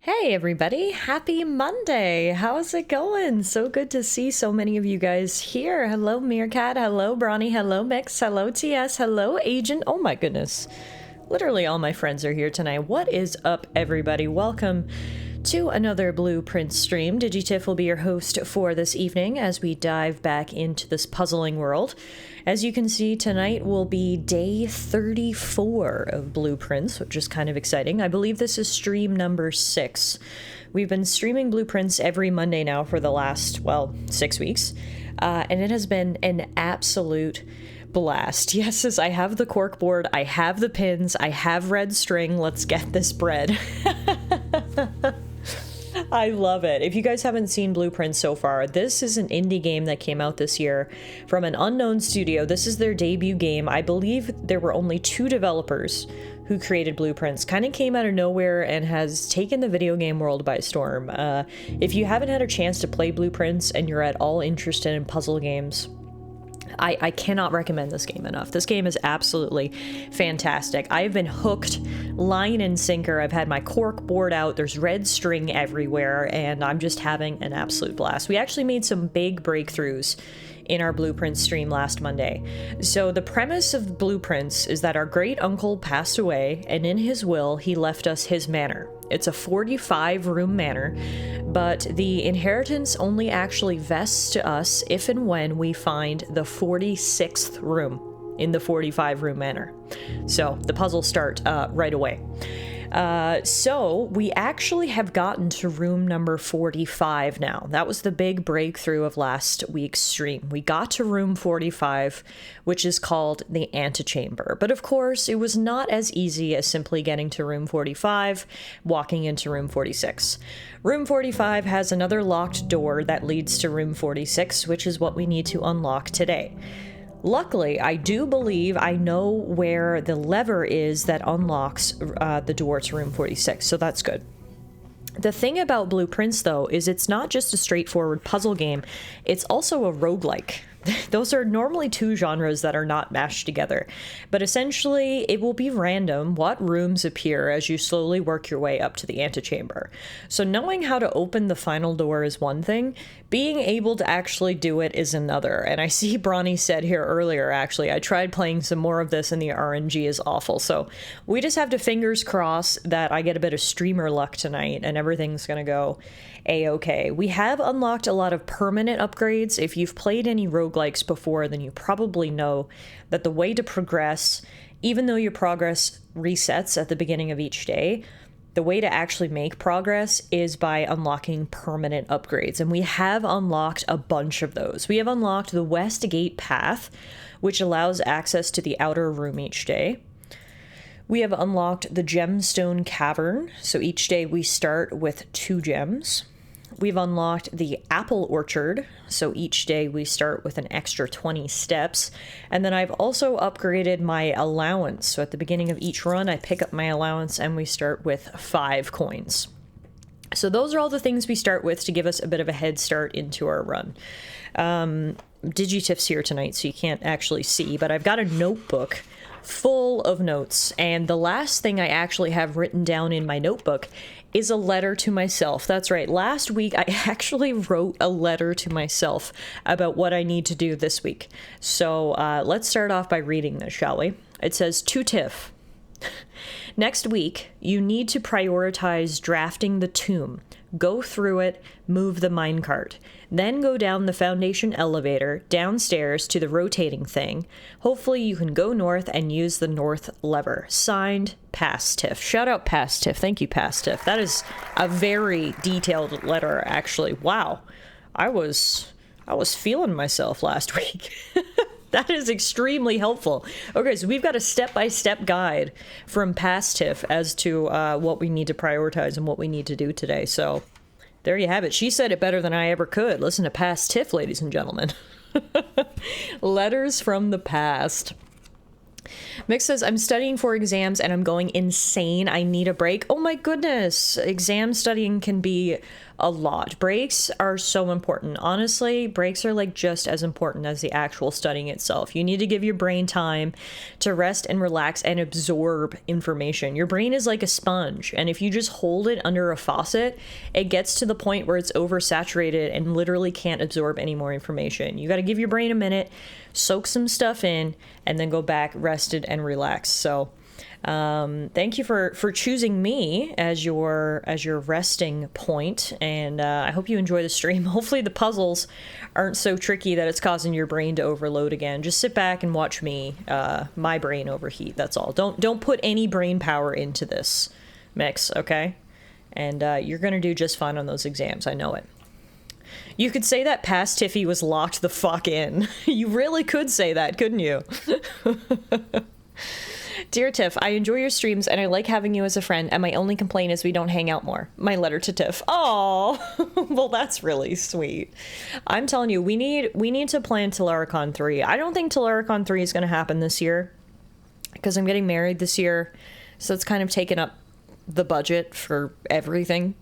Hey everybody, happy Monday. How's it going? So good to see so many of you guys here. Hello Meerkat, hello Bronny, hello Mix, hello TS, hello Agent. Oh my goodness. Literally all my friends are here tonight. What is up everybody? Welcome to another Blueprint stream. DigiTiff will be your host for this evening as we dive back into this puzzling world. As you can see, tonight will be day 34 of Blueprints, which is kind of exciting. I believe this is stream number 6. We've been streaming Blueprints every Monday now for the last, 6 weeks, and it has been an absolute blast. Yes, as I have the corkboard, I have the pins, I have red string. Let's get this bread. I love it. If you guys haven't seen Blueprints so far, this is an indie game that came out this year from an unknown studio. This is their debut game. I believe there were only 2 developers who created Blueprints. Kind of came out of nowhere and has taken the video game world by storm. If you haven't had a chance to play Blueprints and you're at all interested in puzzle games, I cannot recommend this game enough. This game is absolutely fantastic. I've been hooked line and sinker. I've had my cork board out. There's red string everywhere, and I'm just having an absolute blast. We actually made some big breakthroughs in our Blueprint stream last Monday. So the premise of Blueprints is that our great uncle passed away, and in his will, he left us his manor. It's a 45-room manor, but the inheritance only actually vests to us if and when we find the 46th room in the 45-room manor. So the puzzles start right away. So we actually have gotten to room number 45 now. That was the big breakthrough of last week's stream. We got to room 45, which is called the antechamber. But of course, it was not as easy as simply getting to room 45, walking into room 46. Room 45 has another locked door that leads to room 46, which is what we need to unlock today. Luckily, I do believe I know where the lever is that unlocks the door to room 46, so that's good. The thing about Blueprints, though, is it's not just a straightforward puzzle game, it's also a roguelike. Those are normally 2 genres that are not mashed together, but essentially it will be random what rooms appear as you slowly work your way up to the antechamber. So knowing how to open the final door is one thing, being able to actually do it is another. And I see Bronny said here earlier, actually, I tried playing some more of this and the RNG is awful. So we just have to fingers cross that I get a bit of streamer luck tonight and everything's gonna go a-okay. We have unlocked a lot of permanent upgrades. If you've played any roguelikes before, then you probably know that the way to progress, even though your progress resets at the beginning of each day, the way to actually make progress is by unlocking permanent upgrades. And we have unlocked a bunch of those. We have unlocked the West Gate Path, which allows access to the outer room each day. We have unlocked the Gemstone Cavern, so each day we start with 2 gems. We've unlocked the Apple Orchard, so each day we start with an extra 20 steps. And then I've also upgraded my allowance, so at the beginning of each run I pick up my allowance and we start with 5 coins. So those are all the things we start with to give us a bit of a head start into our run. DigiTiff's here tonight, so you can't actually see, but I've got a notebook full of notes, and the last thing I actually have written down in my notebook is a letter to myself. That's right, last week I actually wrote a letter to myself about what I need to do this week. So let's start off by reading this, shall we? It says, to Tiff. Next week, you need to prioritize drafting the tomb. Go through it, move the minecart. Then go down the foundation elevator, downstairs to the rotating thing. Hopefully you can go north and use the north lever. Signed, Past Tiff. Shout out Past Tiff. Thank you, Past Tiff. That is a very detailed letter, actually. Wow. I was feeling myself last week. That is extremely helpful. Okay, so we've got a step-by-step guide from Past Tiff as to what we need to prioritize and what we need to do today. So there you have it. She said it better than I ever could. Listen to Past Tiff, ladies and gentlemen. Letters from the past. Mick says, I'm studying for exams and I'm going insane. I need a break. Oh my goodness. Exam studying can be a lot. Breaks are so important. Honestly, breaks are like just as important as the actual studying itself. You need to give your brain time to rest and relax and absorb information. Your brain is like a sponge, and if you just hold it under a faucet, it gets to the point where it's oversaturated and literally can't absorb any more information. You got to give your brain a minute, soak some stuff in, and then go back rested and relaxed. So thank you for choosing me as your resting point, and I hope you enjoy the stream. Hopefully the puzzles aren't so tricky that it's causing your brain to overload again. Just sit back and watch me, my brain overheat. That's all. Don't put any brain power into this mix, okay? And you're gonna do just fine on those exams. I know it. You could say that past Tiffy was locked the fuck in. You really could say that, couldn't you? Dear Tiff, I enjoy your streams and I like having you as a friend, and my only complaint is we don't hang out more. My letter to Tiff. Oh, well, that's really sweet. I'm telling you, we need to plan TallaraCon 3. I don't think TallaraCon 3 is going to happen this year because I'm getting married this year, so it's kind of taken up the budget for everything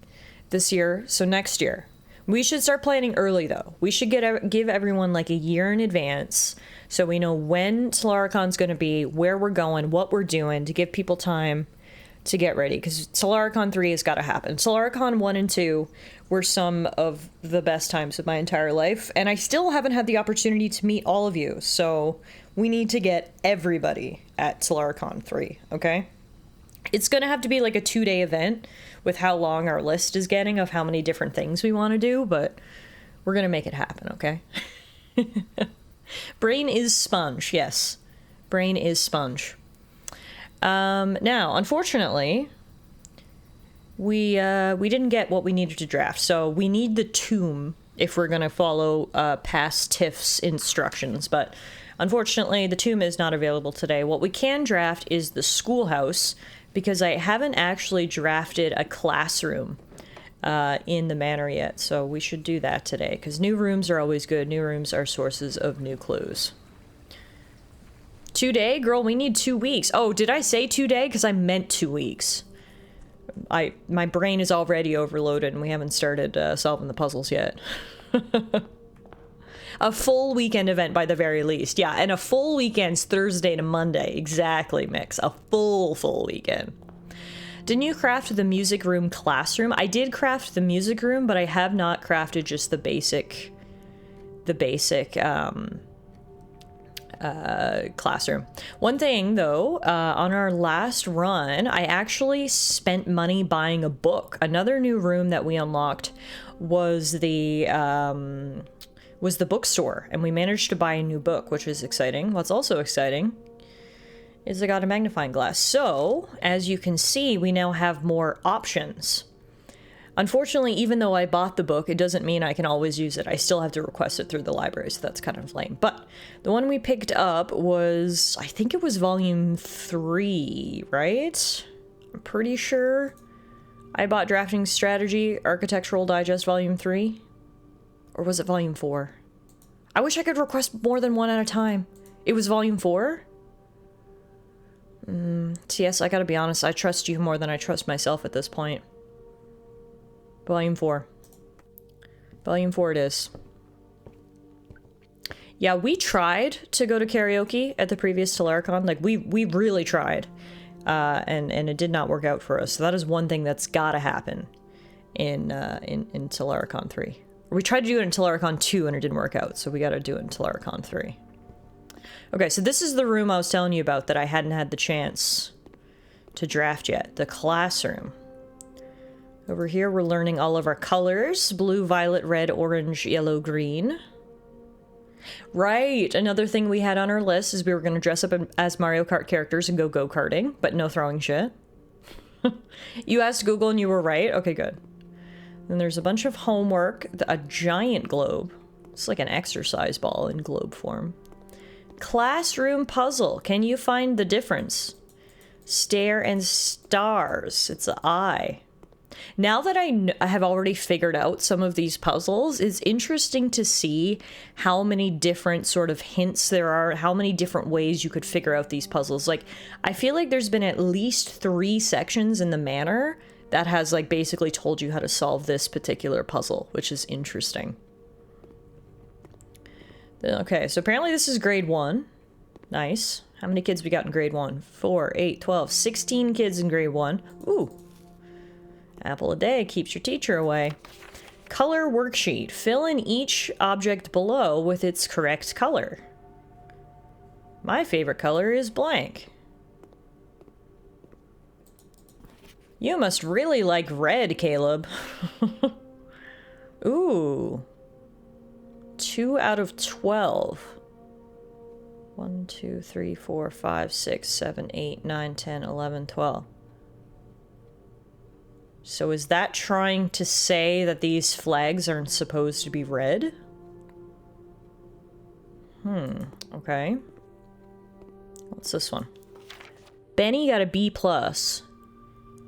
this year. So next year. We should start planning early, though. We should give everyone like a year in advance so we know when TallaraCon's going to be, where we're going, what we're doing, to give people time to get ready. Because TallaraCon 3 has got to happen. TallaraCon 1 and 2 were some of the best times of my entire life, and I still haven't had the opportunity to meet all of you. So we need to get everybody at TallaraCon 3, okay? It's going to have to be like a 2-day event with how long our list is getting of how many different things we want to do, but we're going to make it happen, okay? Brain is sponge, yes. Brain is sponge. Now, unfortunately, we didn't get what we needed to draft, so we need the tomb if we're going to follow past Tiff's instructions, but unfortunately, the tomb is not available today. What we can draft is the schoolhouse, because I haven't actually drafted a classroom in the manor yet, so we should do that today, because new rooms are always good. New rooms are sources of new clues. 2-day? Girl, we need 2 weeks. Oh, did I say 2-day? Because I meant 2 weeks. My brain is already overloaded, and we haven't started solving the puzzles yet. A full weekend event by the very least. Yeah, and a full weekend's Thursday to Monday. Exactly, Mix. A full weekend. Didn't you craft the music room classroom? I did craft the music room, but I have not crafted just the basic classroom. One thing, though, on our last run, I actually spent money buying a book. Another new room that we unlocked was the bookstore, and we managed to buy a new book, which is exciting. What's also exciting is I got a magnifying glass. So, as you can see, we now have more options. Unfortunately, even though I bought the book, it doesn't mean I can always use it. I still have to request it through the library, so that's kind of lame. But the one we picked up was, I think it was volume 3, right? I'm pretty sure. I bought Drafting Strategy, Architectural Digest volume 3. Or was it volume 4? I wish I could request more than one at a time. It was volume 4? TS, I gotta be honest, I trust you more than I trust myself at this point. Volume 4. Volume 4 it is. Yeah, we tried to go to karaoke at the previous TallaraCon. Like, we really tried. And it did not work out for us. So that is one thing that's gotta happen in TallaraCon 3. We tried to do it in TallaraCon 2 and it didn't work out, so we gotta do it in TallaraCon 3. Okay, so this is the room I was telling you about that I hadn't had the chance to draft yet. The classroom. Over here we're learning all of our colors. Blue, violet, red, orange, yellow, green. Right, another thing we had on our list is we were gonna dress up as Mario Kart characters and go go-karting, but no throwing shit. You asked Google and you were right? Okay, good. Then there's a bunch of homework, a giant globe. It's like an exercise ball in globe form. Classroom puzzle. Can you find the difference? Stare and stars. It's an eye. Now that I have already figured out some of these puzzles, it's interesting to see how many different sort of hints there are, how many different ways you could figure out these puzzles. Like, I feel like there's been at least 3 sections in the manor that has, like, basically told you how to solve this particular puzzle, which is interesting. Okay, so apparently this is grade 1. Nice. How many kids we got in grade 1? 4, 8, 12, 16 kids in grade 1. Ooh. Apple a day keeps your teacher away. Color worksheet. Fill in each object below with its correct color. My favorite color is blank. You must really like red, Caleb. Ooh. 2 out of 12. 1, 2, 3, 4, 5, 6, 7, 8, 9, 10, 11, 12. So is that trying to say that these flags aren't supposed to be red? Okay. What's this one? Benny got a B+.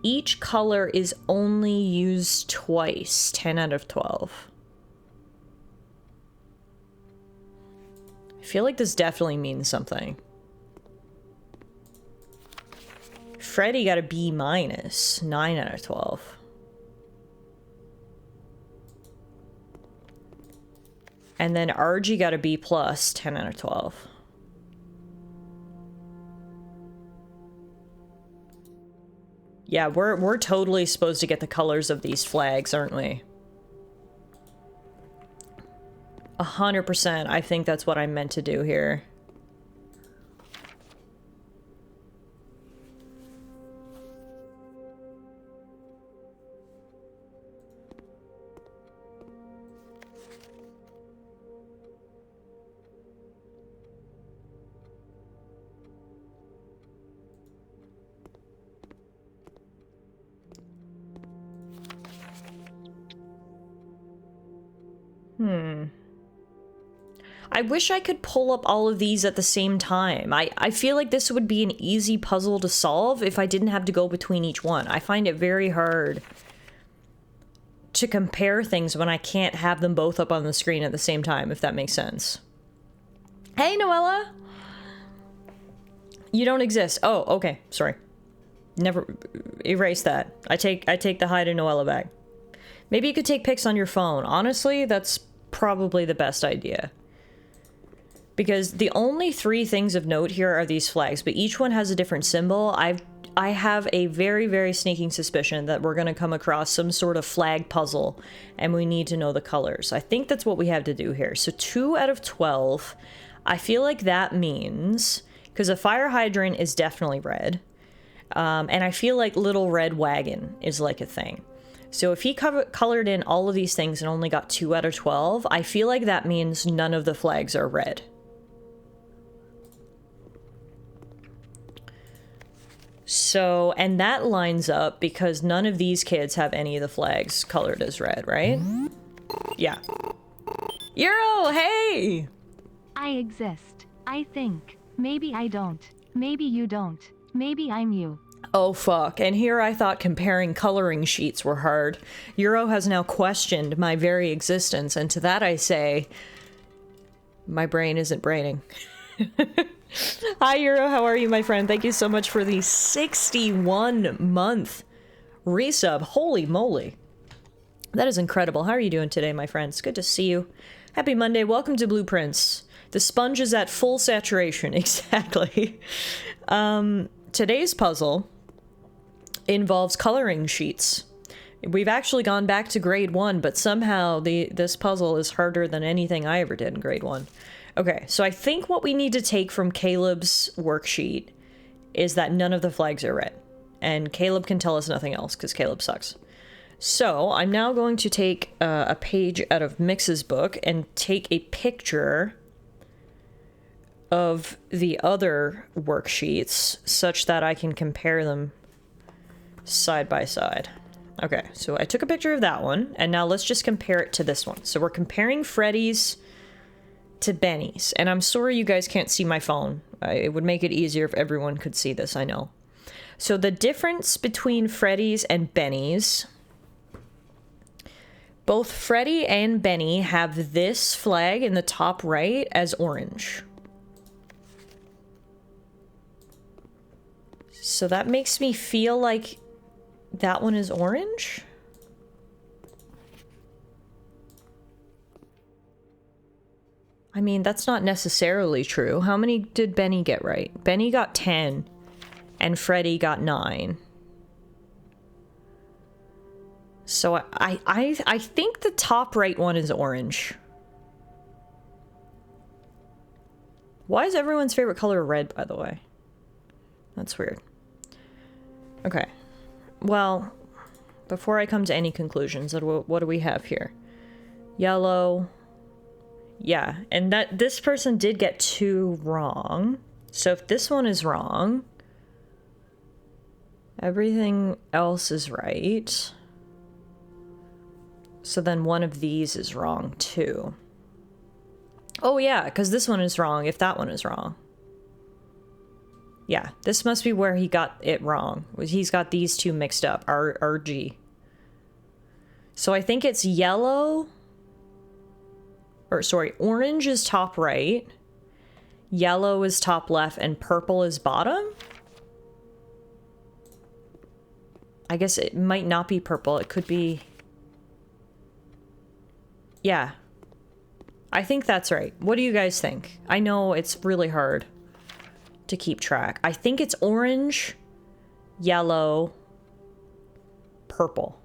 Each color is only used twice. 10 out of 12. I feel like this definitely means something. Freddy got a B-. 9 out of 12. And then Argy got a B+, 10 out of 12. Yeah, we're totally supposed to get the colors of these flags, aren't we? 100%, I think that's what I meant to do here. I wish I could pull up all of these at the same time. I feel like this would be an easy puzzle to solve if I didn't have to go between each one. I find it very hard to compare things when I can't have them both up on the screen at the same time, if that makes sense. Hey, Noella! You don't exist. Oh, okay. Sorry. Never erase that. I take the hi to Noella back. Maybe you could take pics on your phone. Honestly, that's probably the best idea. Because the only 3 things of note here are these flags, but each one has a different symbol. I have a very, very sneaking suspicion that we're going to come across some sort of flag puzzle, and we need to know the colors. I think that's what we have to do here. So 2 out of 12, I feel like that means... Because a fire hydrant is definitely red, and I feel like little red wagon is like a thing. So if he colored in all of these things and only got 2 out of 12, I feel like that means none of the flags are red. So, and that lines up because none of these kids have any of the flags colored as red, right? Yeah. Euro, hey! I exist. I think. Maybe I don't. Maybe you don't. Maybe I'm you. Oh fuck, and here I thought comparing coloring sheets were hard. Euro has now questioned my very existence, and to that I say, my brain isn't braining. Hi Euro, how are you, my friend? Thank you so much for the 61-month resub. Holy moly. That is incredible. How are you doing today, my friends? Good to see you. Happy Monday. Welcome to Blueprints. The sponge is at full saturation. Exactly. Today's puzzle involves coloring sheets. We've actually gone back to grade 1, but somehow this puzzle is harder than anything I ever did in grade 1. Okay, so I think what we need to take from Caleb's worksheet is that none of the flags are red. And Caleb can tell us nothing else, because Caleb sucks. So I'm now going to take a page out of Mix's book and take a picture of the other worksheets such that I can compare them side by side. Okay, so I took a picture of that one, and now let's just compare it to this one. So we're comparing Freddy's to Benny's, and I'm sorry you guys can't see my phone. It would make it easier if everyone could see this, I know. So the difference between Freddy's and Benny's Both Freddy and Benny have this flag in the top right as orange. So that makes me feel like that one is orange? I mean, that's not necessarily true. How many did Benny get right? Benny got 10, and Freddy got 9. So I think the top right one is orange. Why is everyone's favorite color red, by the way? That's weird. Okay. Well, before I come to any conclusions, what do we have here? Yellow. Yeah, and this person did get 2 wrong. So if this one is wrong, everything else is right. So then one of these is wrong too. Oh yeah, because this one is wrong if that one is wrong. Yeah, this must be where he got it wrong. He's got these two mixed up, RG. So I think it's yellow, or sorry, orange is top right, yellow is top left, and purple is bottom? I guess it might not be purple, it could be... Yeah. I think that's right. What do you guys think? I know it's really hard to keep track. I think it's orange, yellow, purple.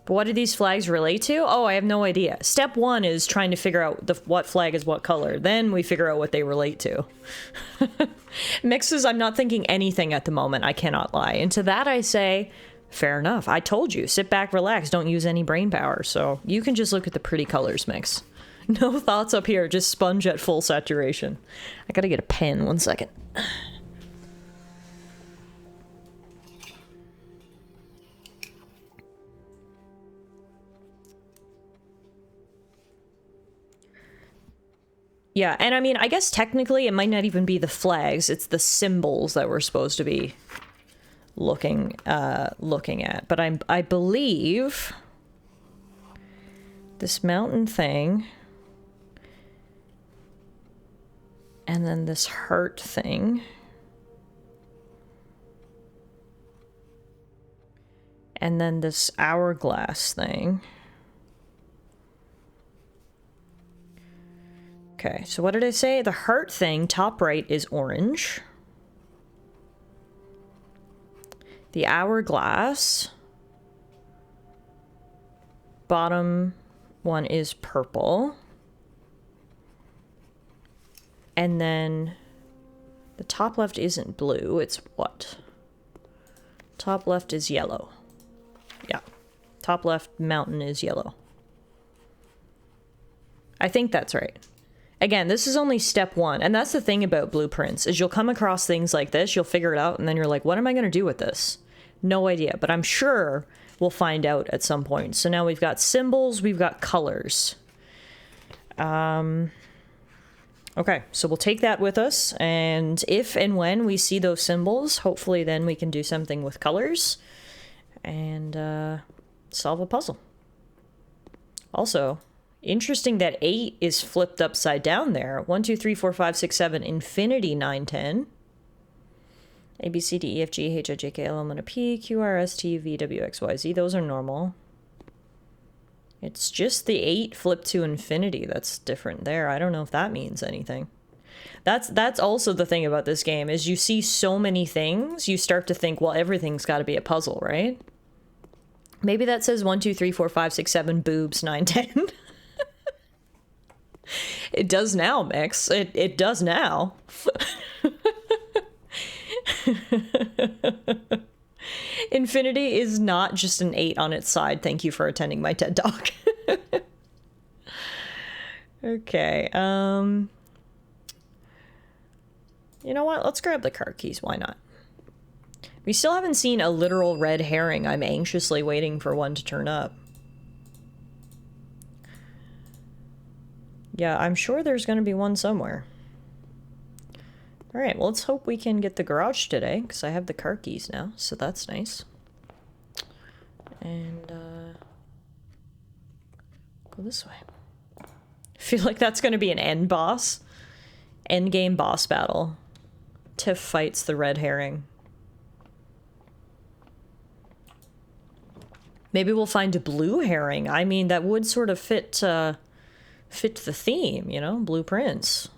But what do these flags relate to? Oh, I have no idea. Step 1 is trying to figure out what flag is what color. Then we figure out what they relate to. Mixes, I'm not thinking anything at the moment. I cannot lie. And to that I say, fair enough. I told you. Sit back, relax. Don't use any brain power. So you can just look at the pretty colors mix. No thoughts up here. Just sponge at full saturation. I gotta get a pen. 1 second. Yeah, and I mean, I guess technically it might not even be the flags. It's the symbols that we're supposed to be looking at. But I believe this mountain thing and then this heart thing and then this hourglass thing. Okay, so what did I say? The heart thing, top right, is orange. The hourglass, bottom one is purple. And then the top left isn't blue, it's what? Top left is yellow. Yeah, top left mountain is yellow. I think that's right. Again, this is only step 1, and that's the thing about blueprints, is you'll come across things like this, you'll figure it out, and then you're like, what am I going to do with this? No idea, but I'm sure we'll find out at some point. So now we've got symbols, we've got colors. Okay, so we'll take that with us, and if and when we see those symbols, hopefully then we can do something with colors and solve a puzzle. Also, interesting that 8 is flipped upside down there. 1, 2, 3, 4, 5, 6, 7, infinity, 9, 10. A, B, C, D, E, F, G, H, I, J, K, L, M, N, O, P, Q, R, S, T, V, W, X, Y, Z. Those are normal. It's just the 8 flipped to infinity that's different there. I don't know if that means anything. That's also the thing about this game, is you see so many things, you start to think, well, everything's got to be a puzzle, right? Maybe that says 1, 2, 3, 4, 5, 6, 7, boobs, 9, 10. It does now, Mix. It does now. Infinity is not just an 8 on its side. Thank you for attending my TED Talk. Okay, you know what? Let's grab the card keys. Why not? We still haven't seen a literal red herring. I'm anxiously waiting for one to turn up. Yeah, I'm sure there's going to be one somewhere. Alright, well, let's hope we can get the garage today, because I have the car keys now, so that's nice. And, go this way. I feel like that's going to be an end boss. End game boss battle. Tiff fights the red herring. Maybe we'll find a blue herring. I mean, that would sort of fit the theme, you know? Blueprints.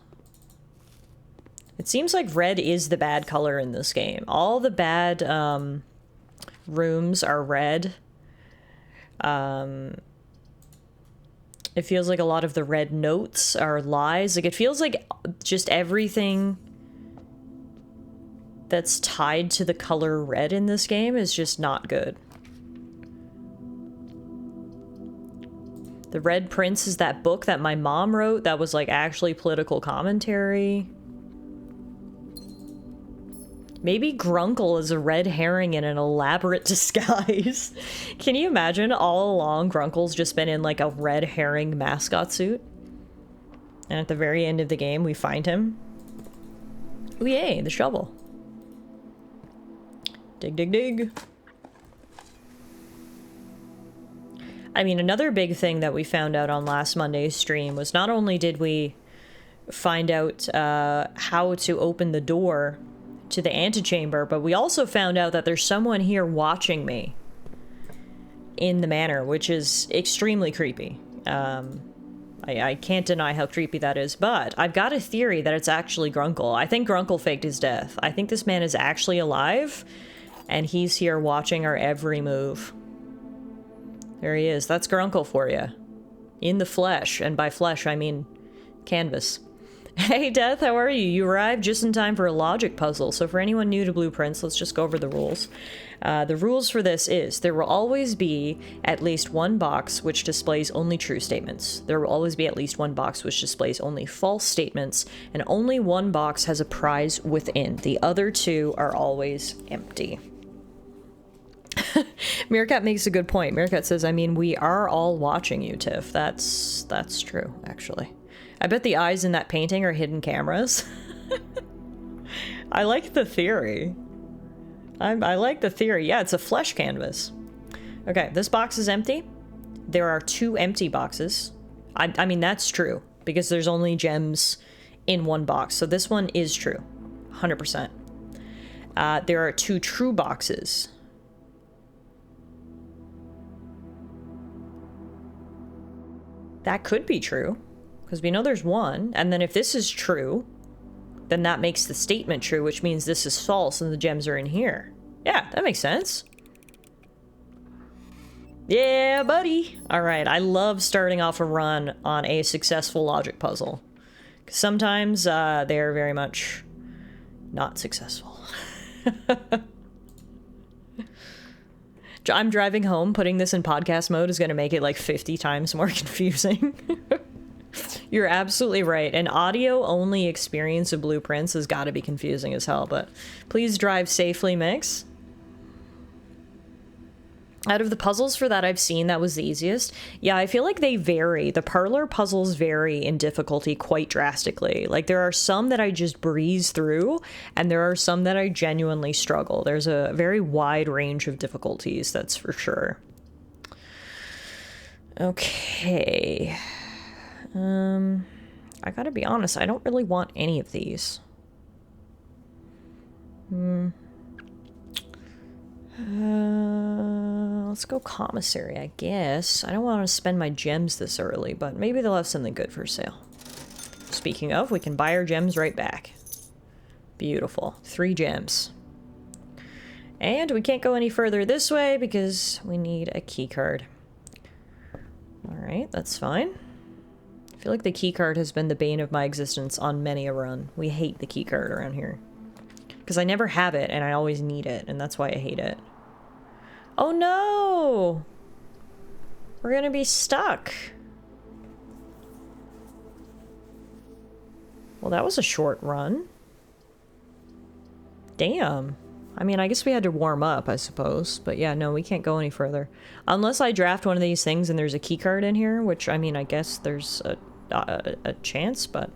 It seems like red is the bad color in this game. All the bad rooms are red. It feels like a lot of the red notes are lies. Like, it feels like just everything that's tied to the color red in this game is just not good. The Red Prince is that book that my mom wrote that was, like, actually political commentary. Maybe Grunkle is a red herring in an elaborate disguise. Can you imagine all along Grunkle's just been in like a red herring mascot suit? And at the very end of the game, we find him. Ooh, yay, the shovel. Dig, dig, dig. I mean, another big thing that we found out on last Monday's stream was not only did we find out how to open the door to the antechamber, but we also found out that there's someone here watching me in the manor, which is extremely creepy. I can't deny how creepy that is, but I've got a theory that it's actually Grunkle. I think Grunkle faked his death. I think this man is actually alive, and he's here watching our every move. There he is. That's Grunkle for you. In the flesh, and by flesh, I mean canvas. Hey, Death, how are you? You arrived just in time for a logic puzzle, so for anyone new to Blueprints, let's just go over the rules. The rules for this is, there will always be at least one box which displays only true statements. There will always be at least one box which displays only false statements, and only one box has a prize within. The other two are always empty. Meerkat makes a good point. Meerkat says, I mean, we are all watching you, Tiff. That's true, actually. I bet the eyes in that painting are hidden cameras. I like the theory. I like the theory. Yeah, it's a flesh canvas. Okay, this box is empty. There are two empty boxes. I mean, that's true, because there's only gems in one box. So this one is true. 100%. There are two true boxes. That could be true. Because we know there's one, and then if this is true, then that makes the statement true, which means this is false and the gems are in here. Yeah, that makes sense. Yeah, buddy. All right, I love starting off a run on a successful logic puzzle. 'Cause sometimes they're very much not successful. I'm driving home. Putting this in podcast mode is going to make it like 50 times more confusing. You're absolutely right. An audio-only experience of Blueprints has got to be confusing as hell, but please drive safely, Mix. Out of the puzzles for that I've seen, that was the easiest. Yeah, I feel like they vary. The parlor puzzles vary in difficulty quite drastically. Like, there are some that I just breeze through, and there are some that I genuinely struggle. There's a very wide range of difficulties, that's for sure. Okay. I gotta be honest, I don't really want any of these. Let's go commissary, I guess. I don't want to spend my gems this early, but maybe they'll have something good for sale. Speaking of, we can buy our gems right back. Beautiful. 3 gems. And we can't go any further this way because we need a key card. Alright, that's fine. I feel like the keycard has been the bane of my existence on many a run. We hate the keycard around here. Because I never have it, and I always need it, and that's why I hate it. Oh no! We're gonna be stuck. Well, that was a short run. Damn. I mean, I guess we had to warm up, I suppose. But yeah, no, we can't go any further. Unless I draft one of these things and there's a keycard in here, which, I mean, I guess there's a chance, but...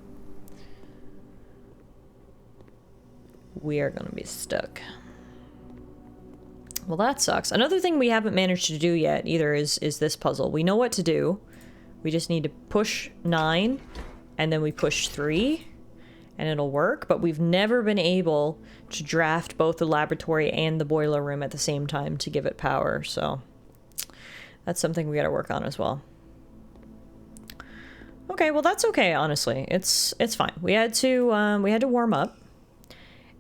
we are gonna be stuck. Well, that sucks. Another thing we haven't managed to do yet either is this puzzle. We know what to do. We just need to push 9, and then we push 3, and it'll work. But we've never been able to draft both the laboratory and the boiler room at the same time to give it power, so that's something we gotta work on as well. Okay, well that's okay, honestly. It's fine. We had to warm up.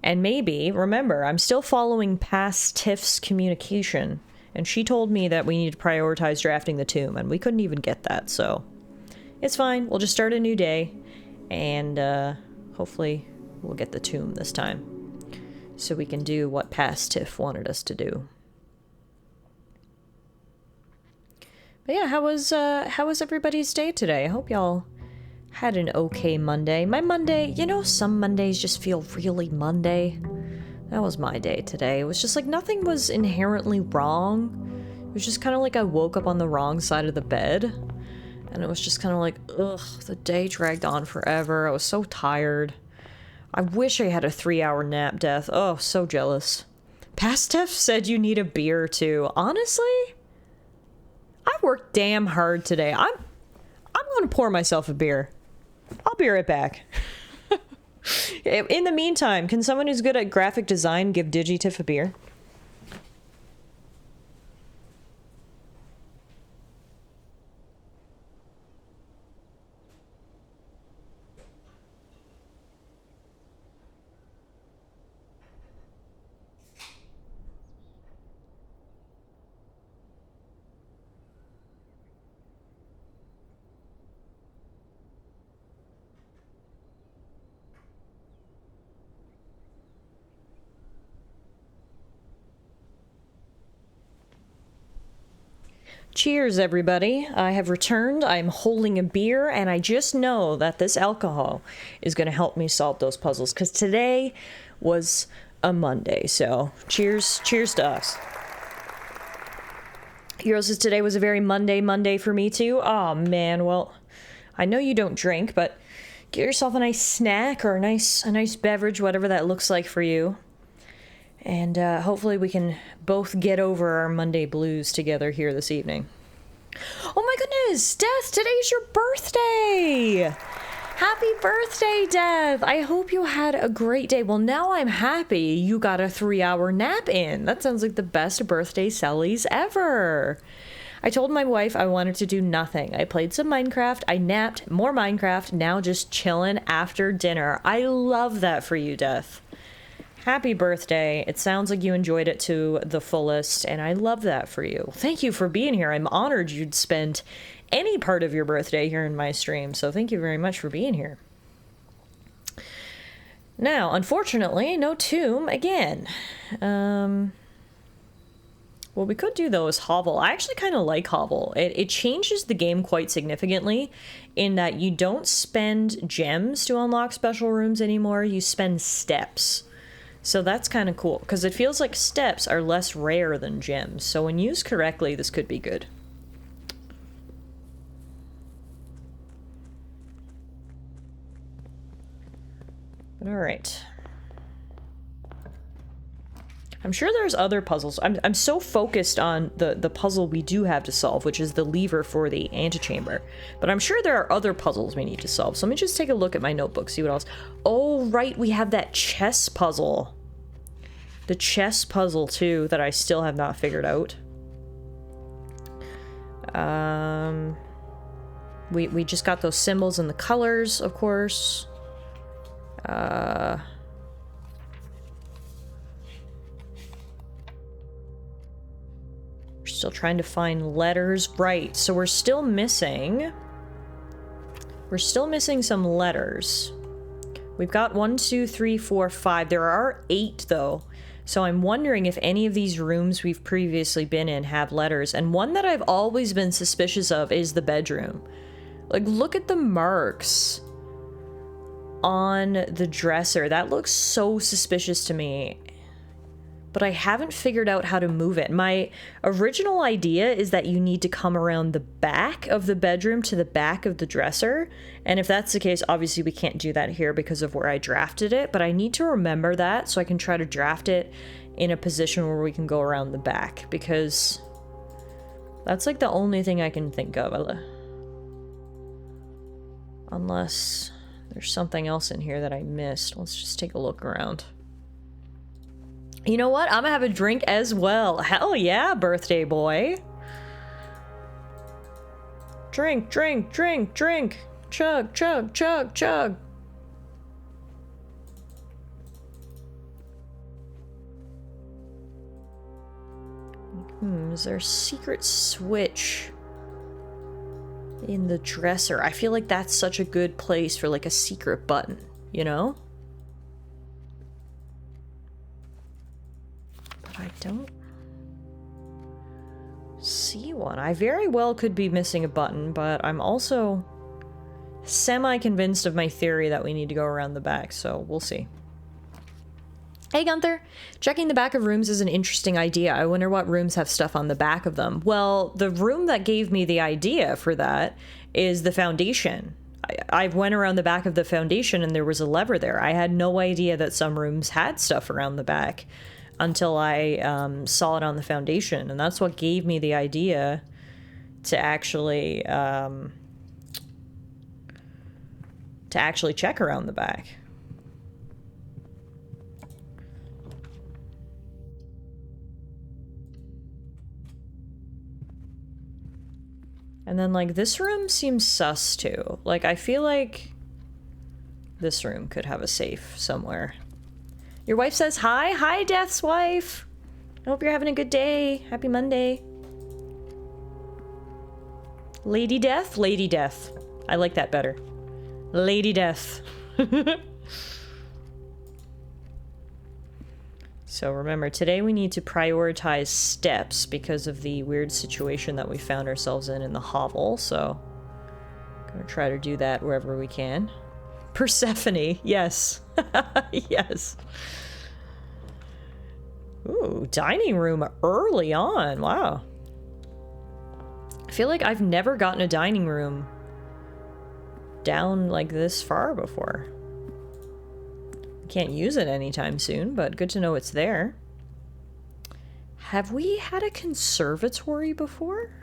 And maybe, remember, I'm still following past Tiff's communication, and she told me that we need to prioritize drafting the tomb, and we couldn't even get that, so it's fine. We'll just start a new day, and hopefully we'll get the tomb this time, so we can do what past Tiff wanted us to do. But yeah, how was everybody's day today? I hope y'all had an okay Monday. My Monday, you know, some Mondays just feel really Monday. That was my day today. It was just like nothing was inherently wrong. It was just kind of like I woke up on the wrong side of the bed. And it was just kind of like, ugh, the day dragged on forever. I was so tired. I wish I had a 3-hour nap, Death. Oh, so jealous. Pastef said you need a beer too. Honestly, I worked damn hard today. I'm going to pour myself a beer. I'll be right back. In the meantime, can someone who's good at graphic design give Digitiff a beer? Cheers, everybody. I have returned. I'm holding a beer, and I just know that this alcohol is going to help me solve those puzzles, because today was a Monday, so cheers to us. Hero says today was a very Monday for me, too. Oh, man, well, I know you don't drink, but get yourself a nice snack or a nice beverage, whatever that looks like for you. And hopefully we can both get over our Monday blues together here this evening. Oh my goodness, Death, today's your birthday! Happy birthday, Death! I hope you had a great day. Well, now I'm happy you got a 3-hour nap in. That sounds like the best birthday sellies ever. I told my wife I wanted to do nothing. I played some Minecraft, I napped, more Minecraft, now just chilling after dinner. I love that for you, Death. Happy birthday. It sounds like you enjoyed it to the fullest, and I love that for you. Thank you for being here. I'm honored you'd spend any part of your birthday here in my stream, so thank you very much for being here. Now, unfortunately, no tomb again. What we could do, though, is Hovel. I actually kind of like Hovel. It changes the game quite significantly in that you don't spend gems to unlock special rooms anymore. You spend steps. So that's kind of cool, because it feels like steps are less rare than gems. So when used correctly, this could be good. But alright. I'm sure there's other puzzles. I'm so focused on the puzzle we do have to solve, which is the lever for the antechamber. But I'm sure there are other puzzles we need to solve. So let me just take a look at my notebook, see what else. Oh, right, we have that chess puzzle. The chess puzzle, too, that I still have not figured out. We just got those symbols and the colors, of course. We're still trying to find letters. Right, so we're still missing some letters. We've got 1, 2, 3, 4, 5. There are 8, though. So I'm wondering if any of these rooms we've previously been in have letters. And one that I've always been suspicious of is the bedroom. Like, look at the marks on the dresser. That looks so suspicious to me. but I haven't figured out how to move it. My original idea is that you need to come around the back of the bedroom to the back of the dresser. And if that's the case, obviously we can't do that here because of where I drafted it, but I need to remember that so I can try to draft it in a position where we can go around the back, because that's like the only thing I can think of. Unless there's something else in here that I missed. Let's just take a look around. You know what? I'm gonna have a drink as well. Hell yeah, birthday boy. Drink, drink, drink, drink. Chug, chug, chug, chug. Is there a secret switch in the dresser? I feel like that's such a good place for like a secret button, you know? But I don't see one. I very well could be missing a button, but I'm also semi-convinced of my theory that we need to go around the back, so we'll see. Hey Gunther, checking the back of rooms is an interesting idea. I wonder what rooms have stuff on the back of them. Well, the room that gave me the idea for that is the foundation. I went around the back of the foundation and there was a lever there. I had no idea that some rooms had stuff around the back until I saw it on the foundation, and that's what gave me the idea to actually check around the back. And then, like, this room seems sus, too. Like, I feel like this room could have a safe somewhere. Your wife says hi. Hi, Death's wife. I hope you're having a good day. Happy Monday. Lady Death? Lady Death. I like that better. Lady Death. So remember, today we need to prioritize steps because of the weird situation that we found ourselves in the hovel, so I'm gonna try to do that wherever we can. Persephone, yes. Yes. Ooh, dining room early on, wow. I feel like I've never gotten a dining room down like this far before. Can't use it anytime soon, but good to know it's there. Have we had a conservatory before?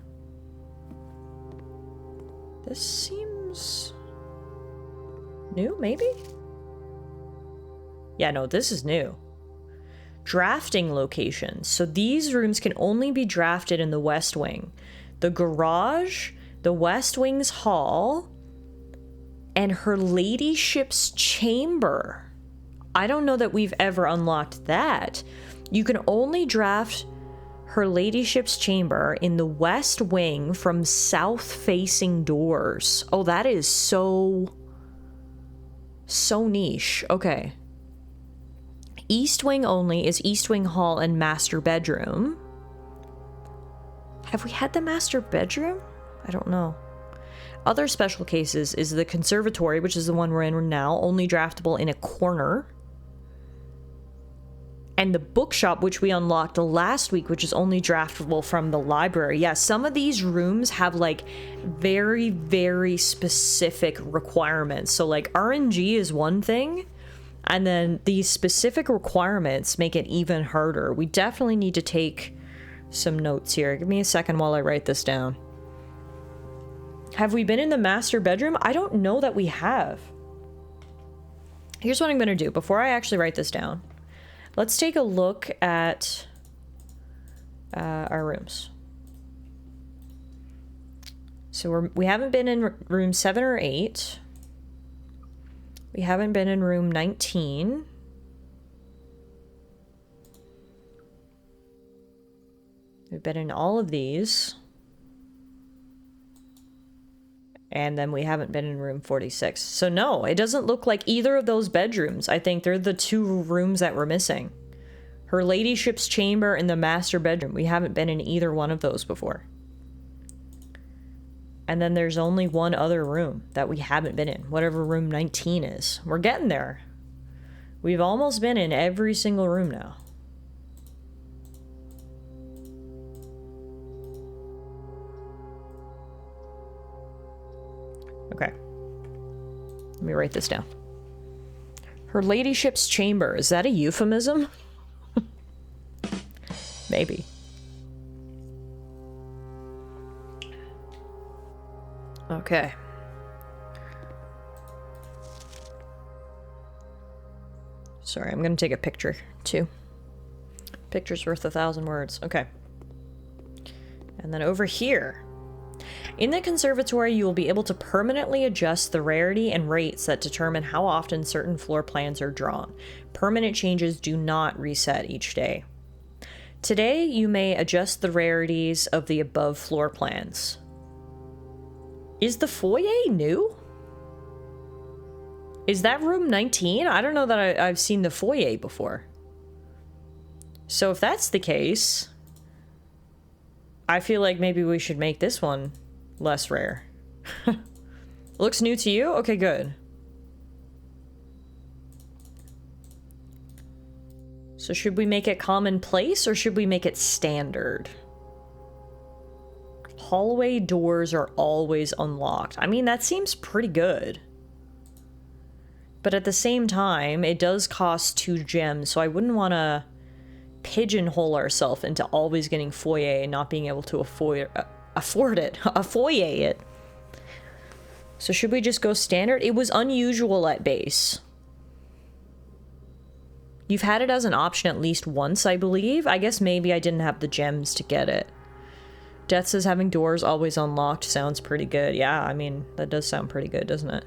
This seems new, maybe? Yeah, no, this is new. Drafting locations. So these rooms can only be drafted in the West Wing. The garage, the West Wing's hall, and her ladyship's chamber. I don't know that we've ever unlocked that. You can only draft her ladyship's chamber in the West Wing from south-facing doors. Oh, that is so niche. Okay. East Wing only is East Wing Hall and Master Bedroom. Have we had the Master Bedroom? I don't know. Other special cases is the conservatory, which is the one we're in now, only draftable in a corner. And the bookshop, which we unlocked last week, which is only draftable from the library. Yeah, some of these rooms have like very, very specific requirements. So like RNG is one thing, and then these specific requirements make it even harder. We definitely need to take some notes here. Give me a second while I write this down. Have we been in the master bedroom? I don't know that we have. Here's what I'm gonna do before I actually write this down. Let's take a look at our rooms. So we haven't been in room 7 or 8. We haven't been in room 19. We've been in all of these. And then we haven't been in room 46. So no, it doesn't look like either of those bedrooms. I think they're the two rooms that we're missing. Her ladyship's chamber and the master bedroom. We haven't been in either one of those before. And then there's only one other room that we haven't been in, whatever room 19 is. We're getting there. We've almost been in every single room now. Okay. Let me write this down. Her ladyship's chamber. Is that a euphemism? Maybe. Okay. Sorry, I'm gonna take a picture, too. Picture's worth 1,000 words. Okay. And then over here. In the conservatory, you will be able to permanently adjust the rarity and rates that determine how often certain floor plans are drawn. Permanent changes do not reset each day. Today, you may adjust the rarities of the above floor plans. Is the foyer new? Is that room 19? I don't know that I've seen the foyer before. So if that's the case, I feel like maybe we should make this one less rare. Looks new to you? Okay, good. So should we make it commonplace or should we make it standard? Hallway doors are always unlocked. I mean, that seems pretty good. But at the same time, it does cost 2 gems, so I wouldn't want to pigeonhole ourselves into always getting foyer and not being able to afford it. So should we just go standard? It was unusual at base. You've had it as an option at least once, I believe. I guess maybe I didn't have the gems to get it. Death says having doors always unlocked sounds pretty good. Yeah, I mean, that does sound pretty good, doesn't it?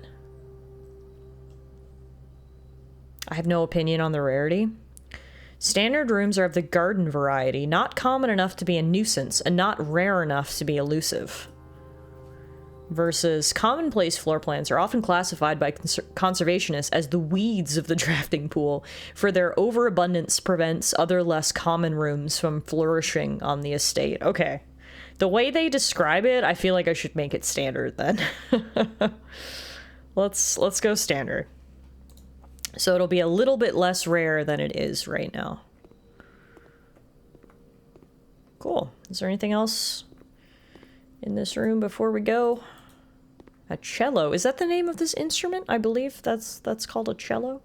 I have no opinion on the rarity. Standard rooms are of the garden variety, not common enough to be a nuisance, and not rare enough to be elusive. Versus commonplace floor plans are often classified by conservationists as the weeds of the drafting pool, for their overabundance prevents other less common rooms from flourishing on the estate. Okay. The way they describe it, I feel like I should make it standard then. Let's go standard. So it'll be a little bit less rare than it is right now. Cool. Is there anything else in this room before we go? A cello. Is that the name of this instrument? I believe that's called a cello.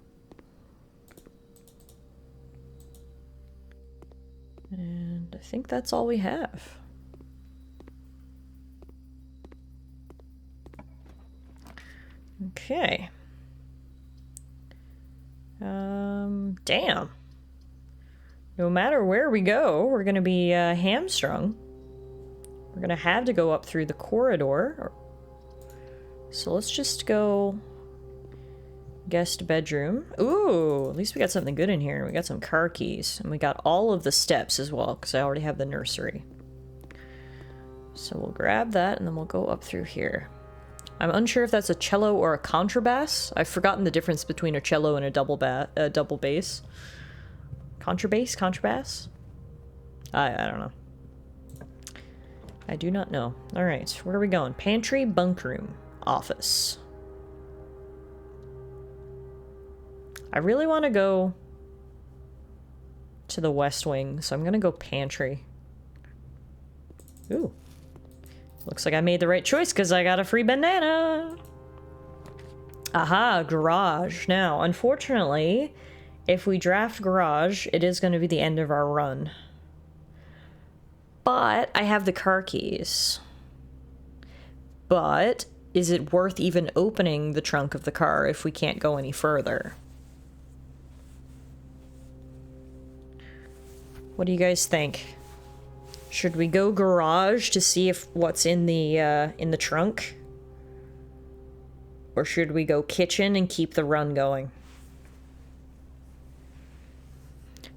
And I think that's all we have. Okay. Damn. No matter where we go, we're gonna be hamstrung. We're gonna have to go up through the corridor. So let's just go guest bedroom. Ooh, at least we got something good in here. We got some car keys, and we got all of the steps as well, because I already have the nursery. So we'll grab that, and then we'll go up through here. I'm unsure if that's a cello or a contrabass. I've forgotten the difference between a cello and a double bass. Contrabass? Contrabass? I don't know. I do not know. Alright, where are we going? Pantry, bunk room, office. I really want to go to the west wing, so I'm gonna go pantry. Ooh. Looks like I made the right choice because I got a free banana. Aha, garage. Now, unfortunately, if we draft garage, it is going to be the end of our run. But I have the car keys. But is it worth even opening the trunk of the car if we can't go any further? What do you guys think? Should we go garage to see if what's in the trunk? Or should we go kitchen and keep the run going?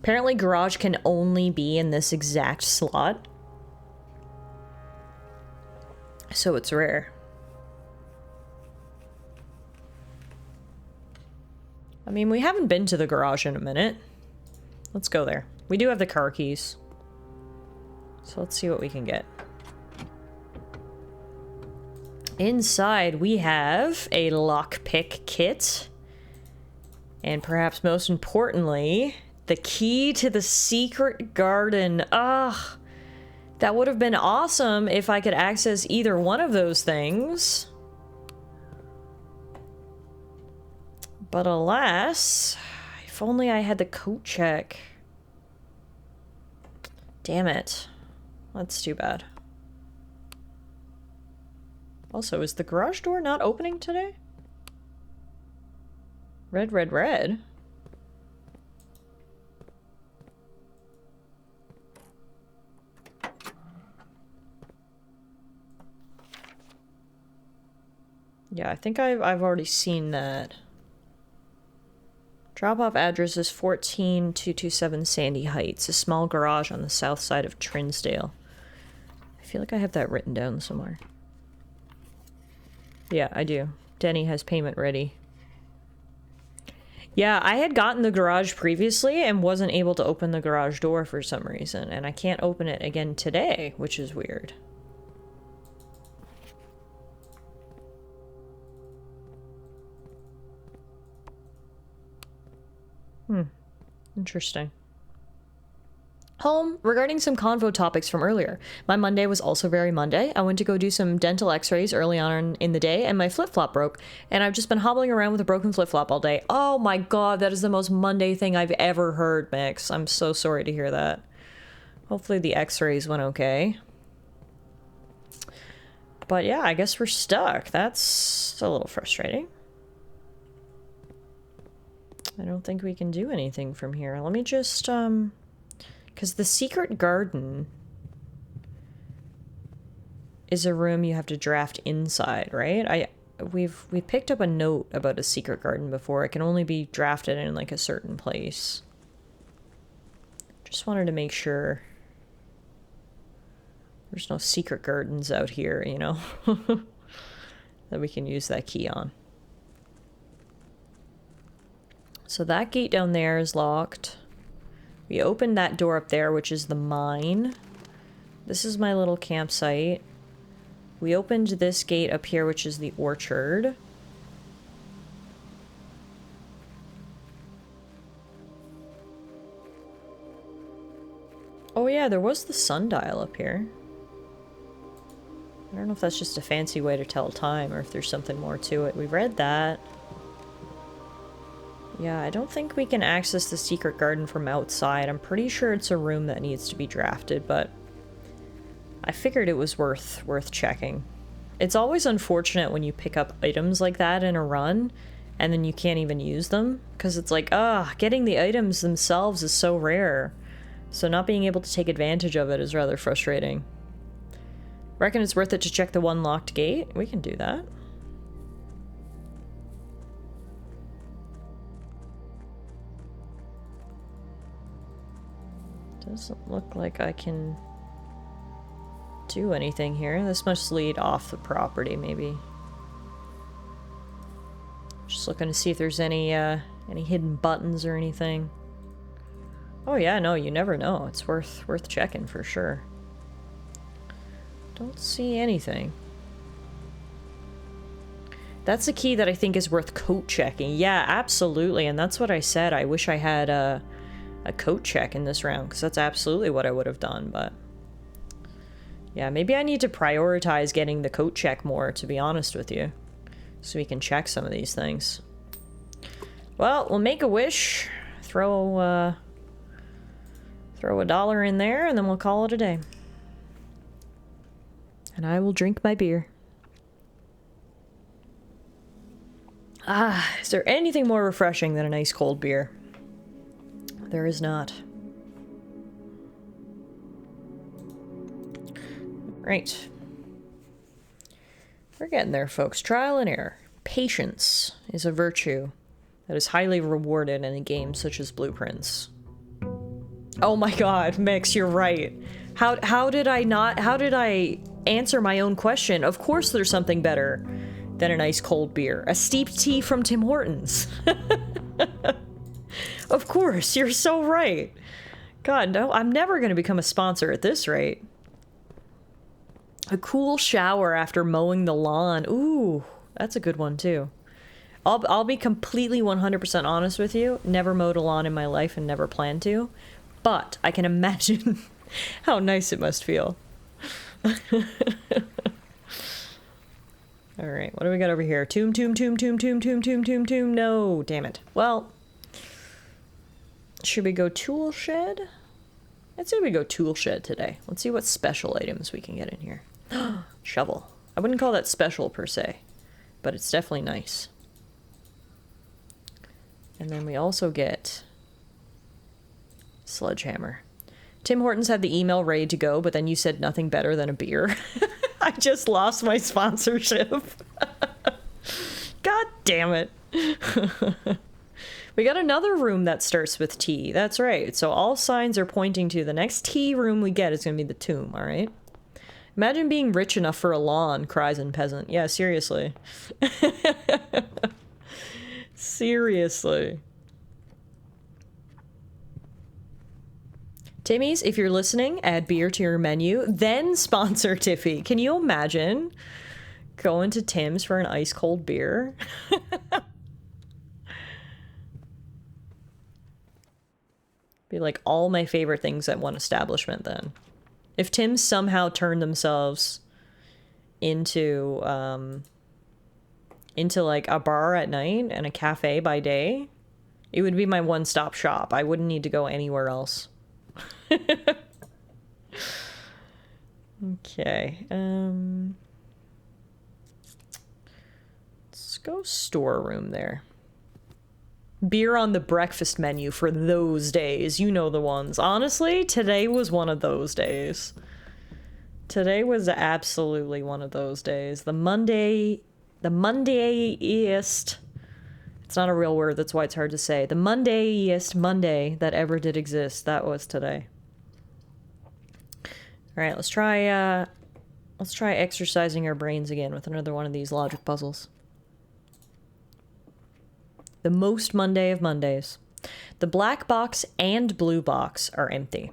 Apparently garage can only be in this exact slot. So it's rare. I mean, we haven't been to the garage in a minute. Let's go there. We do have the car keys. So let's see what we can get. Inside we have a lockpick kit. And perhaps most importantly, the key to the secret garden. Ugh. That would have been awesome if I could access either one of those things. But alas, if only I had the coat check. Damn it. That's too bad. Also, is the garage door not opening today? Red, red, red. Yeah, I think I've already seen that. Drop-off address is 14227 Sandy Heights, a small garage on the south side of Trinsdale. I feel like I have that written down somewhere. Yeah, I do. Denny has payment ready. Yeah, I had gotten the garage previously and wasn't able to open the garage door for some reason, and I can't open it again today, which is weird. Interesting. Home, regarding some convo topics from earlier. My Monday was also very Monday. I went to go do some dental x-rays early on in the day, and my flip-flop broke, and I've just been hobbling around with a broken flip-flop all day. Oh my god, that is the most Monday thing I've ever heard, Mix. I'm so sorry to hear that. Hopefully the x-rays went okay. But yeah, I guess we're stuck. That's a little frustrating. I don't think we can do anything from here. Let me just, because the secret garden is a room you have to draft inside, right? We've picked up a note about a secret garden before. It can only be drafted in, like, a certain place. Just wanted to make sure there's no secret gardens out here, you know, that we can use that key on. So that gate down there is locked. We opened that door up there, which is the mine. This is my little campsite. We opened this gate up here, which is the orchard. Oh yeah, there was the sundial up here. I don't know if that's just a fancy way to tell time or if there's something more to it. We read that. Yeah, I don't think we can access the secret garden from outside. I'm pretty sure it's a room that needs to be drafted, but I figured it was worth checking. It's always unfortunate when you pick up items like that in a run and then you can't even use them, because it's like, getting the items themselves is so rare. So not being able to take advantage of it is rather frustrating. Reckon it's worth it to check the one locked gate? We can do that. Doesn't look like I can do anything here. This must lead off the property, maybe. Just looking to see if there's any hidden buttons or anything. Oh yeah, no, you never know. It's worth checking for sure. Don't see anything. That's a key that I think is worth coat checking. Yeah, absolutely, and that's what I said. I wish I had a coat check in this round, because that's absolutely what I would have done, but yeah, maybe I need to prioritize getting the coat check more, to be honest with you, so we can check some of these things. Well, we'll make a wish, throw a $1 in there, and then we'll call it a day. And I will drink my beer. Is there anything more refreshing than a nice cold beer? There is not. Right. We're getting there, folks. Trial and error. Patience is a virtue that is highly rewarded in a game such as Blueprints. Oh my god, Mix, you're right. How did I answer my own question? Of course there's something better than a nice cold beer. A steeped tea from Tim Hortons. Of course, you're so right. God, no, I'm never going to become a sponsor at this rate. A cool shower after mowing the lawn. Ooh, that's a good one too. I'll be completely 100% honest with you. Never mowed a lawn in my life and never plan to. But I can imagine how nice it must feel. All right, what do we got over here? Tomb. No, damn it. Well, should we go tool shed? I'd say we go tool shed today. Let's see what special items we can get in here. Shovel. I wouldn't call that special per se, but it's definitely nice. And then we also get sledgehammer. Tim Hortons had the email ready to go, but then you said nothing better than a beer. I just lost my sponsorship. God damn it. We got another room that starts with T. That's right. So all signs are pointing to the next T room we get is going to be the tomb, all right? Imagine being rich enough for a lawn, cries an peasant. Yeah, seriously. Seriously. Timmy's, if you're listening, add beer to your menu, then sponsor Tiffy. Can you imagine going to Tim's for an ice cold beer? Be like all my favorite things at one establishment then. If Tim's somehow turned themselves into like a bar at night and a cafe by day, it would be my one-stop shop. I wouldn't need to go anywhere else. Okay. Let's go storeroom there. Beer on the breakfast menu for those days. You know the ones. Honestly, today was one of those days. Today was absolutely one of those days. The Mondayest. It's not a real word, that's why it's hard to say. The Mondayest Monday that ever did exist. That was today. All right, let's try exercising our brains again with another one of these logic puzzles. The most Monday of Mondays. The black box and blue box are empty.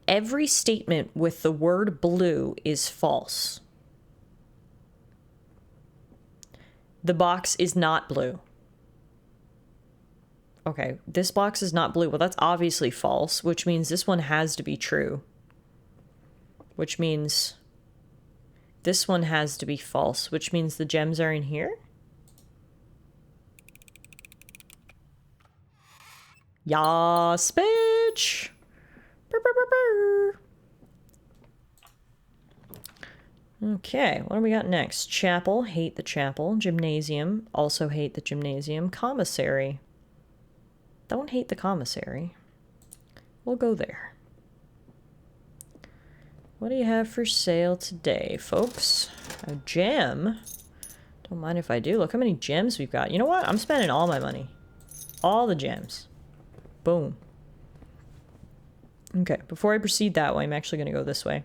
Every statement with the word blue is false. The box is not blue. Okay, this box is not blue. Well, that's obviously false, which means this one has to be true. Which means this one has to be false, which means the gems are in here? Yas, bitch! Brr, brr, brr, brr. Okay, what do we got next? Chapel, hate the chapel. Gymnasium, also hate the gymnasium. Commissary. Don't hate the commissary. We'll go there. What do you have for sale today, folks? A gem? Don't mind if I do. Look how many gems we've got. You know what? I'm spending all my money. All the gems. Boom. Okay, before I proceed that way, I'm actually going to go this way.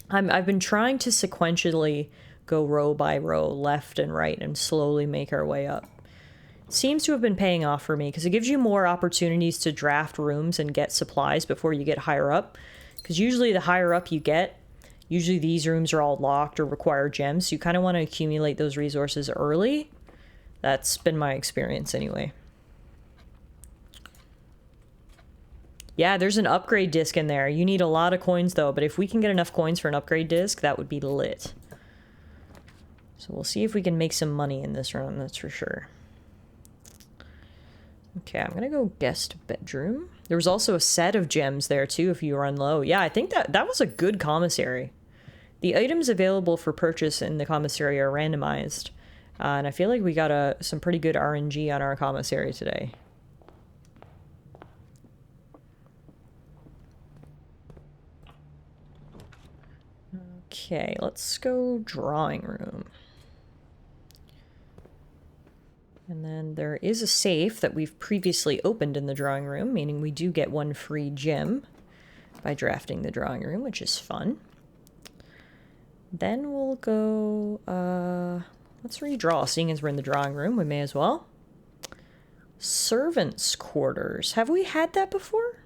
I've been trying to sequentially go row by row, left and right, and slowly make our way up. It seems to have been paying off for me, because it gives you more opportunities to draft rooms and get supplies before you get higher up. Because usually the higher up you get, usually these rooms are all locked or require gems, so you kind of want to accumulate those resources early. That's been my experience anyway. Yeah, there's an upgrade disc in there. You need a lot of coins though, but if we can get enough coins for an upgrade disc, that would be lit. So we'll see if we can make some money in this run, that's for sure. Okay, I'm gonna go guest bedroom. There was also a set of gems there too if you run low. Yeah, I think that was a good commissary. The items available for purchase in the commissary are randomized. And I feel like we got some pretty good RNG on our commissary today. Okay, let's go drawing room. And then there is a safe that we've previously opened in the drawing room, meaning we do get one free gem by drafting the drawing room, which is fun. Then we'll go, let's redraw. Seeing as we're in the drawing room, we may as well. Servants' quarters. Have we had that before?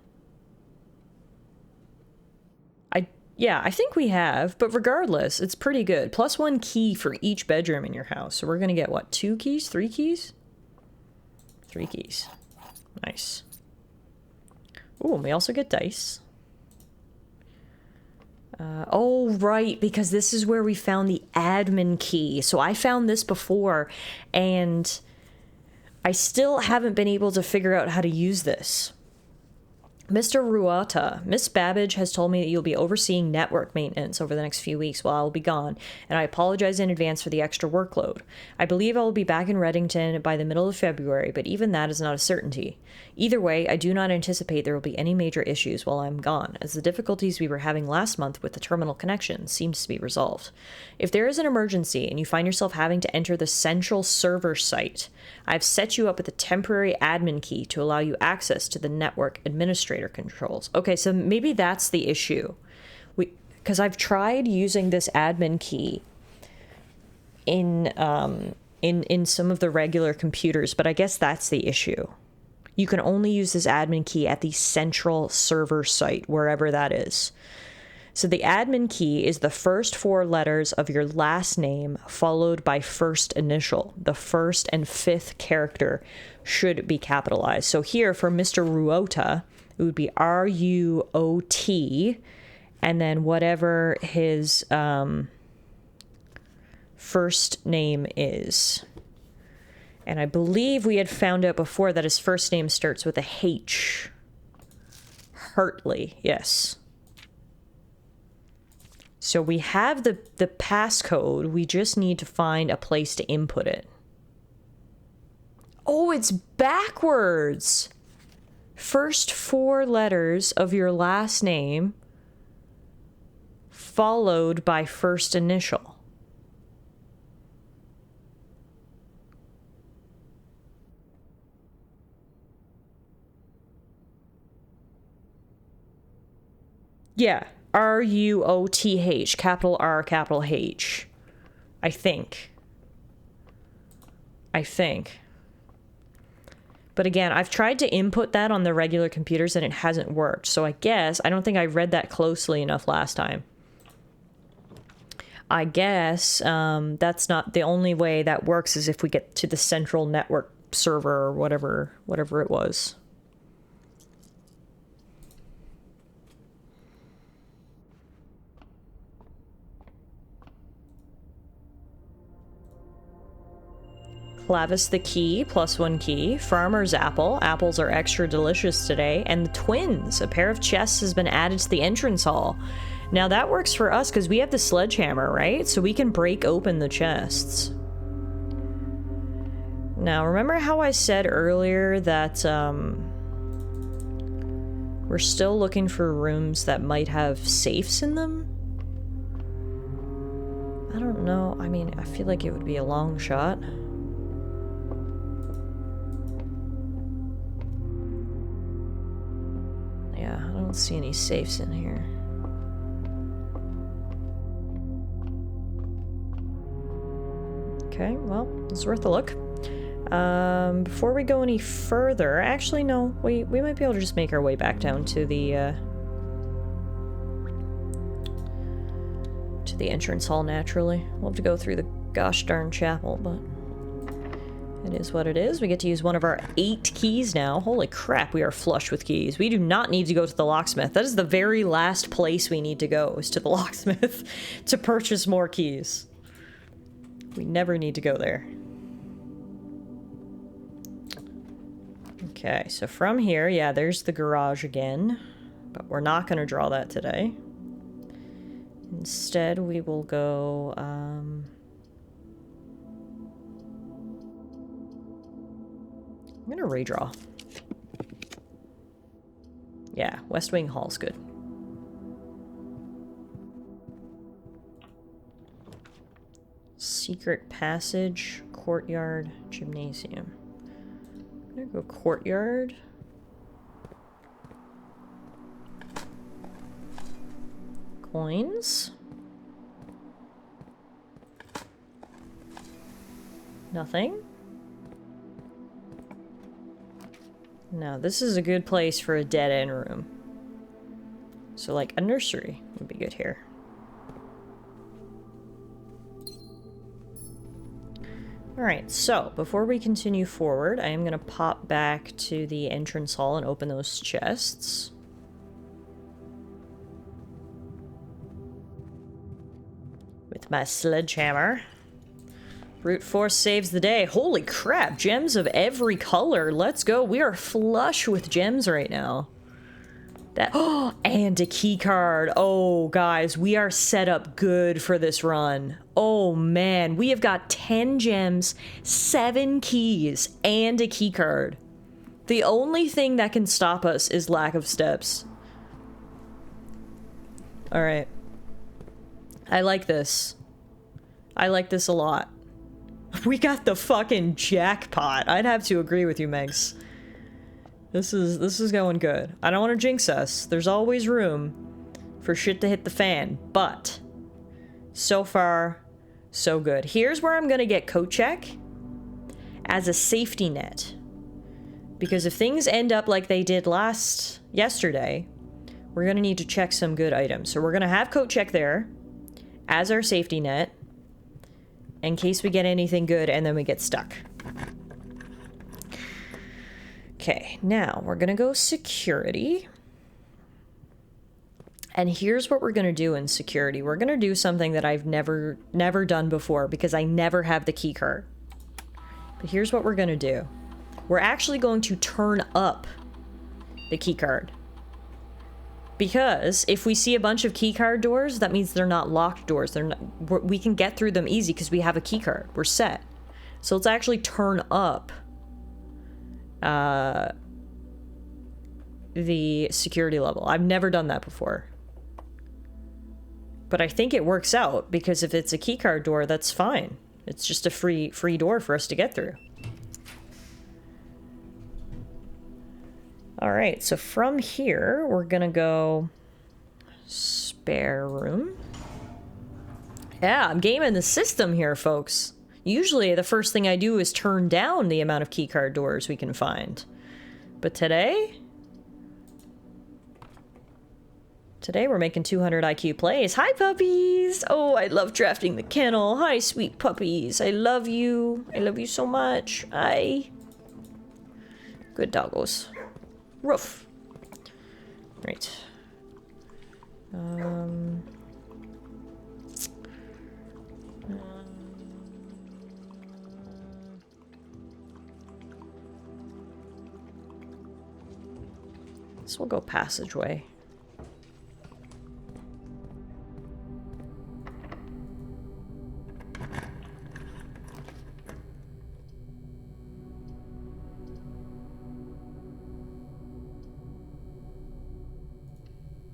Yeah, I think we have, but regardless, it's pretty good. Plus one key for each bedroom in your house. So we're going to get, what, 2 keys? 3 keys? 3 keys. Nice. Ooh, and we also get dice. Oh, right, because this is where we found the admin key. So I found this before, and I still haven't been able to figure out how to use this. Mr. Ruata, Miss Babbage has told me that you'll be overseeing network maintenance over the next few weeks while I'll be gone, and I apologize in advance for the extra workload. I believe I will be back in Reddington by the middle of February, but even that is not a certainty. Either way, I do not anticipate there will be any major issues while I'm gone, as the difficulties we were having last month with the terminal connection seems to be resolved. If there is an emergency and you find yourself having to enter the central server site, I've set you up with a temporary admin key to allow you access to the network administrator controls. Okay, so maybe that's the issue. Because I've tried using this admin key in some of the regular computers, but I guess that's the issue. You can only use this admin key at the central server site, wherever that is. So the admin key is the first 4 letters of your last name followed by first initial. The first and 5th character should be capitalized. So here for Mr. Ruota, it would be R-U-O-T, and then whatever his first name is. And I believe we had found out before that his first name starts with a H. Hartley, yes. So we have the passcode. We just need to find a place to input it. Oh, it's backwards. First 4 letters of your last name followed by first initial. Yeah, R-U-O-T-H, capital R, capital H. I think. But again, I've tried to input that on the regular computers and it hasn't worked. So I don't think I read that closely enough last time. I guess that's not the only way that works is if we get to the central network server or whatever it was. Clavis the key, +1 key. Farmer's apple. Apples are extra delicious today. And the twins. A pair of chests has been added to the entrance hall. Now that works for us because we have the sledgehammer, right? So we can break open the chests. Now, remember how I said earlier that we're still looking for rooms that might have safes in them? I don't know. I mean, I feel like it would be a long shot. Yeah, I don't see any safes in here. Okay, well, it's worth a look. Before we go any further, actually no, we might be able to just make our way back down to the entrance hall naturally. We'll have to go through the gosh darn chapel, but it is what it is. We get to use one of our 8 keys now. Holy crap, we are flush with keys. We do not need to go to the locksmith. That is the very last place we need to go, is to the locksmith to purchase more keys. We never need to go there. Okay, so from here, yeah, there's the garage again, but we're not going to draw that today. Instead, we will go, I'm going to redraw. Yeah, West Wing Hall's good. Secret passage, courtyard, gymnasium. I'm gonna go courtyard. Coins. Nothing. Now, this is a good place for a dead-end room. So, like, a nursery would be good here. Alright, so, before we continue forward, I am going to pop back to the entrance hall and open those chests. with my sledgehammer. Brute force saves the day. Holy crap, gems of every color. Let's go. We are flush with gems right now. That, oh, and a key card. Oh, guys, we are set up good for this run. Oh, man, we have got 10 gems, 7 keys, and a key card. The only thing that can stop us is lack of steps. All right. I like this. I like this a lot. We got the fucking jackpot. I'd have to agree with you, Megs. This is going good. I don't want to jinx us. There's always room for shit to hit the fan, but so far, so good. Here's where I'm gonna get coat check as a safety net. Because if things end up like they did yesterday, we're gonna need to check some good items. So we're gonna have coat check there as our safety net in case we get anything good and then we get stuck. Okay, now we're gonna go security. And here's what we're gonna do in security. We're gonna do something that I've never done before because I never have the key card. But here's what we're gonna do. We're actually going to turn up the key card. Because if we see a bunch of key card doors, that means they're not locked doors. We can get through them easy because we have a key card. We're set. So let's actually turn up the security level. I've never done that before. But I think it works out because if it's a key card door, that's fine. It's just a free door for us to get through. All right, so from here, we're gonna go spare room. Yeah, I'm gaming the system here, folks. Usually the first thing I do is turn down the amount of keycard doors we can find. But today we're making 200 IQ plays. Hi, puppies! Oh, I love drafting the kennel. Hi, sweet puppies. I love you. I love you so much. Hi. Good doggos. Roof. Right. So we'll go passageway.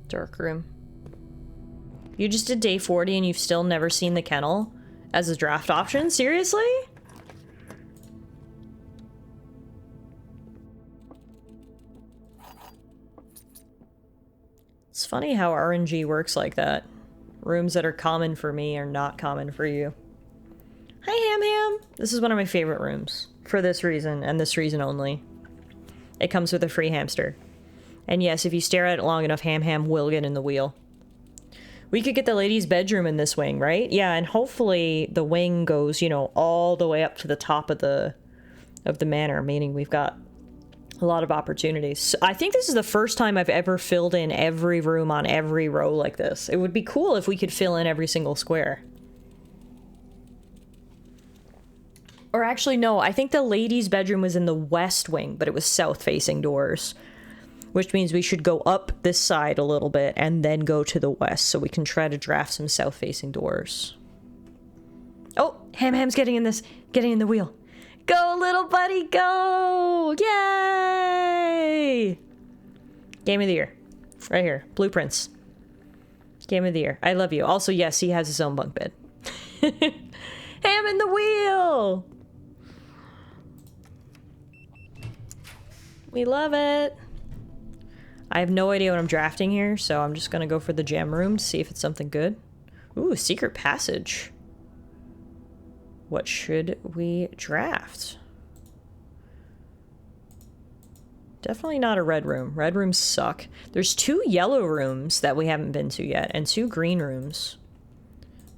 Dark room. You just did day 40 and you've still never seen the kennel as a draft option? Seriously? It's funny how RNG works like that. Rooms that are common for me are not common for you. Hi, Ham Ham! This is one of my favorite rooms. For this reason, and this reason only. It comes with a free hamster. And yes, if you stare at it long enough, Ham Ham will get in the wheel. We could get the ladies' bedroom in this wing, right? Yeah, and hopefully the wing goes, you know, all the way up to the top of the manor, meaning we've got a lot of opportunities. So I think this is the first time I've ever filled in every room on every row like this. It would be cool if we could fill in every single square. Or actually, no, I think the ladies' bedroom was in the west wing, but it was south-facing doors. Which means we should go up this side a little bit and then go to the west so we can try to draft some south-facing doors. Oh, Ham Ham's getting in the wheel. Go, little buddy, go! Yay! Game of the year. Right here. Blueprints. Game of the year. I love you. Also, yes, he has his own bunk bed. Ham in the wheel! We love it. I have no idea what I'm drafting here, so I'm just gonna go for the gem room to see if it's something good. Ooh, secret passage. What should we draft? Definitely not a red room. Red rooms suck. There's 2 yellow rooms that we haven't been to yet, and 2 green rooms.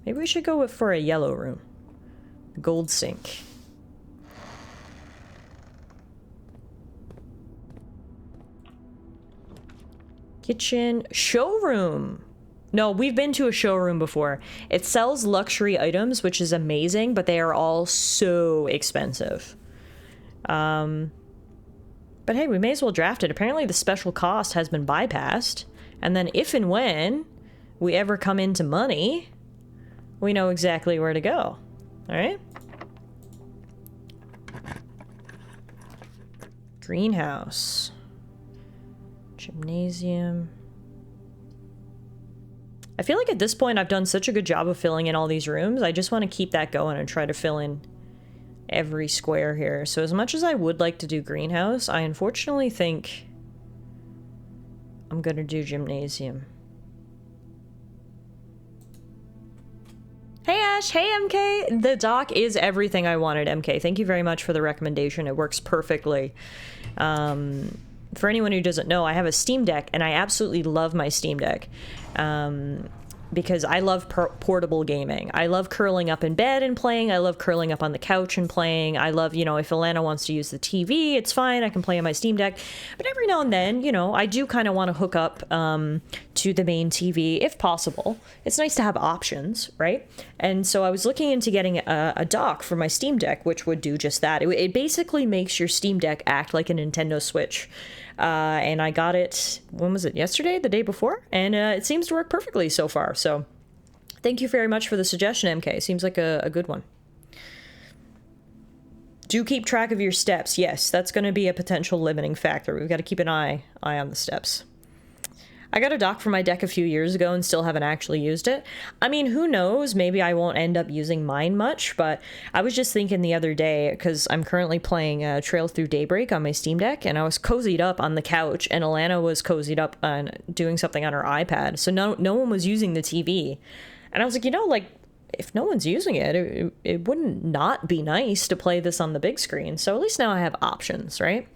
Maybe we should go for a yellow room. Gold sink. Kitchen. Showroom. No, we've been to a showroom before. It sells luxury items, which is amazing, but they are all so expensive. But hey, we may as well draft it. Apparently the special cost has been bypassed. And then if and when we ever come into money, we know exactly where to go. All right? Greenhouse. Gymnasium. I feel like at this point I've done such a good job of filling in all these rooms. I just want to keep that going and try to fill in every square here. So as much as I would like to do greenhouse, I unfortunately think I'm gonna do gymnasium. Hey Ash, hey MK! The dock is everything I wanted, MK. Thank you very much for the recommendation. It works perfectly. For anyone who doesn't know, I have a Steam Deck, and I absolutely love my Steam Deck. Because I love portable gaming. I love curling up in bed and playing. I love curling up on the couch and playing. I love, you know, if Alana wants to use the TV, it's fine. I can play on my Steam Deck. But every now and then, you know, I do kind of want to hook up to the main TV if possible. It's nice to have options, right? And so I was looking into getting a dock for my Steam Deck, which would do just that. It basically makes your Steam Deck act like a Nintendo Switch. And I got it, when was it, yesterday, the day before? And it seems to work perfectly so far. So thank you very much for the suggestion, MK. Seems like a good one. Do keep track of your steps. Yes, that's going to be a potential limiting factor. We've got to keep an eye on the steps. I got a dock for my deck a few years ago and still haven't actually used it. I mean, who knows? Maybe I won't end up using mine much, but I was just thinking the other day, because I'm currently playing Trail Through Daybreak on my Steam Deck, and I was cozied up on the couch, and Alana was cozied up on doing something on her iPad, so no one was using the TV. And I was like, you know, like, if no one's using it, it wouldn't not be nice to play this on the big screen. So at least now I have options, right?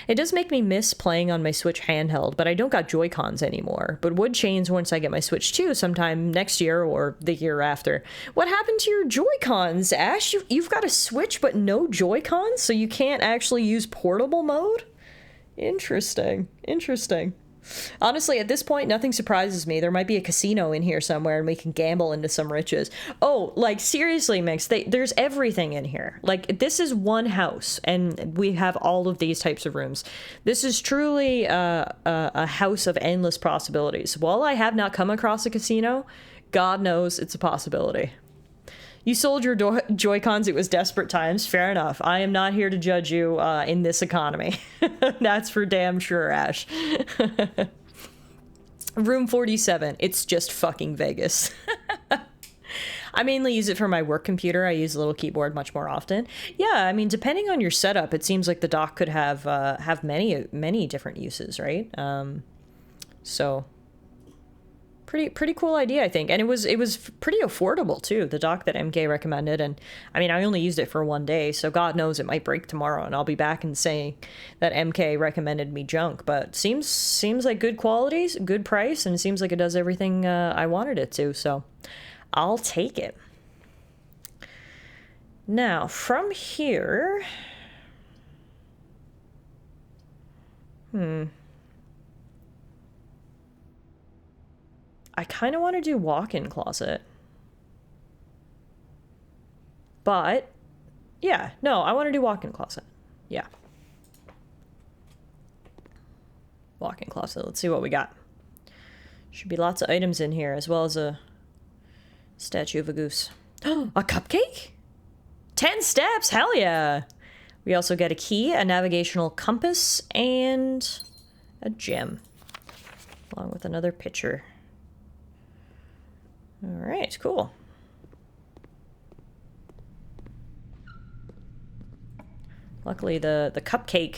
It does make me miss playing on my Switch handheld, but I don't got Joy-Cons anymore. But would change once I get my Switch 2 sometime next year or the year after. What happened to your Joy-Cons, Ash? You've got a Switch but no Joy-Cons, so you can't actually use portable mode? Interesting. Interesting. Honestly, at this point, nothing surprises me. There might be a casino in here somewhere and we can gamble into some riches. Oh, like, seriously, Mix, there's everything in here. Like, this is one house, and we have all of these types of rooms. This is truly a house of endless possibilities. While I have not come across a casino, God knows it's a possibility. You sold your Joy-Cons, it was desperate times. Fair enough. I am not here to judge you in this economy. That's for damn sure, Ash. Room 47. It's just fucking Vegas. I mainly use it for my work computer. I use a little keyboard much more often. Yeah, I mean, depending on your setup, it seems like the dock could have many different uses, right? So... Pretty cool idea, I think. And it was pretty affordable too, the dock that MK recommended. And I mean, I only used it for one day, so God knows it might break tomorrow and I'll be back and saying that MK recommended me junk. But seems like good qualities, good price, and it seems like it does everything I wanted it to, so I'll take it. Now, from here... I kind of want to do walk-in closet. But, yeah, no, I want to do walk-in closet. Yeah. Walk-in closet. Let's see what we got. Should be lots of items in here, as well as a statue of a goose. Oh, a cupcake? 10 steps! Hell yeah! We also get a key, a navigational compass, and a gem. Along with another picture. All right, cool. Luckily, the cupcake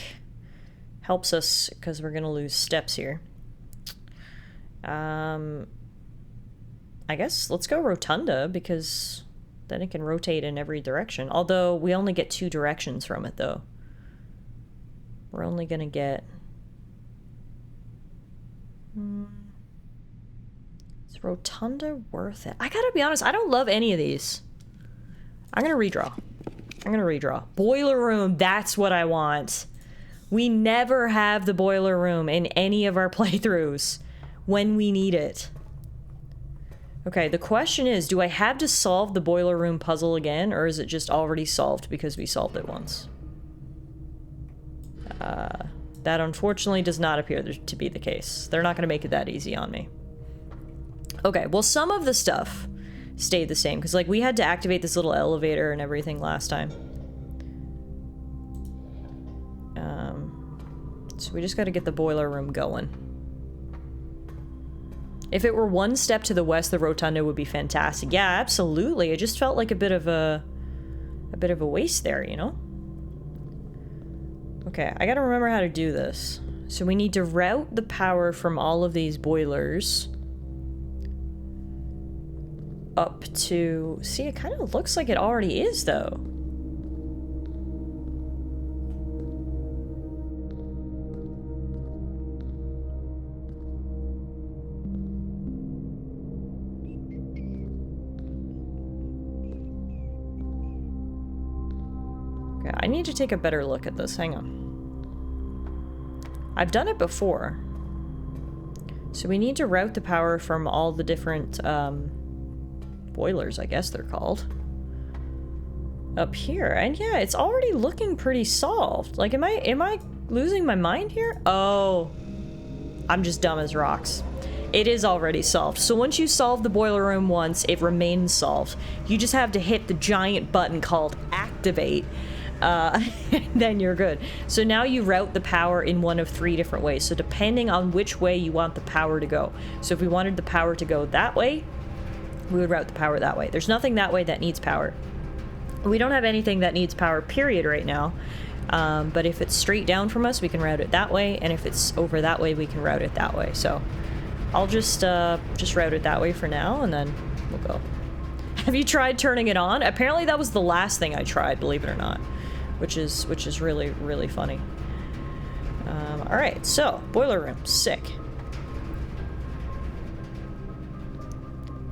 helps us because we're gonna lose steps here. I guess let's go rotunda because then it can rotate in every direction. Although we only get 2 directions from it, though. We're only gonna get. Is rotunda worth it? I gotta be honest, I don't love any of these. I'm gonna redraw. Boiler room, that's what I want. We never have the boiler room in any of our playthroughs when we need it. Okay, the question is, do I have to solve the boiler room puzzle again, or is it just already solved because we solved it once? That unfortunately does not appear to be the case. They're not going to make it that easy on me. Okay, well, some of the stuff stayed the same, because, like, we had to activate this little elevator and everything last time. So we just got to get the boiler room going. If it were one step to the west, the rotunda would be fantastic. Yeah, absolutely. It just felt like a bit of a waste there, you know? Okay, I gotta remember how to do this. So we need to route the power from all of these boilers up to... See, it kind of looks like it already is, though. I need to take a better look at this. Hang on. I've done it before. So we need to route the power from all the different boilers, I guess they're called, up here. And yeah, it's already looking pretty solved. Like, am I losing my mind here? Oh, I'm just dumb as rocks. It is already solved. So once you solve the boiler room once, it remains solved. You just have to hit the giant button called activate. Then you're good. So now you route the power in one of 3 different ways. So depending on which way you want the power to go. So if we wanted the power to go that way, we would route the power that way. There's nothing that way that needs power. We don't have anything that needs power, period, right now. But if it's straight down from us, we can route it that way. And if it's over that way, we can route it that way. So I'll just route it that way for now, and then we'll go. Have you tried turning it on? Apparently that was the last thing I tried, believe it or not. Which is really, really funny. Alright, so, boiler room. Sick.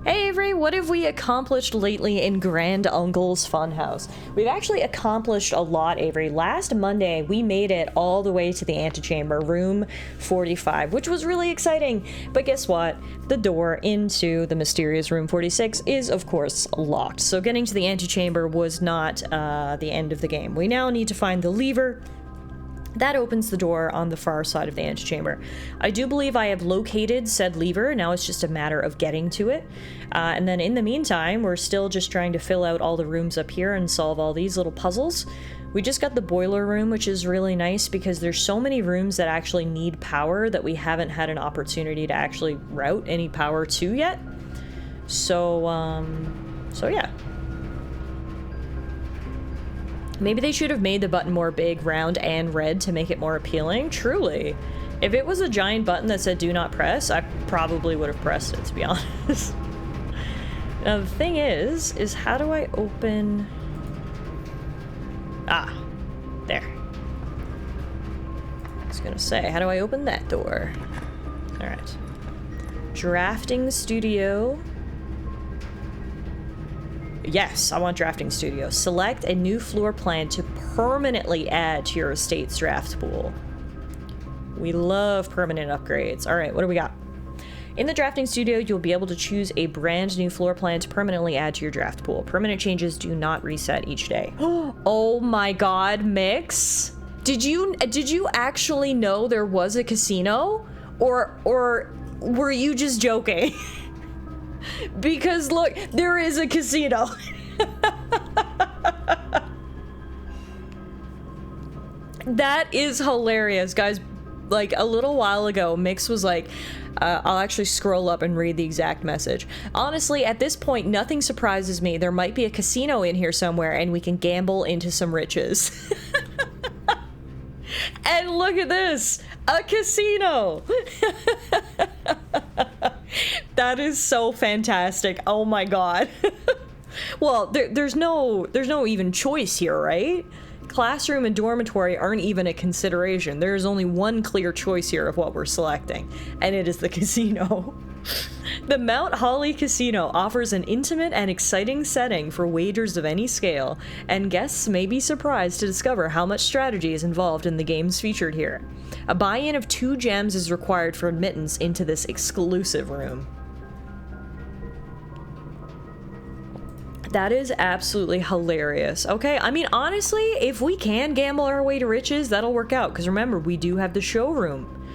Hey Avery, what have we accomplished lately in Grand Uncle's Funhouse? We've actually accomplished a lot, Avery. Last Monday, we made it all the way to the antechamber, room 45, which was really exciting. But guess what? The door into the mysterious room 46 is, of course, locked. So getting to the antechamber was not the end of the game. We now need to find the lever that opens the door on the far side of the antechamber. I do believe I have located said lever. Now it's just a matter of getting to it. And then in the meantime, we're still just trying to fill out all the rooms up here and solve all these little puzzles. We just got the boiler room, which is really nice because there's so many rooms that actually need power that we haven't had an opportunity to actually route any power to yet. So yeah. Maybe they should have made the button more big, round, and red to make it more appealing. Truly. If it was a giant button that said do not press, I probably would have pressed it, to be honest. Now, the thing is how do I open... Ah, there. I was gonna say, how do I open that door? Alright. Drafting studio... Yes, I want drafting studio. Select a new floor plan to permanently add to your estate's draft pool. We love permanent upgrades. All right, what do we got? In the drafting studio, you'll be able to choose a brand new floor plan to permanently add to your draft pool. Permanent changes do not reset each day. Oh my God, Mix. Did you actually know there was a casino? Or were you just joking? Because look, there is a casino. That is hilarious, guys. Like, a little while ago, Mix was like, I'll actually scroll up and read the exact message. Honestly, at this point, nothing surprises me. There might be a casino in here somewhere and we can gamble into some riches. And look at this, a casino. That is so fantastic. Oh my God. Well, there's no even choice here, right? Classroom and dormitory aren't even a consideration. There is only one clear choice here of what we're selecting, and it is the casino. The Mount Holly Casino offers an intimate and exciting setting for wagers of any scale, and guests may be surprised to discover how much strategy is involved in the games featured here. A buy-in of 2 gems is required for admittance into this exclusive room. That is absolutely hilarious. Okay, I mean, honestly, if we can gamble our way to riches, that'll work out. Because remember, we do have the showroom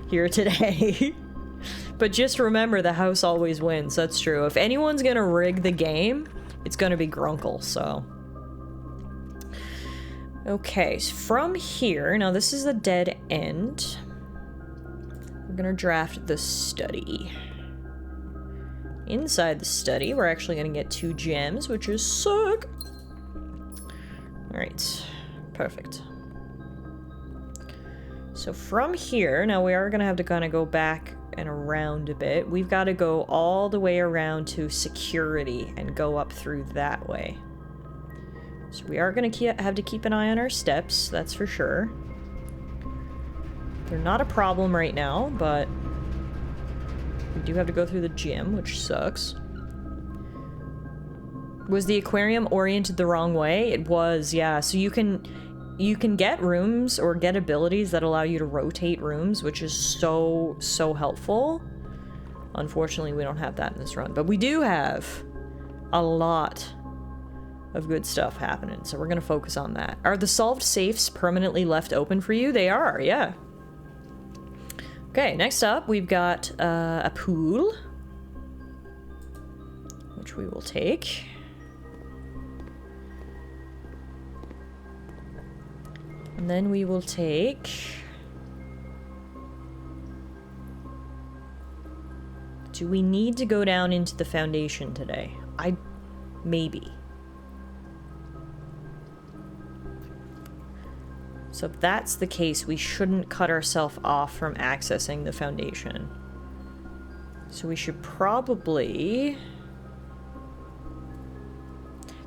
here today. But just remember, the house always wins. That's true. If anyone's gonna rig the game, it's gonna be Grunkle, so. Okay, so from here, now this is a dead end. We're gonna draft the study. Inside the study, we're actually gonna get 2 gems, which is sick. Alright, perfect. So from here, now we are gonna have to kind of go back and around a bit. We've got to go all the way around to security and go up through that way. So we are gonna have to keep an eye on our steps, that's for sure. They're not a problem right now, but we do have to go through the gym, which sucks. Was the aquarium oriented the wrong way? It was, yeah. So you can get rooms or get abilities that allow you to rotate rooms, which is so helpful. Unfortunately, we don't have that in this run, but we do have a lot of good stuff happening, so we're gonna focus on that. Are the solved safes permanently left open for you? They are, yeah. Okay, next up, we've got a pool, which we will take. And then we will take... Do we need to go down into the foundation today? Maybe. So if that's the case, we shouldn't cut ourselves off from accessing the foundation. So we should probably...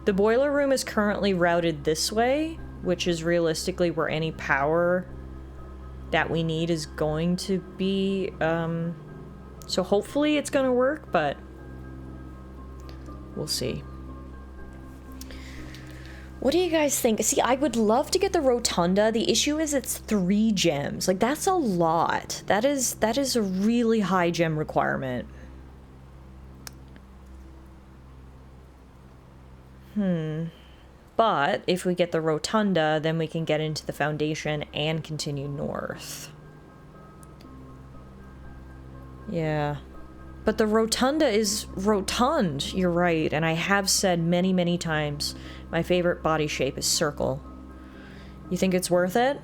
The boiler room is currently routed this way, which is realistically where any power that we need is going to be. So hopefully it's gonna work, but we'll see. What do you guys think? See, I would love to get the rotunda. The issue is it's 3 gems. Like, that's a lot. That is a really high gem requirement. But if we get the rotunda, then we can get into the foundation and continue north. Yeah. But the rotunda is rotund, you're right, and I have said many, many times my favorite body shape is circle. You think it's worth it?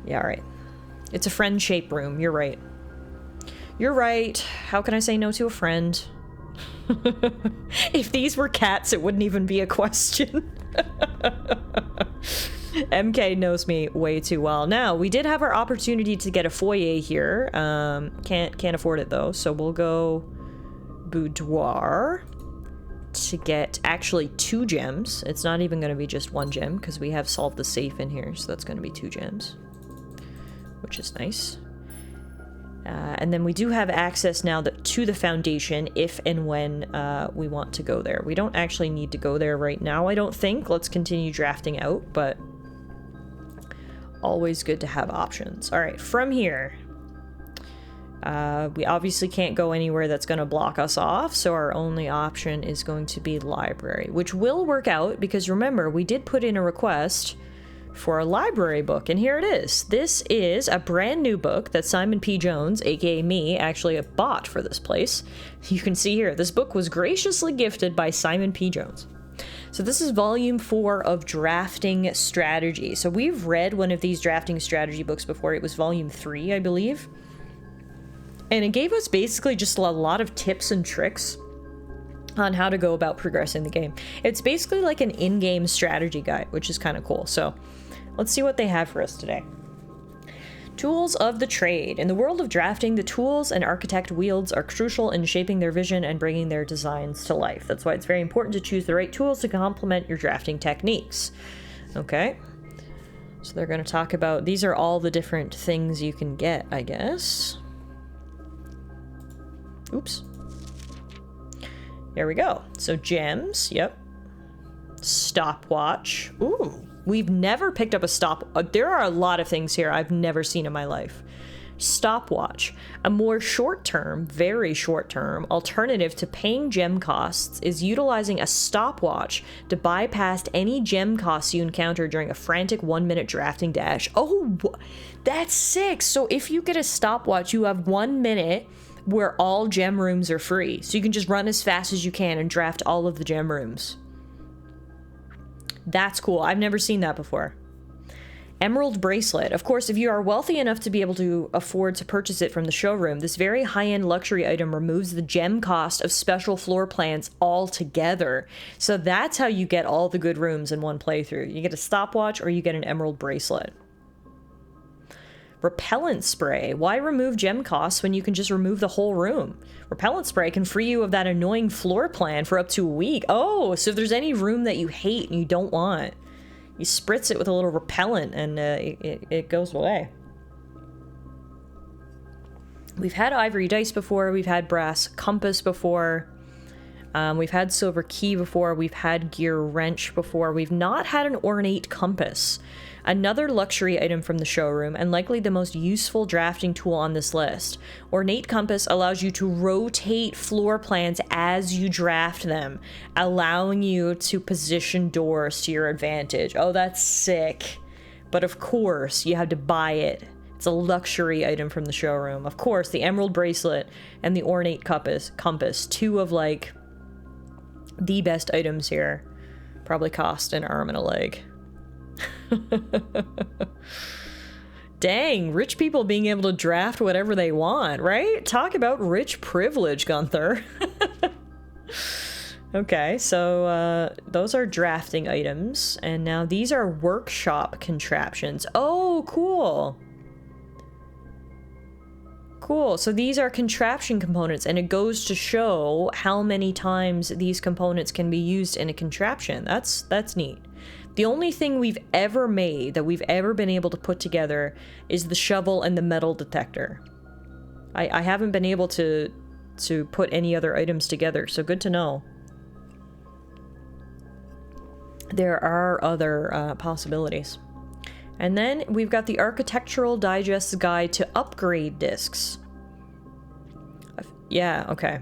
Yeah, alright. It's a friend shape room, you're right. You're right. How can I say no to a friend? If these were cats, it wouldn't even be a question. MK knows me way too well. Now, we did have our opportunity to get a foyer here. Can't afford it though, so we'll go boudoir to get actually 2 gems. It's not even going to be just 1 gem because we have solved the safe in here, so that's going to be 2 gems, which is nice. And then we do have access now to the foundation if and when we want to go there. We don't actually need to go there right now, I don't think. Let's continue drafting out, but always good to have options. All right, from here, we obviously can't go anywhere that's going to block us off, so our only option is going to be library, which will work out because remember, we did put in a request for a library book, and here it is. This is a brand new book that Simon P. Jones, aka me, actually bought for this place. You can see here, this book was graciously gifted by Simon P. Jones. So this is volume 4 of Drafting Strategy. So we've read one of these drafting strategy books before. It was volume 3, I believe. And it gave us basically just a lot of tips and tricks on how to go about progressing the game. It's basically like an in-game strategy guide, which is kind of cool. So let's see what they have for us today. Tools of the trade. In the world of drafting, the tools an architect wields are crucial in shaping their vision and bringing their designs to life. That's why it's very important to choose the right tools to complement your drafting techniques. Okay. So they're going to talk about, these are all the different things you can get, I guess. Oops. There we go. So gems, yep. Stopwatch. Ooh. We've never picked up a there are a lot of things here I've never seen in my life. Stopwatch. A more short-term, very short-term, alternative to paying gem costs is utilizing a stopwatch to bypass any gem costs you encounter during a frantic 1-minute drafting dash. Oh, that's sick! So if you get a stopwatch, you have 1 minute where all gem rooms are free. So you can just run as fast as you can and draft all of the gem rooms. That's cool. I've never seen that before. Emerald Bracelet. Of course, if you are wealthy enough to be able to afford to purchase it from the showroom, this very high-end luxury item removes the gem cost of special floor plans altogether. So that's how you get all the good rooms in one playthrough. You get a stopwatch or you get an Emerald Bracelet. Repellent Spray. Why remove gem costs when you can just remove the whole room? Repellent Spray can free you of that annoying floor plan for up to a week. Oh, so if there's any room that you hate and you don't want, you spritz it with a little repellent and it goes away. We've had ivory dice before. We've had brass compass before. We've had silver key before. We've had gear wrench before. We've not had an ornate compass. Another luxury item from the showroom, and likely the most useful drafting tool on this list. Ornate compass allows you to rotate floor plans as you draft them, allowing you to position doors to your advantage. Oh, that's sick. But of course, you have to buy it. It's a luxury item from the showroom. Of course, the Emerald Bracelet and the Ornate Compass, two of, like, the best items here, probably cost an arm and a leg. Dang, rich people being able to draft whatever they want, right? Talk about rich privilege, Gunther. Okay, so those are drafting items, and now these are workshop contraptions. Oh, cool. Cool, so these are contraption components, and it goes to show how many times these components can be used in a contraption. That's neat. The only thing we've ever made that we've ever been able to put together is the shovel and the metal detector. I haven't been able to put any other items together, so good to know. There are other possibilities. And then we've got the Architectural Digest's Guide to Upgrade Discs. Yeah, okay.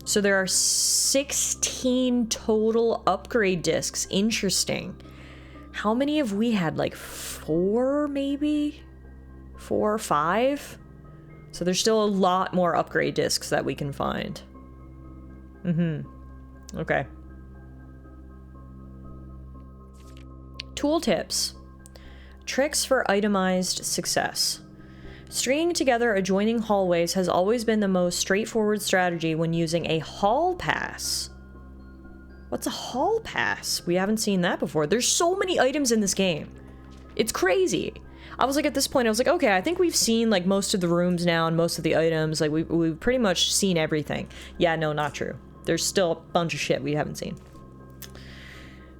So there are 16 total upgrade discs. Interesting. How many have we had? Like 4, maybe? 4 or 5? So there's still a lot more upgrade discs that we can find. Okay. Tooltips. Tricks for itemized success. Stringing together adjoining hallways has always been the most straightforward strategy when using a hall pass. What's a hall pass? We haven't seen that before. There's so many items in this game. It's crazy. I was like, at this point, I was like, okay, I think we've seen like most of the rooms now and most of the items. Like we've pretty much seen everything. Yeah, no, not true. There's still a bunch of shit we haven't seen.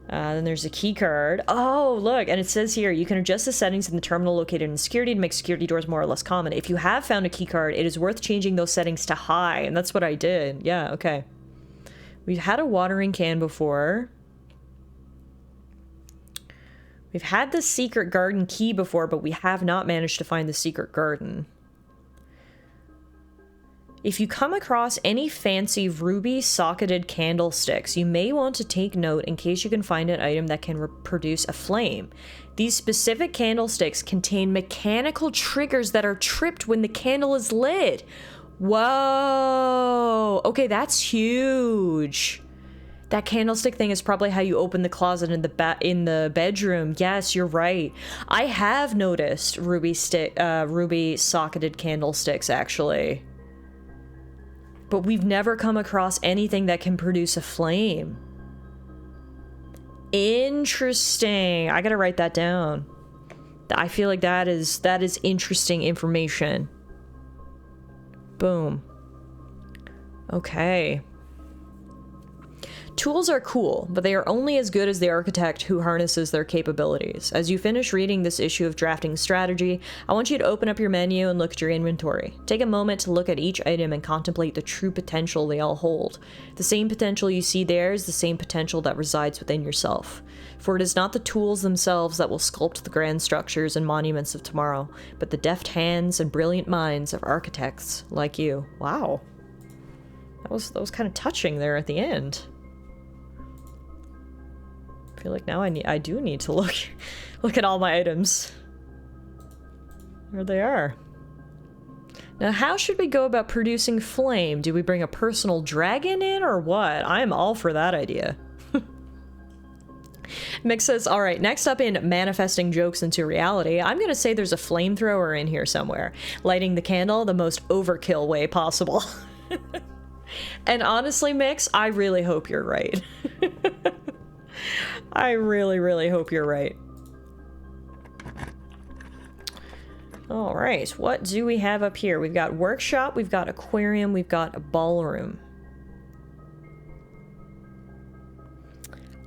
Then there's a key card. Oh, look, and it says here, you can adjust the settings in the terminal located in security to make security doors more or less common. If you have found a key card, it is worth changing those settings to high, and that's what I did. Yeah, okay. We've had a watering can before. We've had the secret garden key before, but we have not managed to find the secret garden. If you come across any fancy ruby socketed candlesticks, you may want to take note in case you can find an item that can produce a flame. These specific candlesticks contain mechanical triggers that are tripped when the candle is lit. Whoa! Okay, that's huge. That candlestick thing is probably how you open the closet in the bedroom. Yes, you're right. I have noticed ruby socketed candlesticks, actually. But we've never come across anything that can produce a flame. Interesting. I gotta write that down. I feel like that is interesting information. Boom. Okay. Tools are cool, but they are only as good as the architect who harnesses their capabilities. As you finish reading this issue of Drafting Strategy, I want you to open up your menu and look at your inventory. Take a moment to look at each item and contemplate the true potential they all hold. The same potential you see there is the same potential that resides within yourself. For it is not the tools themselves that will sculpt the grand structures and monuments of tomorrow, but the deft hands and brilliant minds of architects like you. Wow. That was kind of touching there at the end. I feel like now I do need to look at all my items. There they are. Now, how should we go about producing flame? Do we bring a personal dragon in or what? I am all for that idea. Mick says, all right, next up in manifesting jokes into reality, I'm going to say there's a flamethrower in here somewhere. Lighting the candle the most overkill way possible. And honestly, Mix, I really hope you're right. I really, really hope you're right. All right, what do we have up here? We've got workshop, we've got aquarium, we've got a ballroom.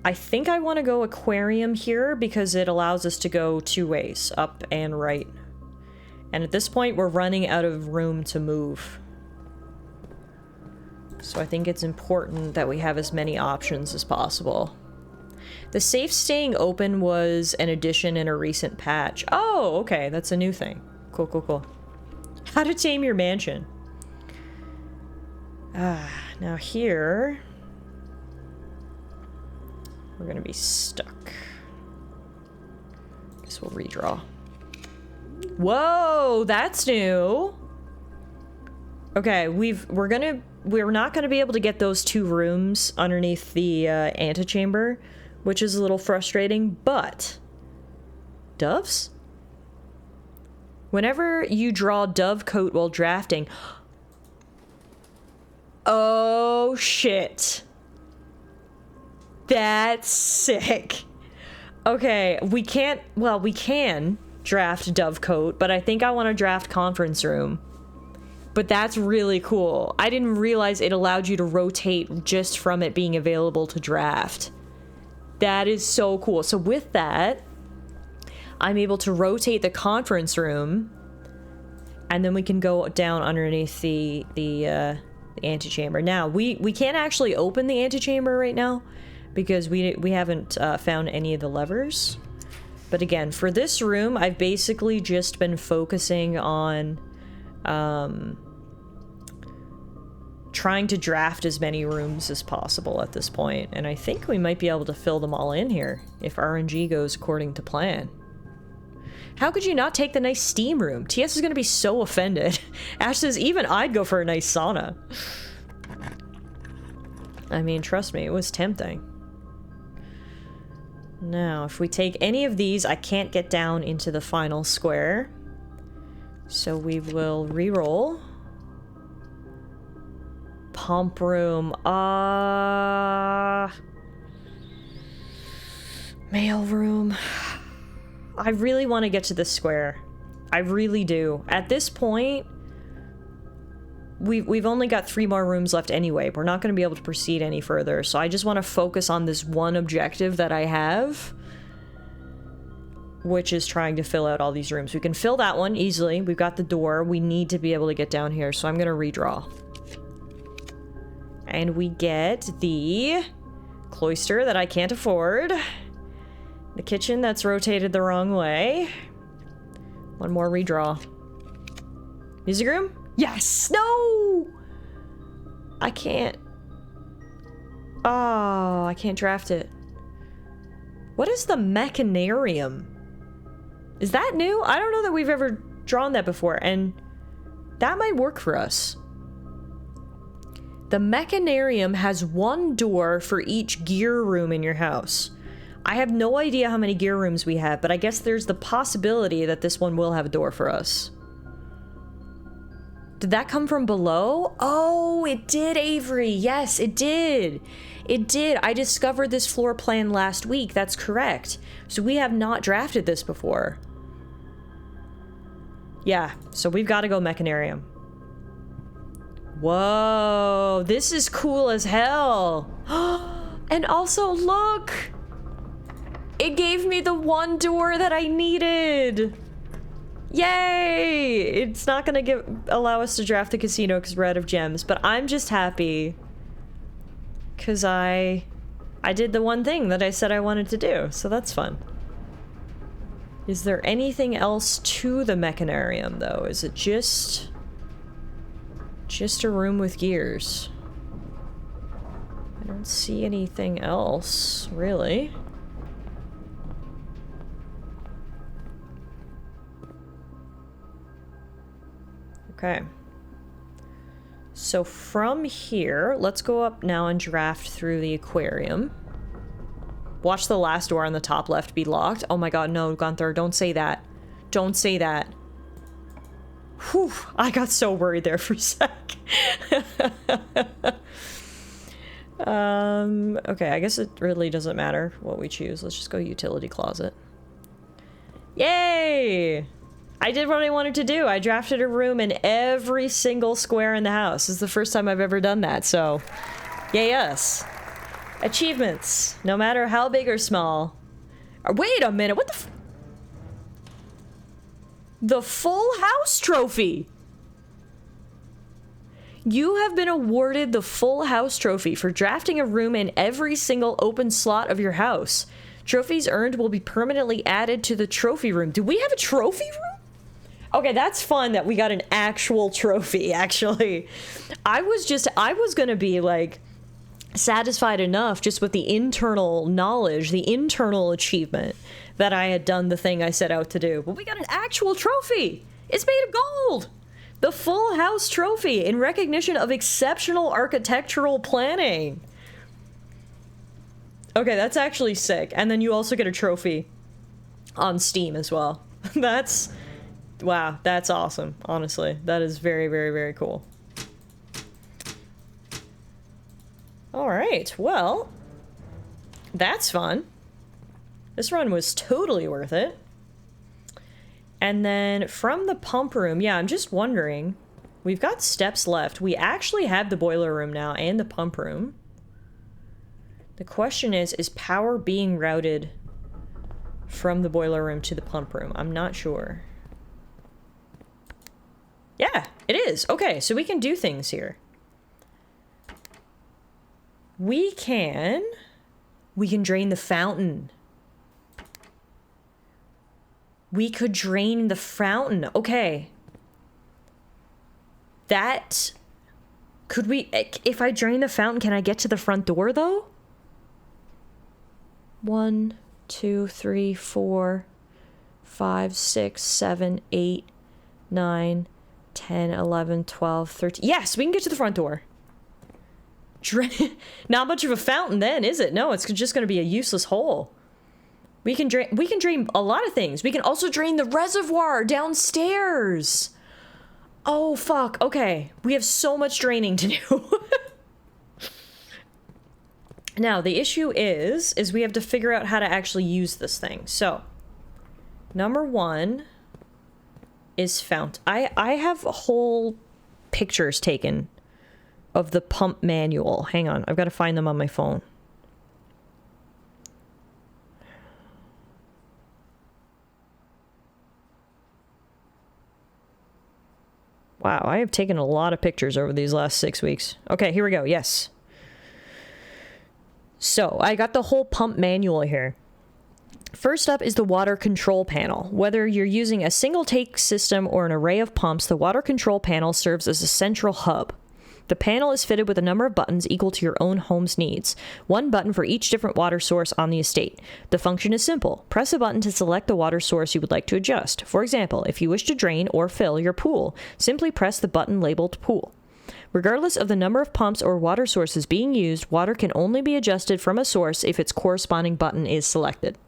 I think I want to go aquarium here because it allows us to go two ways, up and right. And at this point, we're running out of room to move. So I think it's important that we have as many options as possible. The safe staying open was an addition in a recent patch. Oh, okay, that's a new thing. Cool, cool, cool. How to tame your mansion. Now here... we're gonna be stuck. Guess we'll redraw. Whoa, that's new. Okay, we're not gonna be able to get those two rooms underneath the antechamber, which is a little frustrating, but doves? Whenever you draw dove coat while drafting, oh shit. That's sick. Okay, we can draft Dovecoat, but I think I want to draft Conference Room. But that's really cool. I didn't realize it allowed you to rotate just from it being available to draft. That is so cool. So with that, I'm able to rotate the Conference Room, and then we can go down underneath the antechamber. Now, we can't actually open the antechamber right now, because we haven't found any of the levers. But again, for this room, I've basically just been focusing on trying to draft as many rooms as possible at this point. And I think we might be able to fill them all in here if RNG goes according to plan. How could you not take the nice steam room? TS is going to be so offended. Ash says, even I'd go for a nice sauna. I mean, trust me, it was tempting. Now, if we take any of these, I can't get down into the final square. So we will re-roll. Pump room. Mail room. I really want to get to this square. I really do. At this point, we've only got 3 more rooms left anyway. We're not going to be able to proceed any further. So I just want to focus on this one objective that I have, which is trying to fill out all these rooms. We can fill that one easily. We've got the door. We need to be able to get down here. So I'm going to redraw. And we get the cloister that I can't afford. The kitchen that's rotated the wrong way. One more redraw. Music room? Yes! No! I can't. Oh, I can't draft it. What is the mechanarium? Is that new? I don't know that we've ever drawn that before, and that might work for us. The mechanarium has 1 door for each gear room in your house. I have no idea how many gear rooms we have, but I guess there's the possibility that this one will have a door for us. Did that come from below? Oh, it did, Avery. Yes, it did. It did. I discovered this floor plan last week. That's correct. So we have not drafted this before. Yeah, so we've got to go mechanarium. Whoa, this is cool as hell. And also, look! It gave me the one door that I needed! Yay! It's not gonna allow us to draft the casino because we're out of gems, but I'm just happy. Because I did the one thing that I said I wanted to do, so that's fun. Is there anything else to the mechanarium, though? Is it just a room with gears? I don't see anything else, really. Okay. So from here, let's go up now and draft through the aquarium. Watch the last door on the top left be locked. Oh my god, no, Gunther, don't say that. Don't say that. Whew, I got so worried there for a sec. Okay, I guess it really doesn't matter what we choose. Let's just go utility closet. Yay! I did what I wanted to do. I drafted a room in every single square in the house. This is the first time I've ever done that, so yay us. Achievements, no matter how big or small. Wait a minute, what the The Full House Trophy! You have been awarded the Full House Trophy for drafting a room in every single open slot of your house. Trophies earned will be permanently added to the trophy room. Do we have a trophy room? Okay, that's fun that we got an actual trophy, actually. I was gonna be, like, satisfied enough just with the internal knowledge, the internal achievement that I had done the thing I set out to do. But we got an actual trophy! It's made of gold! The Full House Trophy in recognition of exceptional architectural planning. Okay, that's actually sick. And then you also get a trophy on Steam as well. Wow, that's awesome, honestly. That is very, very, very cool. Alright, well, that's fun. This run was totally worth it. And then from the pump room, yeah, I'm just wondering, we've got steps left. We actually have the boiler room now and the pump room. The question is power being routed from the boiler room to the pump room? I'm not sure. Yeah, it is. Okay, so we can do things here. We can drain the fountain. We could drain the fountain. Okay. Could we, if I drain the fountain, can I get to the front door though? 1, 2, 3, 4, 5, 6, 7, 8, 9, 10, 11, 12, 13. Yes, we can get to the front door. Not much of a fountain then, is it? No, it's just going to be a useless hole. We can drain a lot of things. We can also drain the reservoir downstairs. Oh, fuck. Okay. We have so much draining to do. Now, the issue is we have to figure out how to actually use this thing. So, number one is fountain. I have whole pictures taken of the pump manual. Hang on. I've got to find them on my phone. Wow, I have taken a lot of pictures over these last 6 weeks. Okay, here we go. Yes. So, I got the whole pump manual here. First up is the water control panel. Whether you're using a single take system or an array of pumps, the water control panel serves as a central hub. The panel is fitted with a number of buttons equal to your own home's needs. One button for each different water source on the estate. The function is simple. Press a button to select the water source you would like to adjust. For example, if you wish to drain or fill your pool, simply press the button labeled pool. Regardless of the number of pumps or water sources being used, water can only be adjusted from a source if its corresponding button is selected.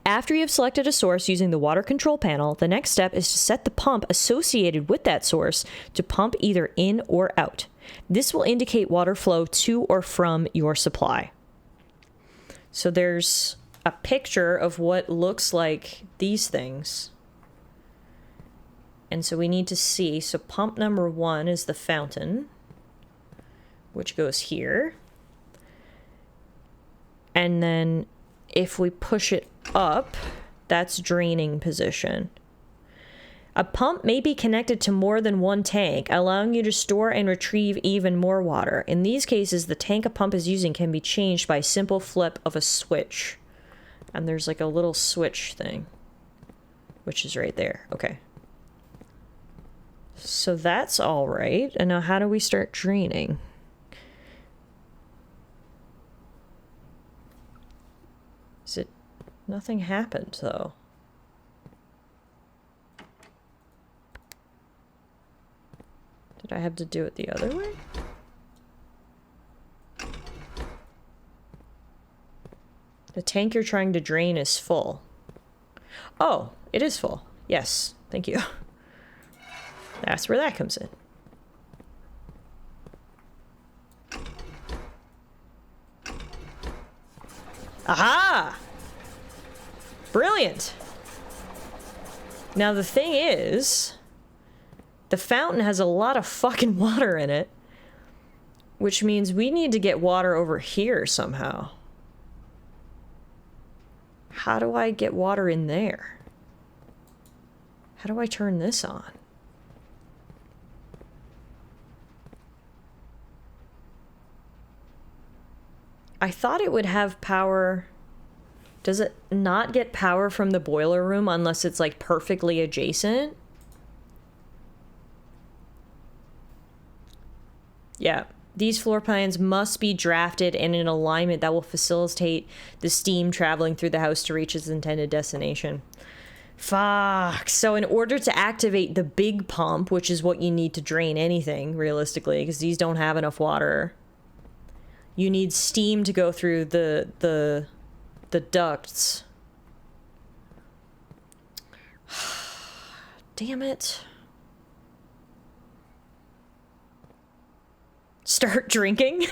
After you have selected a source using the water control panel, the next step is to set the pump associated with that source to pump either in or out. This will indicate water flow to or from your supply. So there's a picture of what looks like these things. And so we need to see, so pump number 1 is the fountain, which goes here. And then if we push it up, that's draining position. A pump may be connected to more than one tank, allowing you to store and retrieve even more water. In these cases, the tank a pump is using can be changed by a simple flip of a switch. And there's like a little switch thing, which is right there. Okay. So that's all right. And now how do we start draining? Is it... Nothing happened, though. Did I have to do it the other way? The tank you're trying to drain is full. Oh, it is full. Yes, thank you. That's where that comes in. Aha! Brilliant! Now the thing is, the fountain has a lot of fucking water in it, which means we need to get water over here somehow. How do I get water in there? How do I turn this on? I thought it would have power. Does it not get power from the boiler room unless it's like perfectly adjacent? Yeah. These floor plans must be drafted in an alignment that will facilitate the steam traveling through the house to reach its intended destination. Fuck. So in order to activate the big pump, which is what you need to drain anything, realistically, because these don't have enough water, you need steam to go through the ducts. Damn it. Start drinking?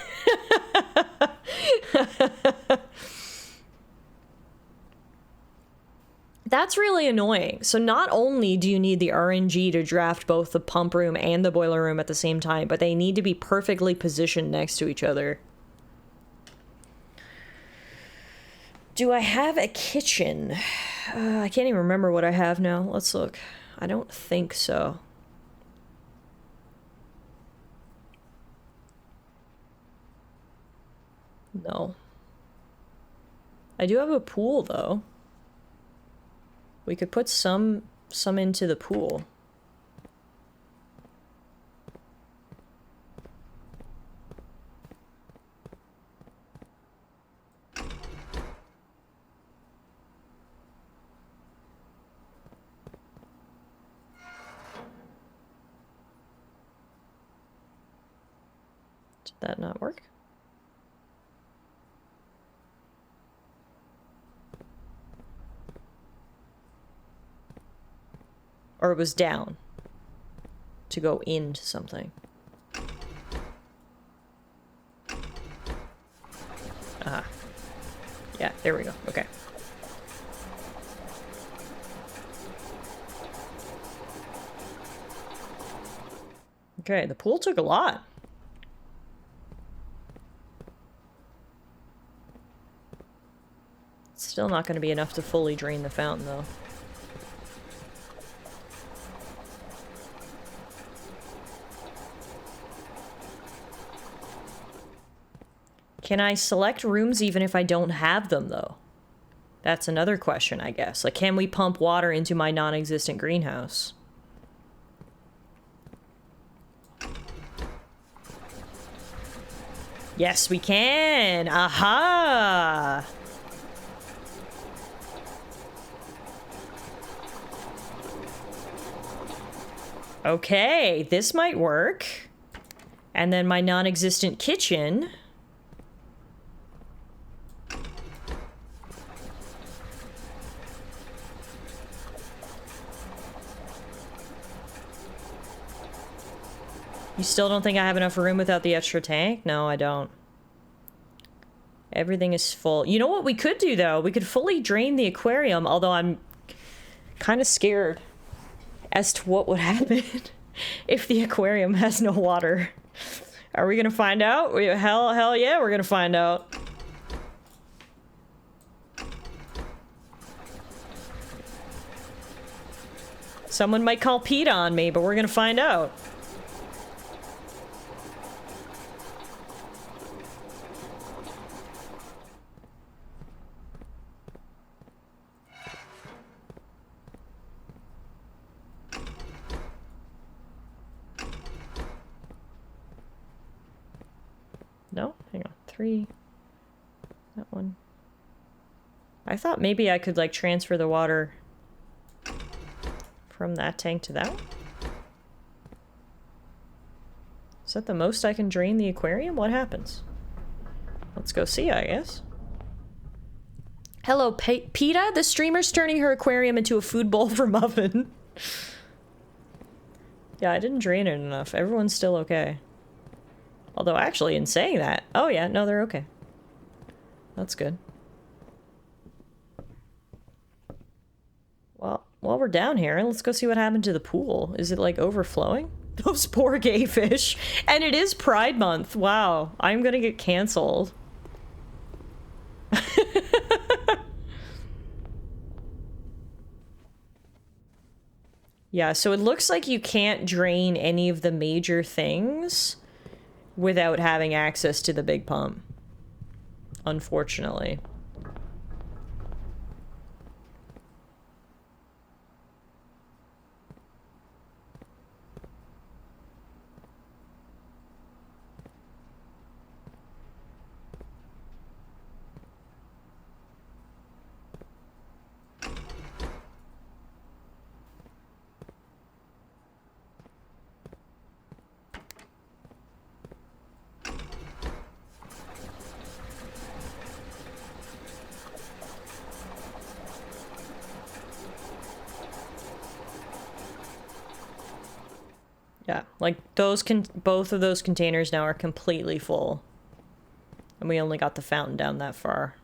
That's really annoying. So not only do you need the RNG to draft both the pump room and the boiler room at the same time, but they need to be perfectly positioned next to each other. Do I have a kitchen? I can't even remember what I have now. Let's look. I don't think so. No. I do have a pool, though. We could put some into the pool. Did that not work? Or it was down to go into something. Ah. Yeah, there we go. Okay. Okay, the pool took a lot. It's still not going to be enough to fully drain the fountain, though. Can I select rooms even if I don't have them, though? That's another question, I guess. Like, can we pump water into my non-existent greenhouse? Yes, we can! Aha! Okay, this might work. And then my non-existent kitchen... You still don't think I have enough room without the extra tank? No, I don't. Everything is full. You know what we could do, though? We could fully drain the aquarium, although I'm kind of scared as to what would happen if the aquarium has no water. Are we gonna find out? Hell yeah, we're gonna find out. Someone might call PETA on me, but we're gonna find out. No? Hang on. 3. That one. I thought maybe I could, like, transfer the water from that tank to that one? Is that the most I can drain the aquarium? What happens? Let's go see, I guess. Hello, PETA? The streamer's turning her aquarium into a food bowl for Muffin. Yeah, I didn't drain it enough. Everyone's still okay. Although, actually, in saying that... Oh, yeah, no, they're okay. That's good. Well, while we're down here, let's go see what happened to the pool. Is it, like, overflowing? Those poor gay fish. And it is Pride Month. Wow. I'm gonna get canceled. Yeah, so it looks like you can't drain any of the major things without having access to the big pump. Unfortunately. Yeah, like those both of those containers now are completely full. And we only got the fountain down that far.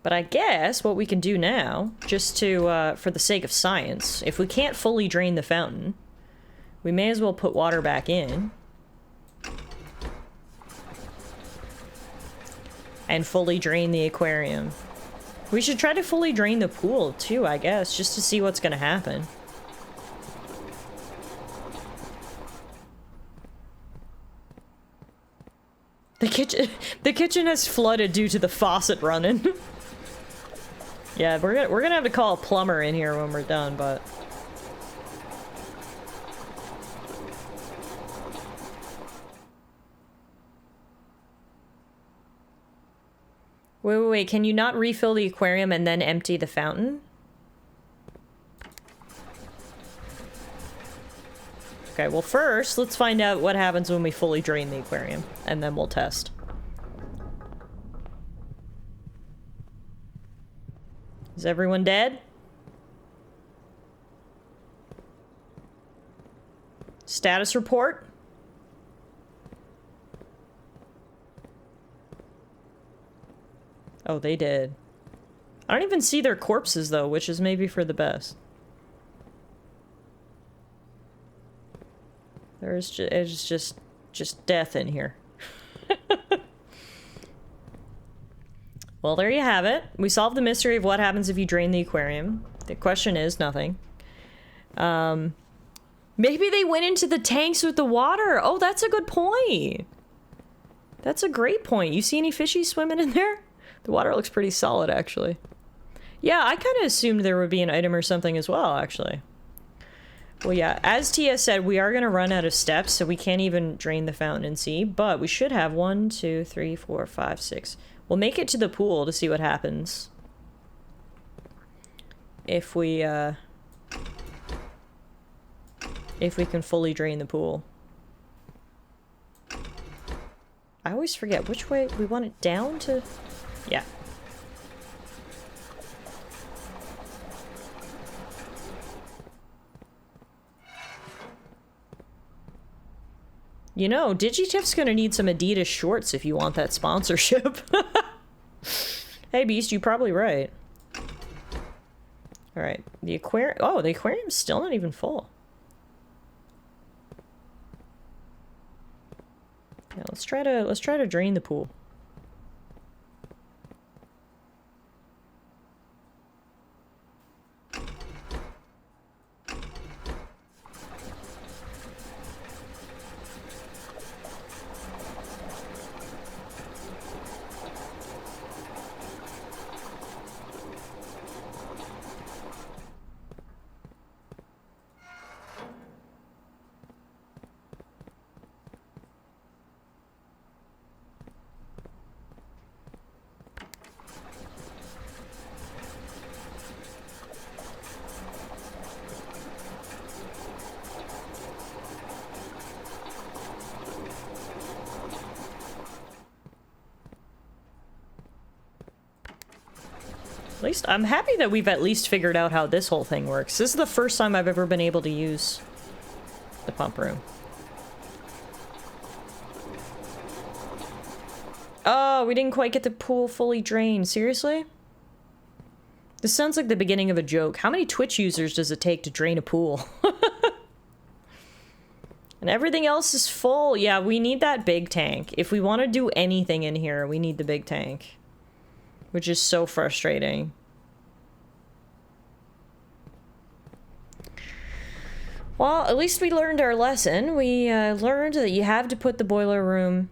But I guess what we can do now, just to, for the sake of science, if we can't fully drain the fountain, we may as well put water back in. And fully drain the aquarium. We should try to fully drain the pool, too, I guess, just to see what's gonna happen. The kitchen has flooded due to the faucet running. Yeah, we're gonna have to call a plumber in here when we're done, but... Wait, can you not refill the aquarium and then empty the fountain? Okay, well first, let's find out what happens when we fully drain the aquarium, and then we'll test. Is everyone dead? Status report? Oh, they did. I don't even see their corpses, though, which is maybe for the best. It's just death in here. Well, there you have it. We solved the mystery of what happens if you drain the aquarium. The question is nothing. Maybe they went into the tanks with the water. Oh, that's a good point. That's a great point. You see any fishies swimming in there? The water looks pretty solid, actually. Yeah, I kind of assumed there would be an item or something as well, actually. Well, yeah, as Tia said, we are going to run out of steps, so we can't even drain the fountain and see, but we should have 1, 2, 3, 4, 5, 6. We'll make it to the pool to see what happens. If we can fully drain the pool. I always forget which way we want it down to... Yeah. You know, Digitiff's gonna need some Adidas shorts if you want that sponsorship. Hey, Beast, you're probably right. Alright, the aquarium... Oh, the aquarium's still not even full. Yeah, let's try to drain the pool. At least I'm happy that we've at least figured out how this whole thing works. This is the first time I've ever been able to use the pump room. Oh, we didn't quite get the pool fully drained. Seriously? This sounds like the beginning of a joke. How many Twitch users does it take to drain a pool? And everything else is full. Yeah, we need that big tank. If we want to do anything in here, we need the big tank. Which is so frustrating. Well, at least we learned our lesson. We learned that you have to put the boiler room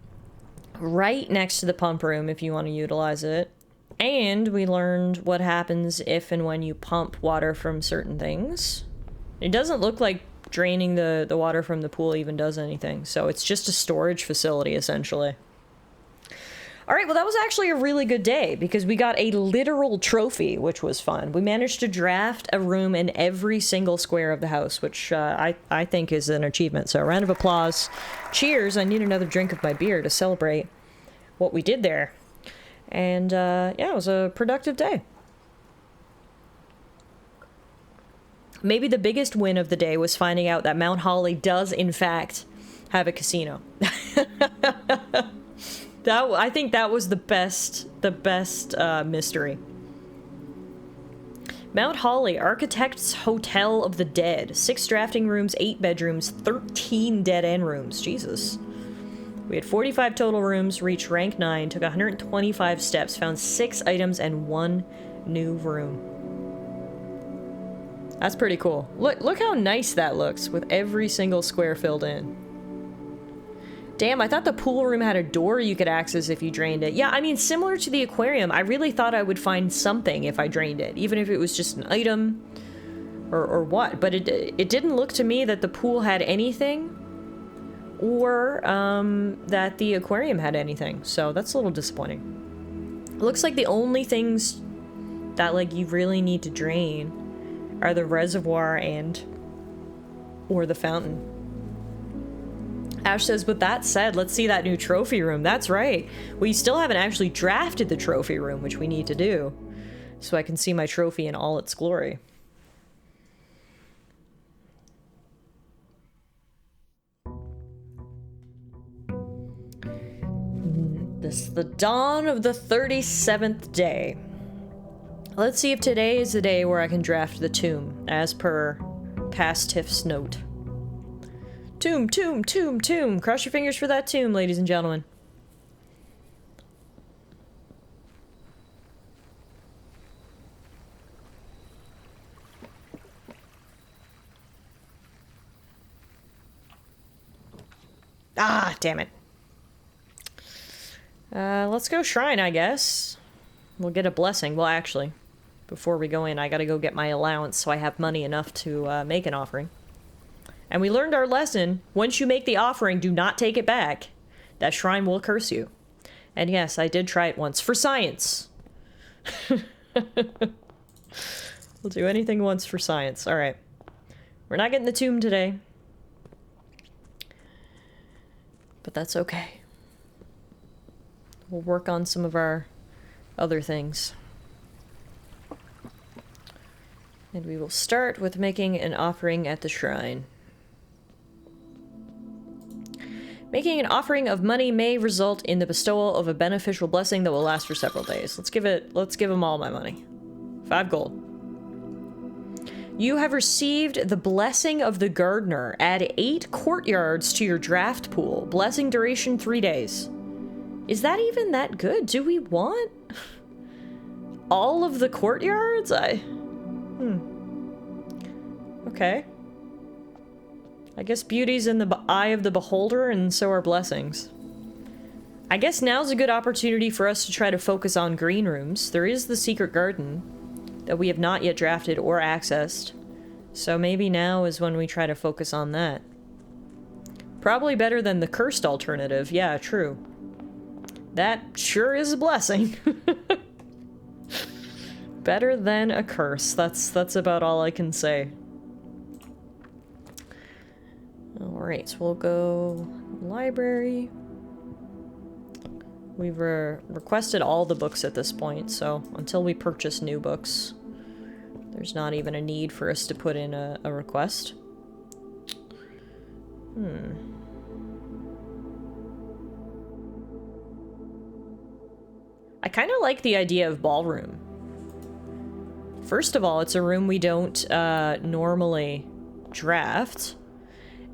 right next to the pump room if you want to utilize it. And we learned what happens if and when you pump water from certain things. It doesn't look like draining the water from the pool even does anything. So it's just a storage facility, essentially. Alright, well that was actually a really good day because we got a literal trophy, which was fun. We managed to draft a room in every single square of the house, which I think is an achievement. So a round of applause. Cheers, I need another drink of my beer to celebrate what we did there. And yeah, it was a productive day. Maybe the biggest win of the day was finding out that Mount Holly does in fact have a casino. I think that was the best mystery. Mount Holly, Architect's Hotel of the Dead. 6 drafting rooms, 8 bedrooms, 13 dead end rooms. Jesus. We had 45 total rooms, reached rank 9, took 125 steps, found 6 items and 1 new room. That's pretty cool. Look how nice that looks with every single square filled in. Damn, I thought the pool room had a door you could access if you drained it. Yeah, I mean, similar to the aquarium, I really thought I would find something if I drained it, even if it was just an item or what. But it didn't look to me that the pool had anything or that the aquarium had anything. So that's a little disappointing. It looks like the only things that like you really need to drain are the reservoir or the fountain. Ash says, with that said, let's see that new trophy room. That's right. We still haven't actually drafted the trophy room, which we need to do, so I can see my trophy in all its glory. This is the dawn of the 37th day. Let's see if today is the day where I can draft the tomb, as per past Tiff's note. Tomb, tomb, tomb, tomb. Cross your fingers for that tomb, ladies and gentlemen. Ah, damn it. Let's go shrine, I guess. We'll get a blessing. Well, actually, before we go in, I gotta go get my allowance so I have money enough to make an offering. And we learned our lesson. Once you make the offering, do not take it back. That shrine will curse you. And yes, I did try it once. For science. We'll do anything once for science. Alright. We're not getting the tomb today. But that's okay. We'll work on some of our other things. And we will start with making an offering at the shrine. Making an offering of money may result in the bestowal of a beneficial blessing that will last for several days. Let's give them all my money. 5 gold. You have received the Blessing of the Gardener. Add 8 courtyards to your draft pool. Blessing duration 3 days. Is that even that good? Do we want all of the courtyards? Okay. I guess beauty's in the eye of the beholder, and so are blessings. I guess now's a good opportunity for us to try to focus on green rooms. There is the secret garden that we have not yet drafted or accessed, so maybe now is when we try to focus on that. Probably better than the cursed alternative. Yeah, true. That sure is a blessing. Better than a curse. That's about all I can say. Alright, so we'll go library. We've requested all the books at this point, so until we purchase new books, there's not even a need for us to put in a request. I kind of like the idea of ballroom. First of all, it's a room we don't normally draft.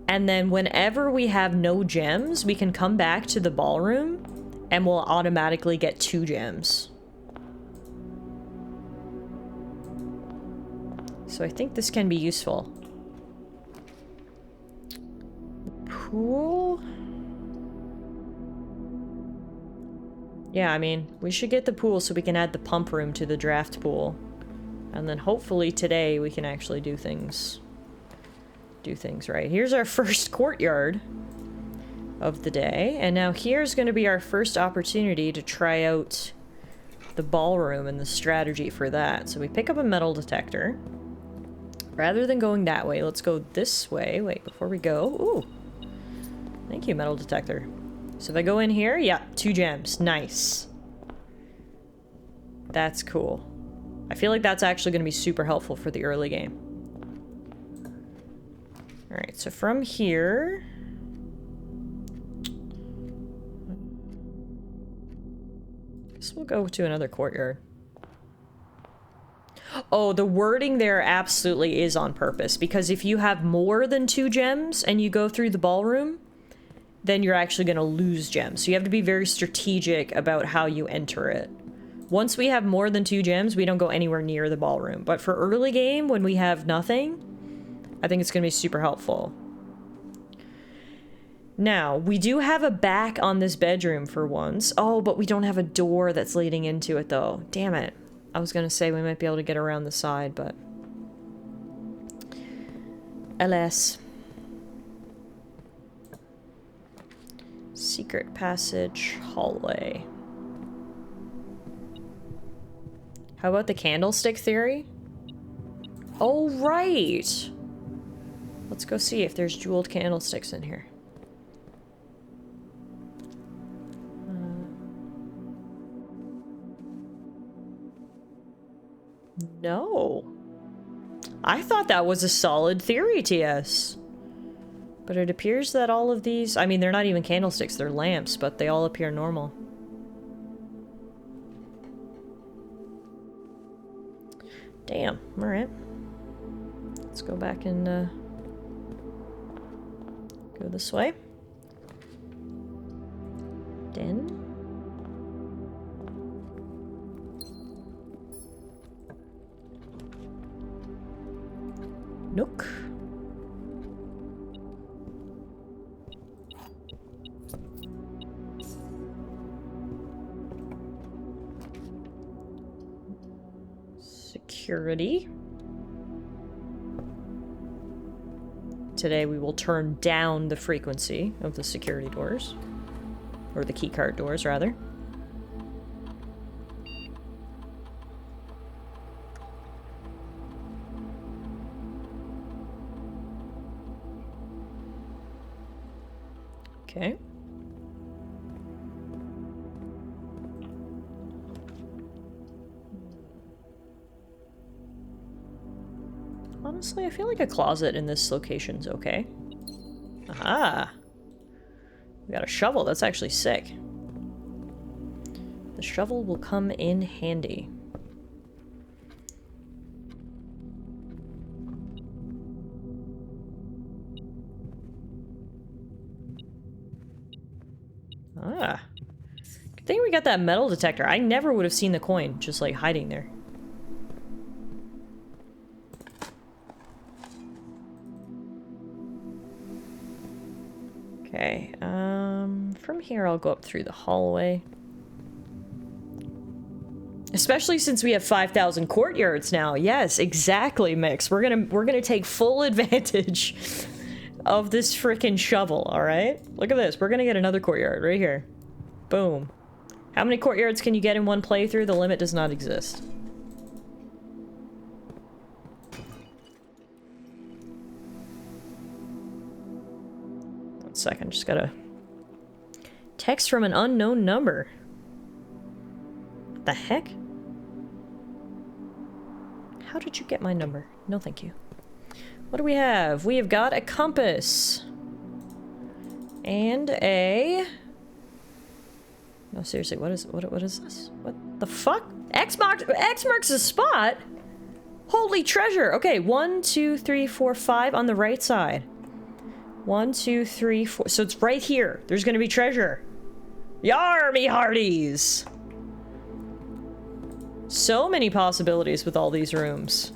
And then whenever we have no gems, we can come back to the ballroom and we'll automatically get 2 gems. So I think this can be useful. Pool? Yeah, I mean, we should get the pool so we can add the pump room to the draft pool. And then hopefully today we can actually do things right. Here's our first courtyard of the day. And now here's going to be our first opportunity to try out the ballroom and the strategy for that. So we pick up a metal detector. Rather than going that way, let's go this way. Wait, before we go... Ooh. Thank you, metal detector. So if I go in here, yeah, 2 gems. Nice. That's cool. I feel like that's actually going to be super helpful for the early game. Alright, so from here... I guess we'll go to another courtyard. Oh, the wording there absolutely is on purpose, because if you have more than 2 gems and you go through the ballroom, then you're actually going to lose gems. So you have to be very strategic about how you enter it. Once we have more than 2 gems, we don't go anywhere near the ballroom. But for early game, when we have nothing, I think it's going to be super helpful. Now, we do have a back on this bedroom for once. Oh, but we don't have a door that's leading into it, though. Damn it. I was going to say we might be able to get around the side, but... alas. Secret passage, hallway. How about the candlestick theory? Oh, right! Let's go see if there's jeweled candlesticks in here. No. I thought that was a solid theory, TS. But it appears that all of these... I mean, they're not even candlesticks, they're lamps, but they all appear normal. Damn, alright. Let's go back and go this way. Den. Nook. Security. Today we will turn down the frequency of the security doors. Or the keycard doors, rather. Okay. Honestly, I feel like a closet in this location's okay. Aha! We got a shovel, that's actually sick. The shovel will come in handy. Ah. Good thing we got that metal detector. I never would have seen the coin just like hiding there. Okay, from here I'll go up through the hallway. Especially since we have 5,000 courtyards now. Yes, exactly, Mix. We're gonna take full advantage of this frickin' shovel, alright? Look at this. We're gonna get another courtyard right here. Boom. How many courtyards can you get in one playthrough? The limit does not exist. One second, just gotta... Text from an unknown number. the heck? How did you get my number? No, thank you. What do we have? We have got a compass. And a... No, seriously, what is this? What the fuck? X marks the spot? Holy treasure! Okay, 1, 2, 3, 4, 5 on the right side. 1, 2, 3, 4. So it's right here. There's gonna be treasure. Yar, me hearties! So many possibilities with all these rooms.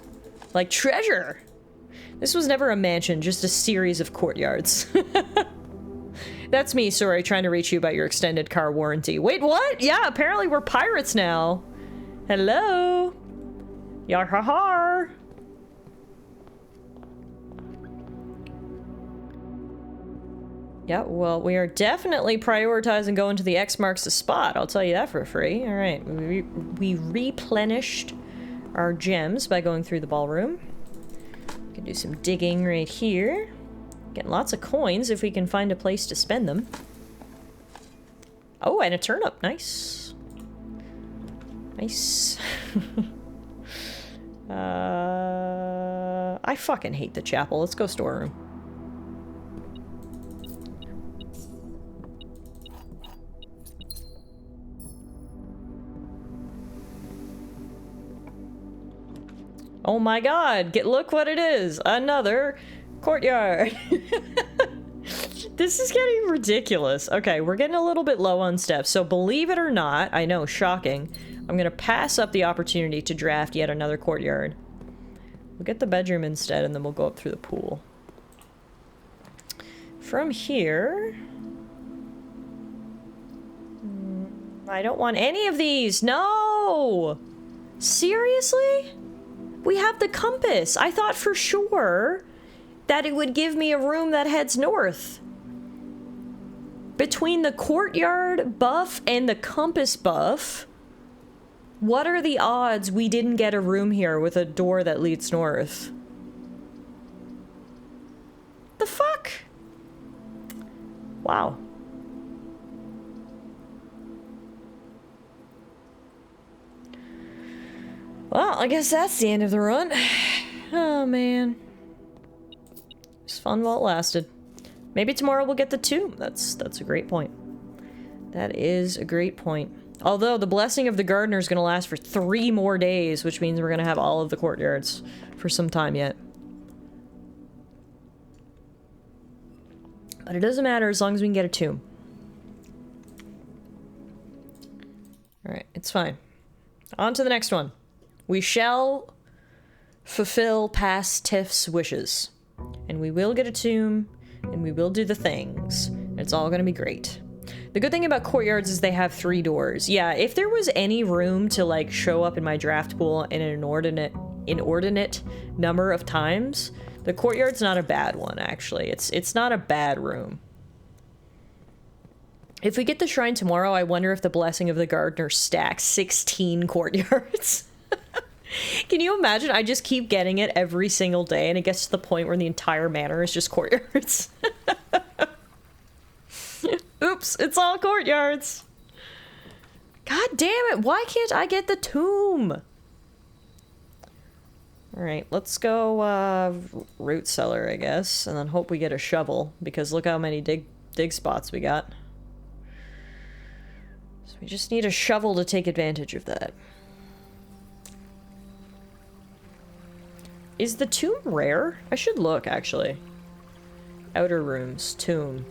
Like, treasure! This was never a mansion, just a series of courtyards. That's me, sorry, trying to reach you about your extended car warranty. Wait, what? Yeah, apparently we're pirates now. Hello? Yar ha ha. Yeah, well, we are definitely prioritizing going to the X marks the spot. I'll tell you that for free. All right, we replenished our gems by going through the ballroom. We can do some digging right here. Getting lots of coins if we can find a place to spend them. Oh, and a turnip. Nice. Nice. I fucking hate the chapel. Let's go storeroom. Oh my god, look what it is! Another courtyard! This is getting ridiculous. Okay, we're getting a little bit low on steps, so believe it or not, I know, shocking, I'm gonna pass up the opportunity to draft yet another courtyard. We'll get the bedroom instead, and then we'll go up through the pool. From here... I don't want any of these! No! Seriously? We have the compass. I thought for sure that it would give me a room that heads north. Between the courtyard buff and the compass buff, what are the odds we didn't get a room here with a door that leads north? The fuck? Wow. Well, I guess that's the end of the run. Oh, man. It's fun while it lasted. Maybe tomorrow we'll get the tomb. That's a great point. That is a great point. Although, the blessing of the gardener is going to last for 3 more days, which means we're going to have all of the courtyards for some time yet. But it doesn't matter as long as we can get a tomb. Alright, it's fine. On to the next one. We shall fulfill past Tiff's wishes. And we will get a tomb, and we will do the things. And it's all gonna be great. The good thing about courtyards is they have 3 doors. Yeah, if there was any room to, like, show up in my draft pool in an inordinate number of times, the courtyard's not a bad one, actually. It's not a bad room. If we get the shrine tomorrow, I wonder if the blessing of the gardener stacks 16 courtyards. Can you imagine? I just keep getting it every single day, and it gets to the point where the entire manor is just courtyards. Oops, it's all courtyards. God damn it, why can't I get the tomb? Alright, let's go, root cellar, I guess, and then hope we get a shovel, because look how many dig spots we got. So we just need a shovel to take advantage of that. Is the tomb rare? I should look, actually. Outer rooms, tomb.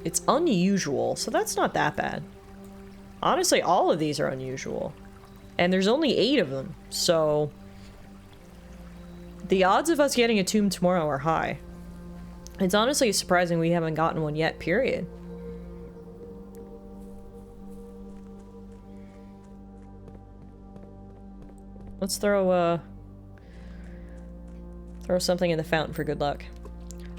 It's unusual, so that's not that bad. Honestly, all of these are unusual. And there's only 8 of them, so... the odds of us getting a tomb tomorrow are high. It's honestly surprising we haven't gotten one yet, period. Let's throw something in the fountain for good luck.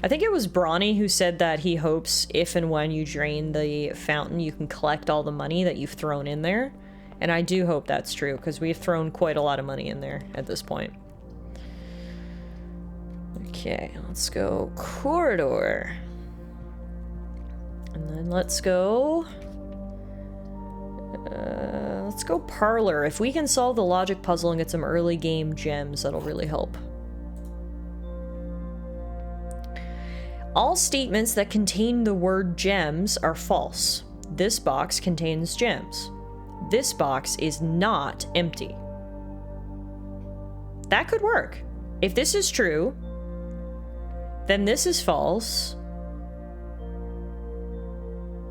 I think it was Brawny who said that he hopes if and when you drain the fountain, you can collect all the money that you've thrown in there. And I do hope that's true, because we've thrown quite a lot of money in there at this point. Okay, let's go corridor. And then let's go... Let's go parlor. If we can solve the logic puzzle and get some early game gems, that'll really help. All statements that contain the word gems are false. This box contains gems. This box is not empty. That could work. If this is true, then this is false.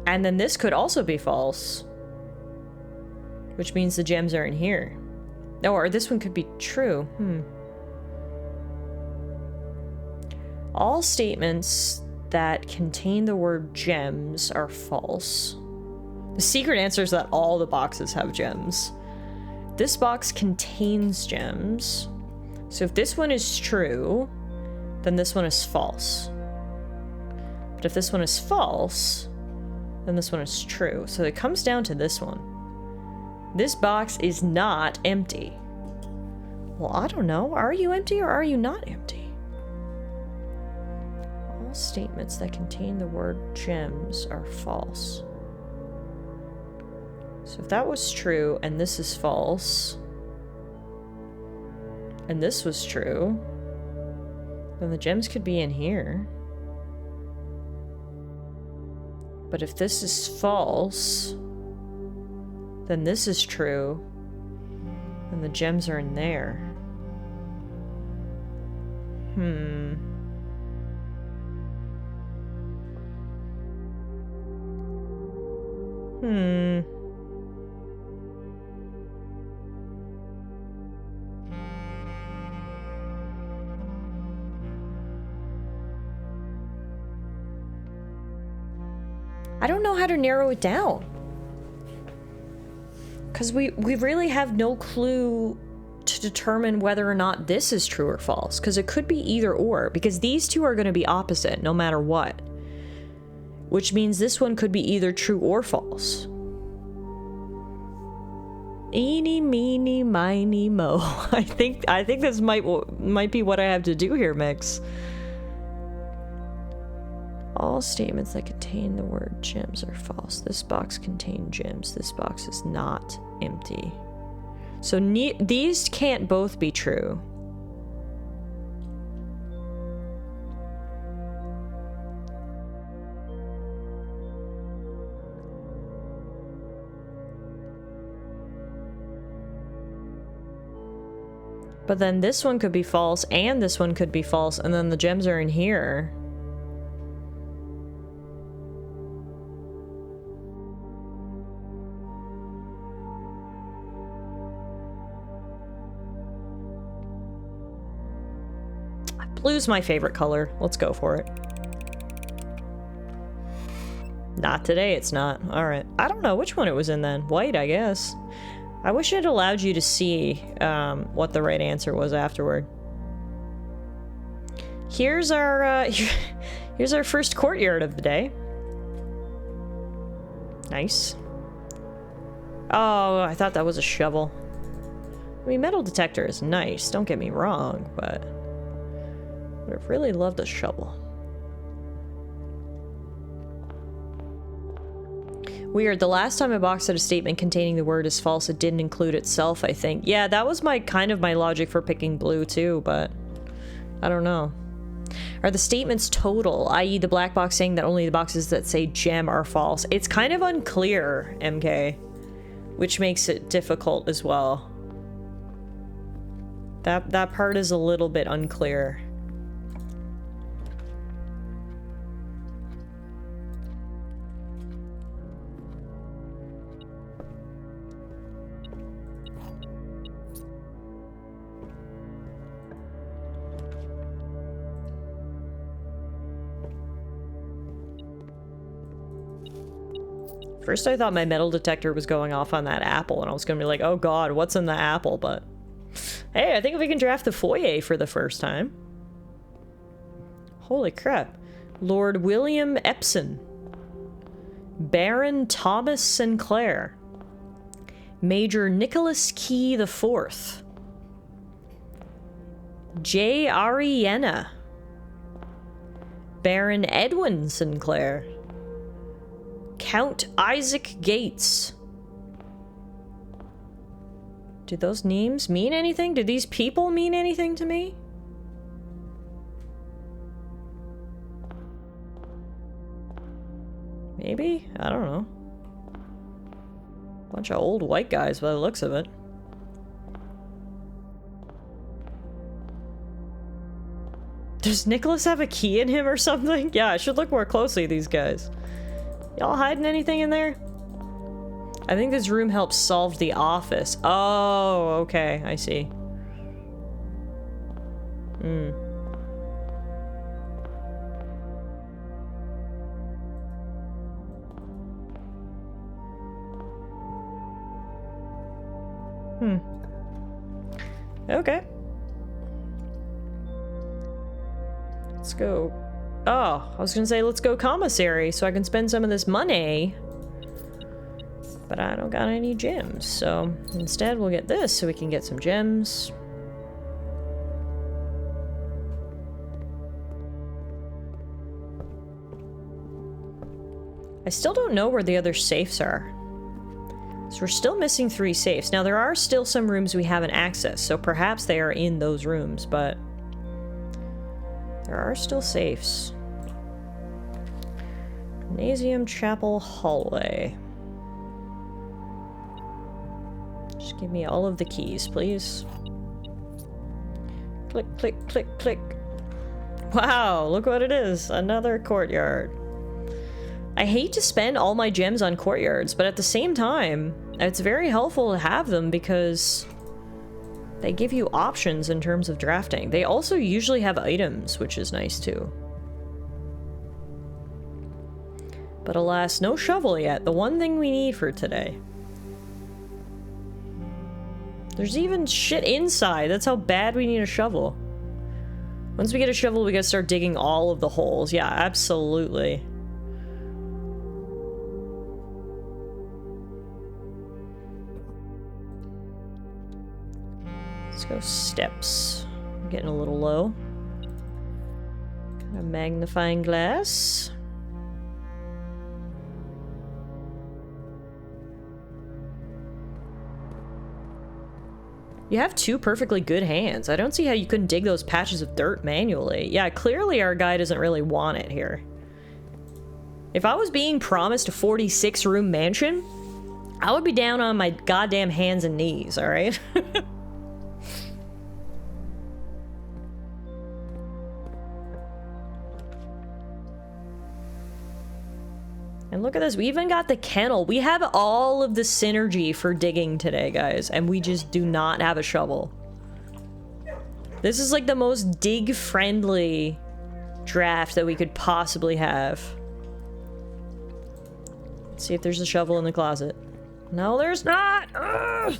And then this could also be false. Which means the gems are in here. Oh, or this one could be true. All statements that contain the word gems are false. The secret answer is that all the boxes have gems. This box contains gems. So if this one is true, then this one is false. But if this one is false, then this one is true. So it comes down to this one. This box is not empty. Well, I don't know. Are you empty or are you not empty? All statements that contain the word gems are false. So if that was true and this is false, and this was true, then the gems could be in here. But if this is false, then this is true, and the gems are in there. I don't know how to narrow it down. Because we really have no clue to determine whether or not this is true or false. Because it could be either or. Because these two are going to be opposite no matter what. Which means this one could be either true or false. Eeny, meeny, miny, mo. I think this might be what I have to do here, Mix. All statements that contain the word gems are false. This box contains gems. This box is not empty. So these can't both be true. But then this one could be false and this one could be false, and then the gems are in here. Blue's my favorite color. Let's go for it. Not today, it's not. Alright. I don't know which one it was in then. White, I guess. I wish it allowed you to see what the right answer was afterward. Here's our here's our first courtyard of the day. Nice. Oh, I thought that was a shovel. I mean, metal detector is nice, don't get me wrong, but I would have really loved a shovel. Weird, the last time I boxed out a statement containing the word is false, it didn't include itself, I think. Yeah, that was kind of my logic for picking blue too, but I don't know. Are the statements total, i.e. the black box saying that only the boxes that say gem are false? It's kind of unclear, MK, which makes it difficult as well. That part is a little bit unclear. First I thought my metal detector was going off on that apple, and I was gonna be like, oh god, what's in the apple? But hey, I think we can draft the foyer for the first time. Holy crap. Lord William Epson. Baron Thomas Sinclair. Major Nicholas Key IV. J. Arienna. Baron Edwin Sinclair. Count Isaac Gates. Do those names mean anything? Do these people mean anything to me? Maybe? I don't know. Bunch of old white guys by the looks of it. Does Nicholas have a key in him or something? Yeah, I should look more closely at these guys. Y'all hiding anything in there? I think this room helps solve the office. Oh, okay, I see. Hmm. Okay. Let's go. Oh, I was gonna say let's go commissary so I can spend some of this money. But I don't got any gems, so instead we'll get this so we can get some gems. I still don't know where the other safes are. So we're still missing 3 safes. Now there are still some rooms we haven't accessed, so perhaps they are in those rooms, but there are still safes. Gymnasium Chapel Hallway. Just give me all of the keys, please. Click, click, click, click. Wow, look what it is. Another courtyard. I hate to spend all my gems on courtyards, but at the same time, it's very helpful to have them because they give you options in terms of drafting. They also usually have items, which is nice too. But alas, no shovel yet. The one thing we need for today. There's even shit inside. That's how bad we need a shovel. Once we get a shovel, we gotta start digging all of the holes. Yeah, absolutely. Let's go steps. I'm getting a little low. Got a magnifying glass. You have 2 perfectly good hands. I don't see how you couldn't dig those patches of dirt manually. Yeah, clearly our guy doesn't really want it here. If I was being promised a 46-room mansion, I would be down on my goddamn hands and knees, alright? And look at this, we even got the kennel. We have all of the synergy for digging today, guys, and we just do not have a shovel. This is like the most dig-friendly draft that we could possibly have. Let's see if there's a shovel in the closet. No, there's not! Ugh!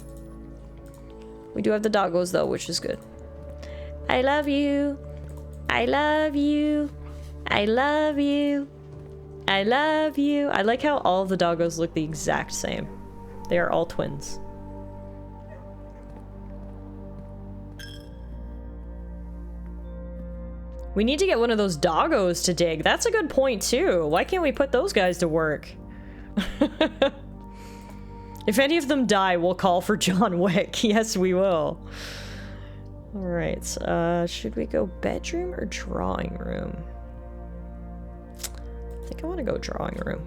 We do have the doggos, though, which is good. I love you. I love you. I love you. I love you. I like how all of the doggos look the exact same. They are all twins. We need to get one of those doggos to dig. That's a good point, too. Why can't we put those guys to work? If any of them die, we'll call for John Wick. Yes, we will. Alright, should we go bedroom or drawing room? I think I want to go drawing room.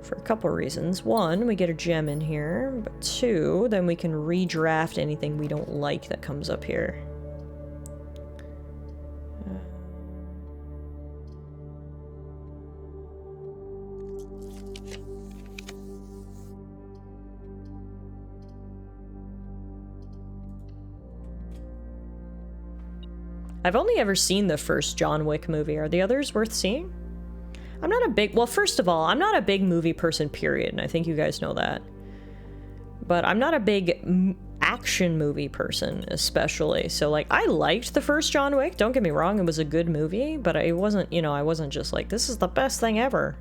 For a couple reasons. 1, we get a gem in here, but 2, then we can redraft anything we don't like that comes up here. I've only ever seen the first John Wick movie. Are the others worth seeing? I'm not a big... Well, first of all, I'm not a big movie person, period, and I think you guys know that. But I'm not a big action movie person, especially. So, like, I liked the first John Wick. Don't get me wrong, it was a good movie, but it wasn't, you know, I wasn't just like, this is the best thing ever.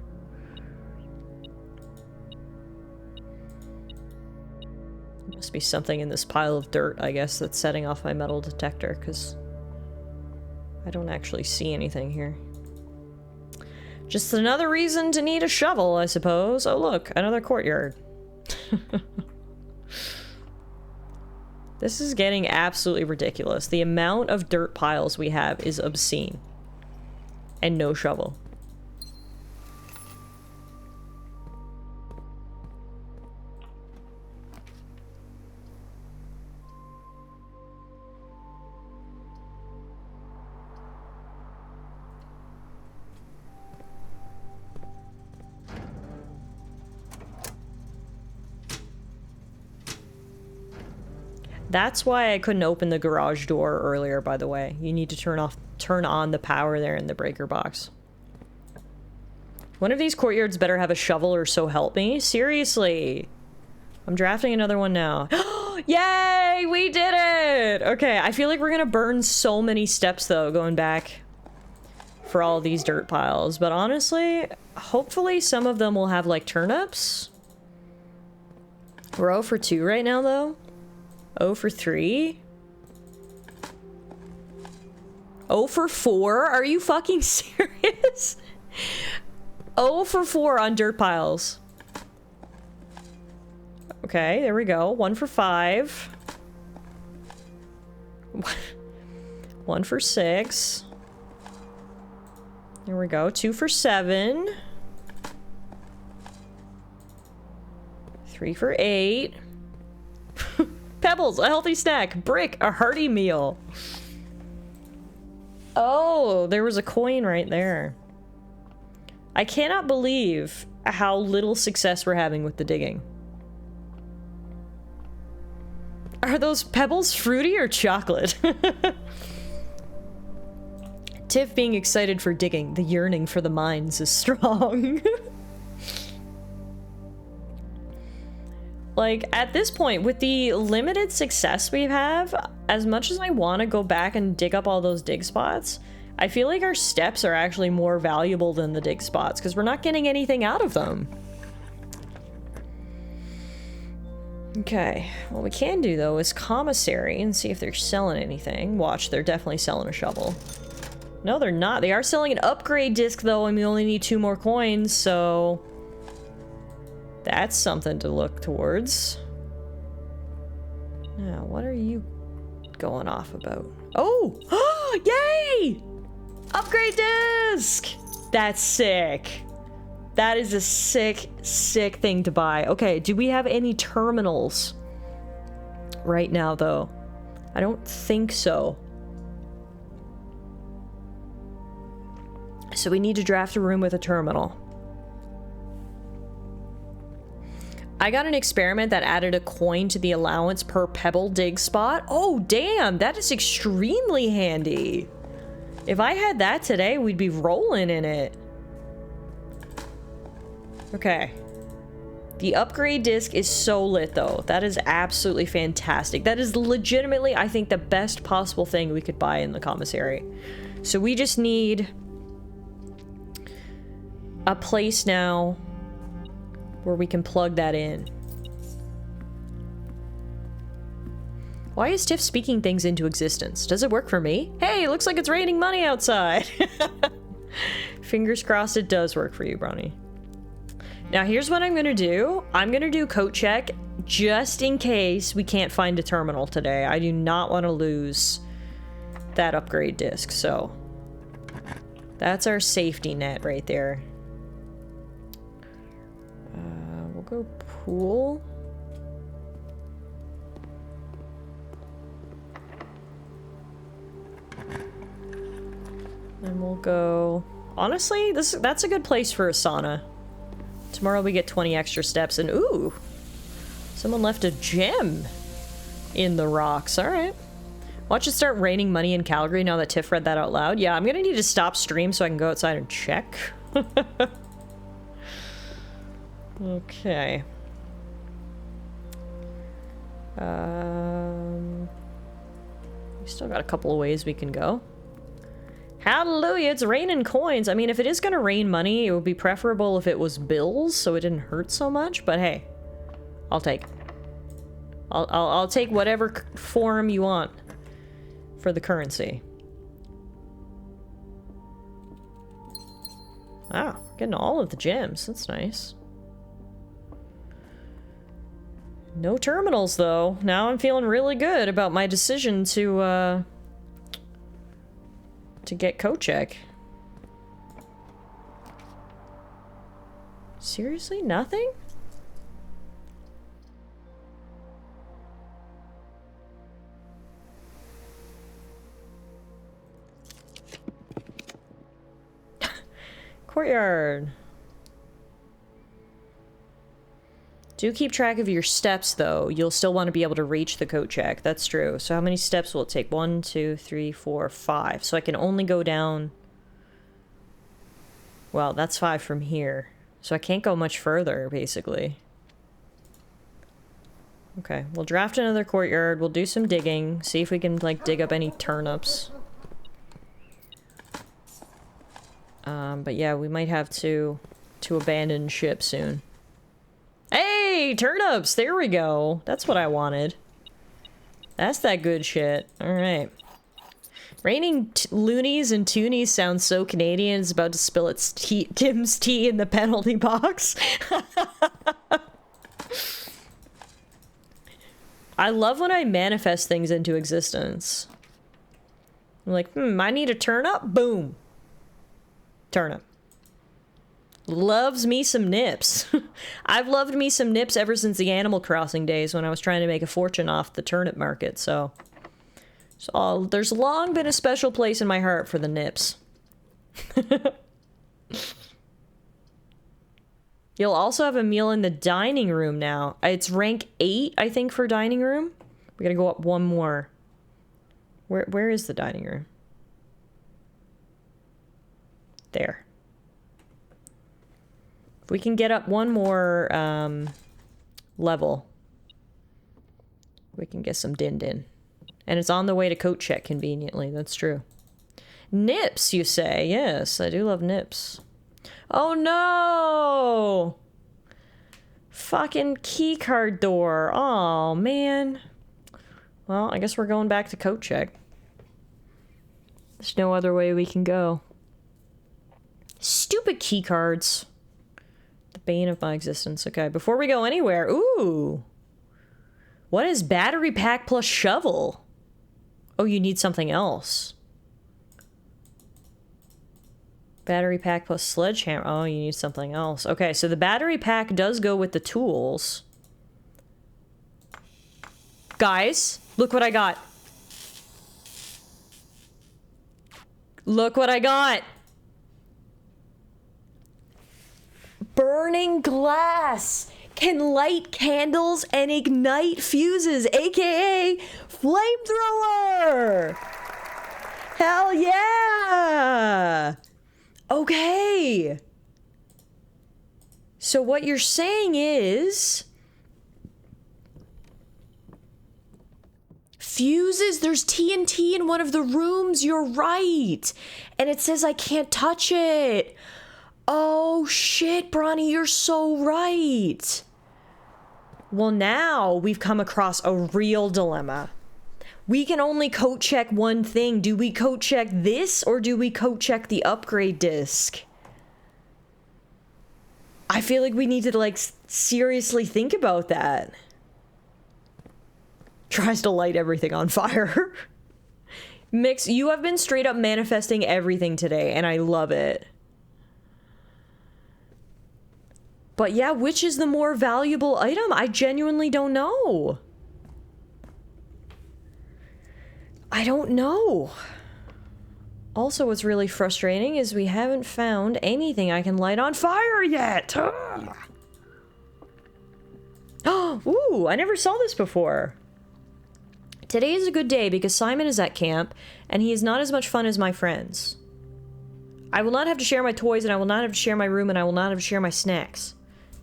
There must be something in this pile of dirt, I guess, that's setting off my metal detector, because I don't actually see anything here. Just another reason to need a shovel, I suppose. Oh, look, another courtyard. This is getting absolutely ridiculous. The amount of dirt piles we have is obscene. And no shovel. That's why I couldn't open the garage door earlier, by the way. You need to turn on the power there in the breaker box. One of these courtyards better have a shovel or so help me. Seriously. I'm drafting another one now. Yay! We did it! Okay, I feel like we're gonna burn so many steps, though, going back for all these dirt piles. But honestly, hopefully some of them will have, like, turnips. We're 0 for 2 right now, though. 0 for 3? 0 for 4? Are you fucking serious? 0 for 4 on dirt piles. Okay, there we go. 1 for 5. 1 for 6. There we go. 2 for 7. 3 for 8. Pebbles, a healthy snack. Brick, a hearty meal. Oh, there was a coin right there. I cannot believe how little success we're having with the digging. Are those pebbles fruity or chocolate? Tiff being excited for digging. The yearning for the mines is strong. Like, at this point, with the limited success we have, as much as I want to go back and dig up all those dig spots, I feel like our steps are actually more valuable than the dig spots, because we're not getting anything out of them. Okay, what we can do, though, is commissary and see if they're selling anything. Watch, they're definitely selling a shovel. No, they're not. They are selling an upgrade disc, though, and we only need 2 more coins, so... that's something to look towards. Now, what are you going off about? Oh! Yay! Upgrade disc! That's sick. That is a sick, sick thing to buy. Okay, do we have any terminals right now, though? I don't think so. So we need to draft a room with a terminal. I got an experiment that added a coin to the allowance per pebble dig spot. Oh, damn, that is extremely handy. If I had that today, we'd be rolling in it. Okay. The upgrade disc is so lit, though. That is absolutely fantastic. That is legitimately, I think, the best possible thing we could buy in the commissary. So we just need a place now where we can plug that in. Why is Tiff speaking things into existence? Does it work for me? Hey, it looks like it's raining money outside. Fingers crossed it does work for you, Brony. Now here's what I'm gonna do. I'm gonna do coat check just in case we can't find a terminal today. I do not want to lose that upgrade disc, so that's our safety net right there. We'll go pool. And we'll go... honestly, that's a good place for a sauna. Tomorrow we get 20 extra steps, and ooh! Someone left a gem in the rocks. Alright. Watch it start raining money in Calgary now that Tiff read that out loud. Yeah, I'm gonna need to stop stream so I can go outside and check. Okay. We still got a couple of ways we can go. Hallelujah, it's raining coins. I mean, if it is gonna rain money, it would be preferable if it was bills, so it didn't hurt so much, but hey, I'll take. I'll take whatever form you want for the currency. Wow, getting all of the gems. That's nice. No terminals, though. Now I'm feeling really good about my decision to get Kochek. Seriously? Nothing? Courtyard. Do keep track of your steps, though. You'll still want to be able to reach the Kochek. That's true. So how many steps will it take? 1, 2, 3, 4, 5. So I can only go down... Well, that's 5 from here. So I can't go much further, basically. Okay, we'll draft another courtyard. We'll do some digging. See if we can, like, dig up any turnips. But yeah, we might have to abandon ship soon. Hey, turnips! There we go. That's what I wanted. That's that good shit. Alright. Raining loonies and toonies sounds so Canadian. It's about to spill its Tim's tea in the penalty box. I love when I manifest things into existence. I'm like, I need a turnip. Boom. Turnip. Loves me some nips. I've loved me some nips ever since the Animal Crossing days when I was trying to make a fortune off the turnip market, so there's long been a special place in my heart for the nips. You'll also have a meal in the dining room now. It's rank 8, I think, for dining room. We gotta go up one more. Where is the dining room? There. If we can get up one more level, we can get some din-din. And it's on the way to Kochek conveniently, that's true. Nips, you say? Yes, I do love nips. Oh no! Fucking keycard door. Oh man. Well, I guess we're going back to Kochek. There's no other way we can go. Stupid keycards. The bane of my existence. Okay, before we go anywhere, ooh. What is battery pack plus shovel? Oh, you need something else. Battery pack plus sledgehammer. Oh, you need something else. Okay, so the battery pack does go with the tools. Guys, look what I got. Look what I got. Burning glass can light candles and ignite fuses, aka flamethrower. Hell yeah. Okay. So what you're saying is fuses, there's TNT in one of the rooms, you're right. And it says I can't touch it. Oh shit, Bronny, you're so right. Well, now we've come across a real dilemma. We can only code check one thing. Do we code check this or do we code check the upgrade disc? I feel like we need to like seriously think about that. Tries to light everything on fire. Mix, you have been straight up manifesting everything today and I love it. But yeah, which is the more valuable item? I genuinely don't know. I don't know. Also, what's really frustrating is we haven't found anything I can light on fire yet. Oh, ooh, I never saw this before. Today is a good day because Simon is at camp and he is not as much fun as my friends. I will not have to share my toys and I will not have to share my room and I will not have to share my snacks.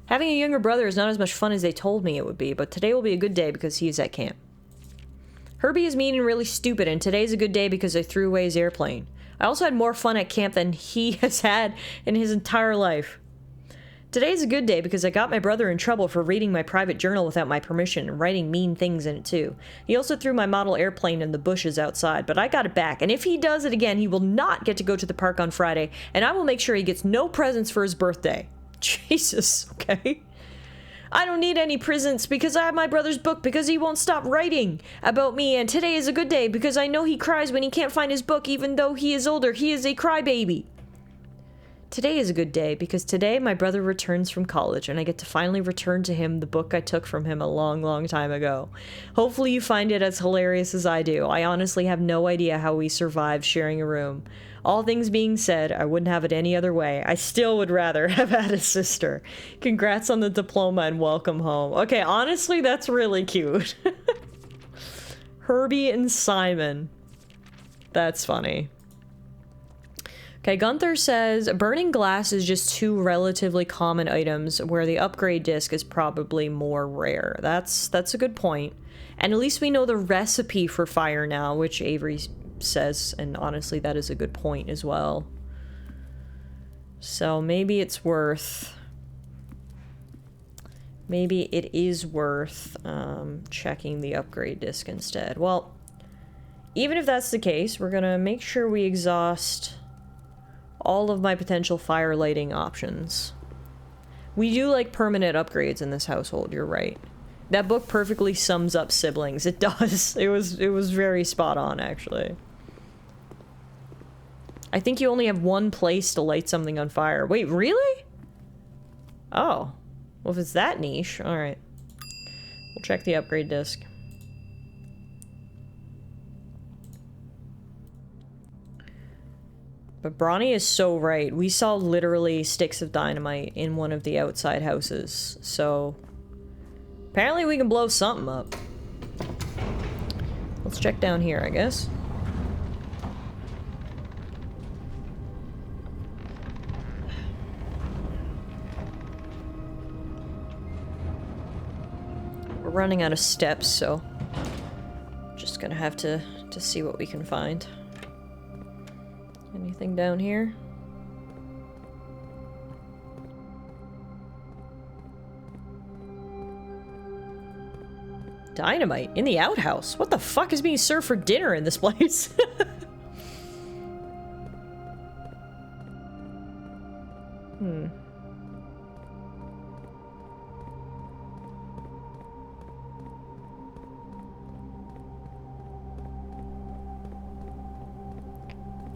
Having a younger brother is not as much fun as they told me it would be, but today will be a good day because he is at camp. Herbie is mean and really stupid, and today's a good day because I threw away his airplane. I also had more fun at camp than he has had in his entire life. Today's a good day because I got my brother in trouble for reading my private journal without my permission and writing mean things in it too. He also threw my model airplane in the bushes outside, but I got it back, and if he does it again, he will not get to go to the park on Friday, and I will make sure he gets no presents for his birthday. Jesus, okay? I don't need any presents because I have my brother's book because he won't stop writing about me, and today is a good day because I know he cries when he can't find his book even though he is older. He is a crybaby. Today is a good day because today my brother returns from college and I get to finally return to him the book I took from him a long, long time ago. Hopefully you find it as hilarious as I do. I honestly have no idea how we survived sharing a room. All things being said, I wouldn't have it any other way. I still would rather have had a sister. Congrats on the diploma and welcome home. Okay, honestly, that's really cute. Herbie and Simon. That's funny. Okay, Gunther says, burning glass is just two relatively common items where the upgrade disc is probably more rare. That's a good point. And at least we know the recipe for fire now, which Avery says, and honestly that is a good point as well. So maybe it's worth... Maybe it is worth checking the upgrade disc instead. Well, even if that's the case, we're gonna make sure we exhaust all of my potential fire lighting options. We do like permanent upgrades in this household, you're right. That book perfectly sums up siblings. It does. It was very spot on, actually. I think you only have one place to light something on fire. Wait, really? Oh. Well, if it's that niche, alright. We'll check the upgrade disc. But Bronny is so right. We saw literally sticks of dynamite in one of the outside houses, so apparently we can blow something up. Let's check down here, I guess. We're running out of steps, so just gonna have to see what we can find. Anything down here? Dynamite in the outhouse. What the fuck is being served for dinner in this place?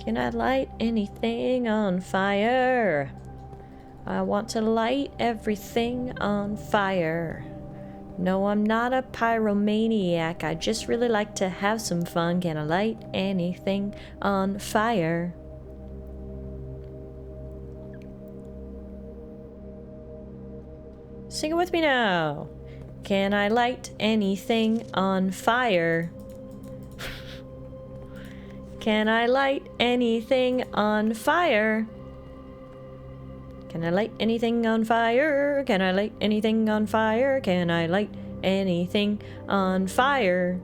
Can I light anything on fire? I want to light everything on fire. No, I'm not a pyromaniac. I just really like to have some fun. Can I light anything on fire? Sing it with me now. Can I light anything on fire? Can I light anything on fire? Can I light anything on fire? Can I light anything on fire? Can I light anything on fire?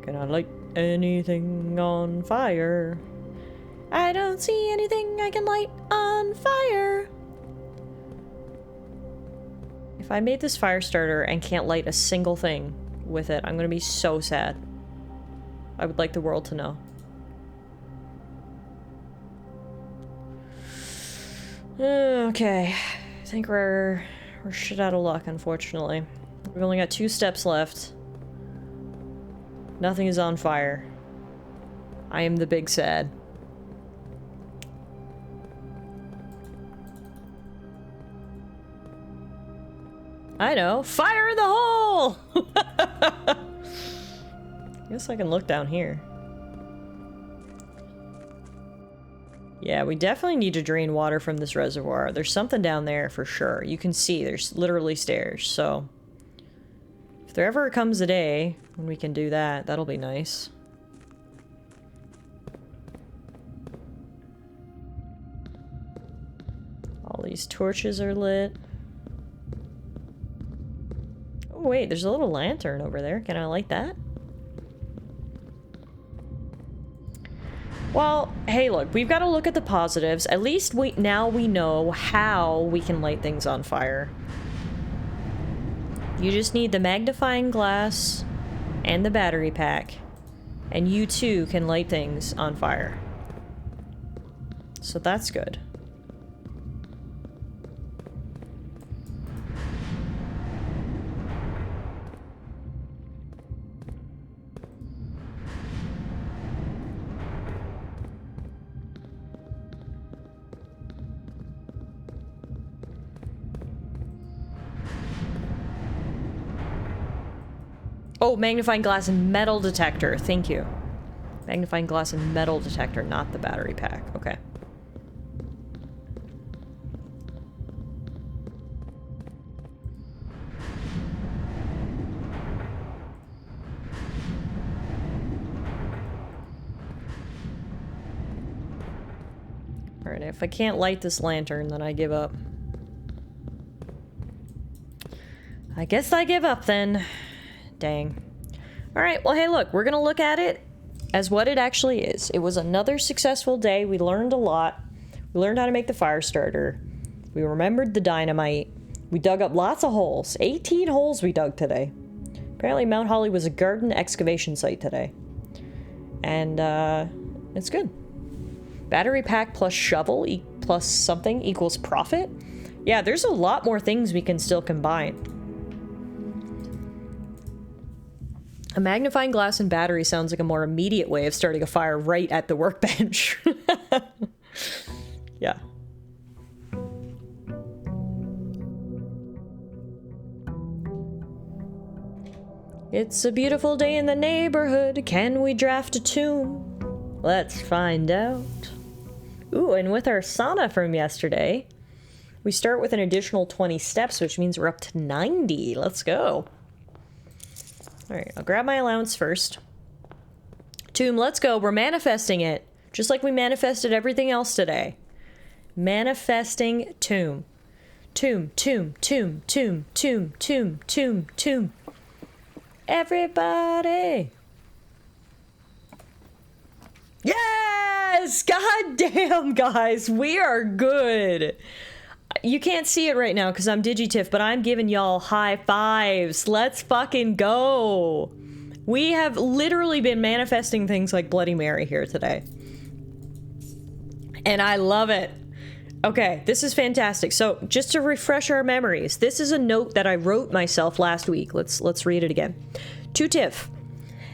Can I light anything on fire? I don't see anything I can light on fire. If I made this fire starter and can't light a single thing with it, I'm gonna be so sad. I would like the world to know. Okay. I think we're shit out of luck, unfortunately. We've only got 2 steps left. Nothing is on fire. I am the big sad. I know. Fire in the hole! I guess I can look down here. Yeah, we definitely need to drain water from this reservoir. There's something down there for sure. You can see there's literally stairs, so if there ever comes a day when we can do that, that'll be nice. All these torches are lit. Oh wait, there's a little lantern over there. Can I light that? Well, hey look, we've got to look at the positives. At least now we know how we can light things on fire. You just need the magnifying glass and the battery pack, and you too can light things on fire. So that's good. Oh, magnifying glass and metal detector. Thank you. Magnifying glass and metal detector, not the battery pack. Okay. Alright, if I can't light this lantern, then I give up. I guess I give up then. Dang. Alright, well hey look, we're gonna look at it as what it actually is. It was another successful day. We learned a lot. We learned how to make the fire starter. We remembered the dynamite. We dug up lots of holes. 18 holes we dug today. Apparently Mount Holly was a garden excavation site today. And, it's good. Battery pack plus shovel plus something equals profit? Yeah, there's a lot more things we can still combine. A magnifying glass and battery sounds like a more immediate way of starting a fire right at the workbench. Yeah. It's a beautiful day in the neighborhood. Can we draft a tomb? Let's find out. Ooh, and with our sauna from yesterday, we start with an additional 20 steps, which means we're up to 90. Let's go. Alright, I'll grab my allowance first. Tomb, let's go. We're manifesting it. Just like we manifested everything else today. Manifesting tomb. Tomb, tomb, tomb, tomb, tomb, tomb, tomb, tomb. Everybody! Yes! God damn, guys. We are good. You can't see it right now because I'm Digitiff, but I'm giving y'all high fives. Let's fucking go. We have literally been manifesting things like Bloody Mary here today. And I love it. Okay, this is fantastic. So, just to refresh our memories, this is a note that I wrote myself last week. Let's read it again. To Tiff.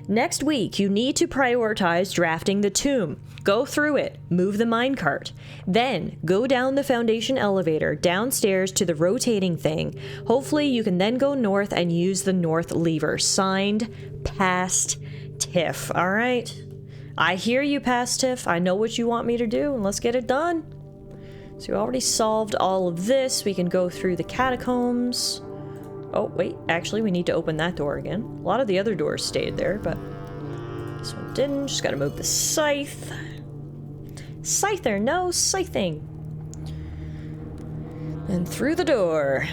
Next week, you need to prioritize drafting the tomb. Go through it. Move the minecart. Then, go down the foundation elevator, downstairs to the rotating thing. Hopefully, you can then go north and use the north lever. Signed, Past Tiff. Alright? I hear you, Past Tiff. I know what you want me to do, and let's get it done. So we already solved all of this. We can go through the catacombs. Oh, wait. Actually, we need to open that door again. A lot of the other doors stayed there, but this one didn't. Just gotta move the scythe. Scyther, no scything. And through the door.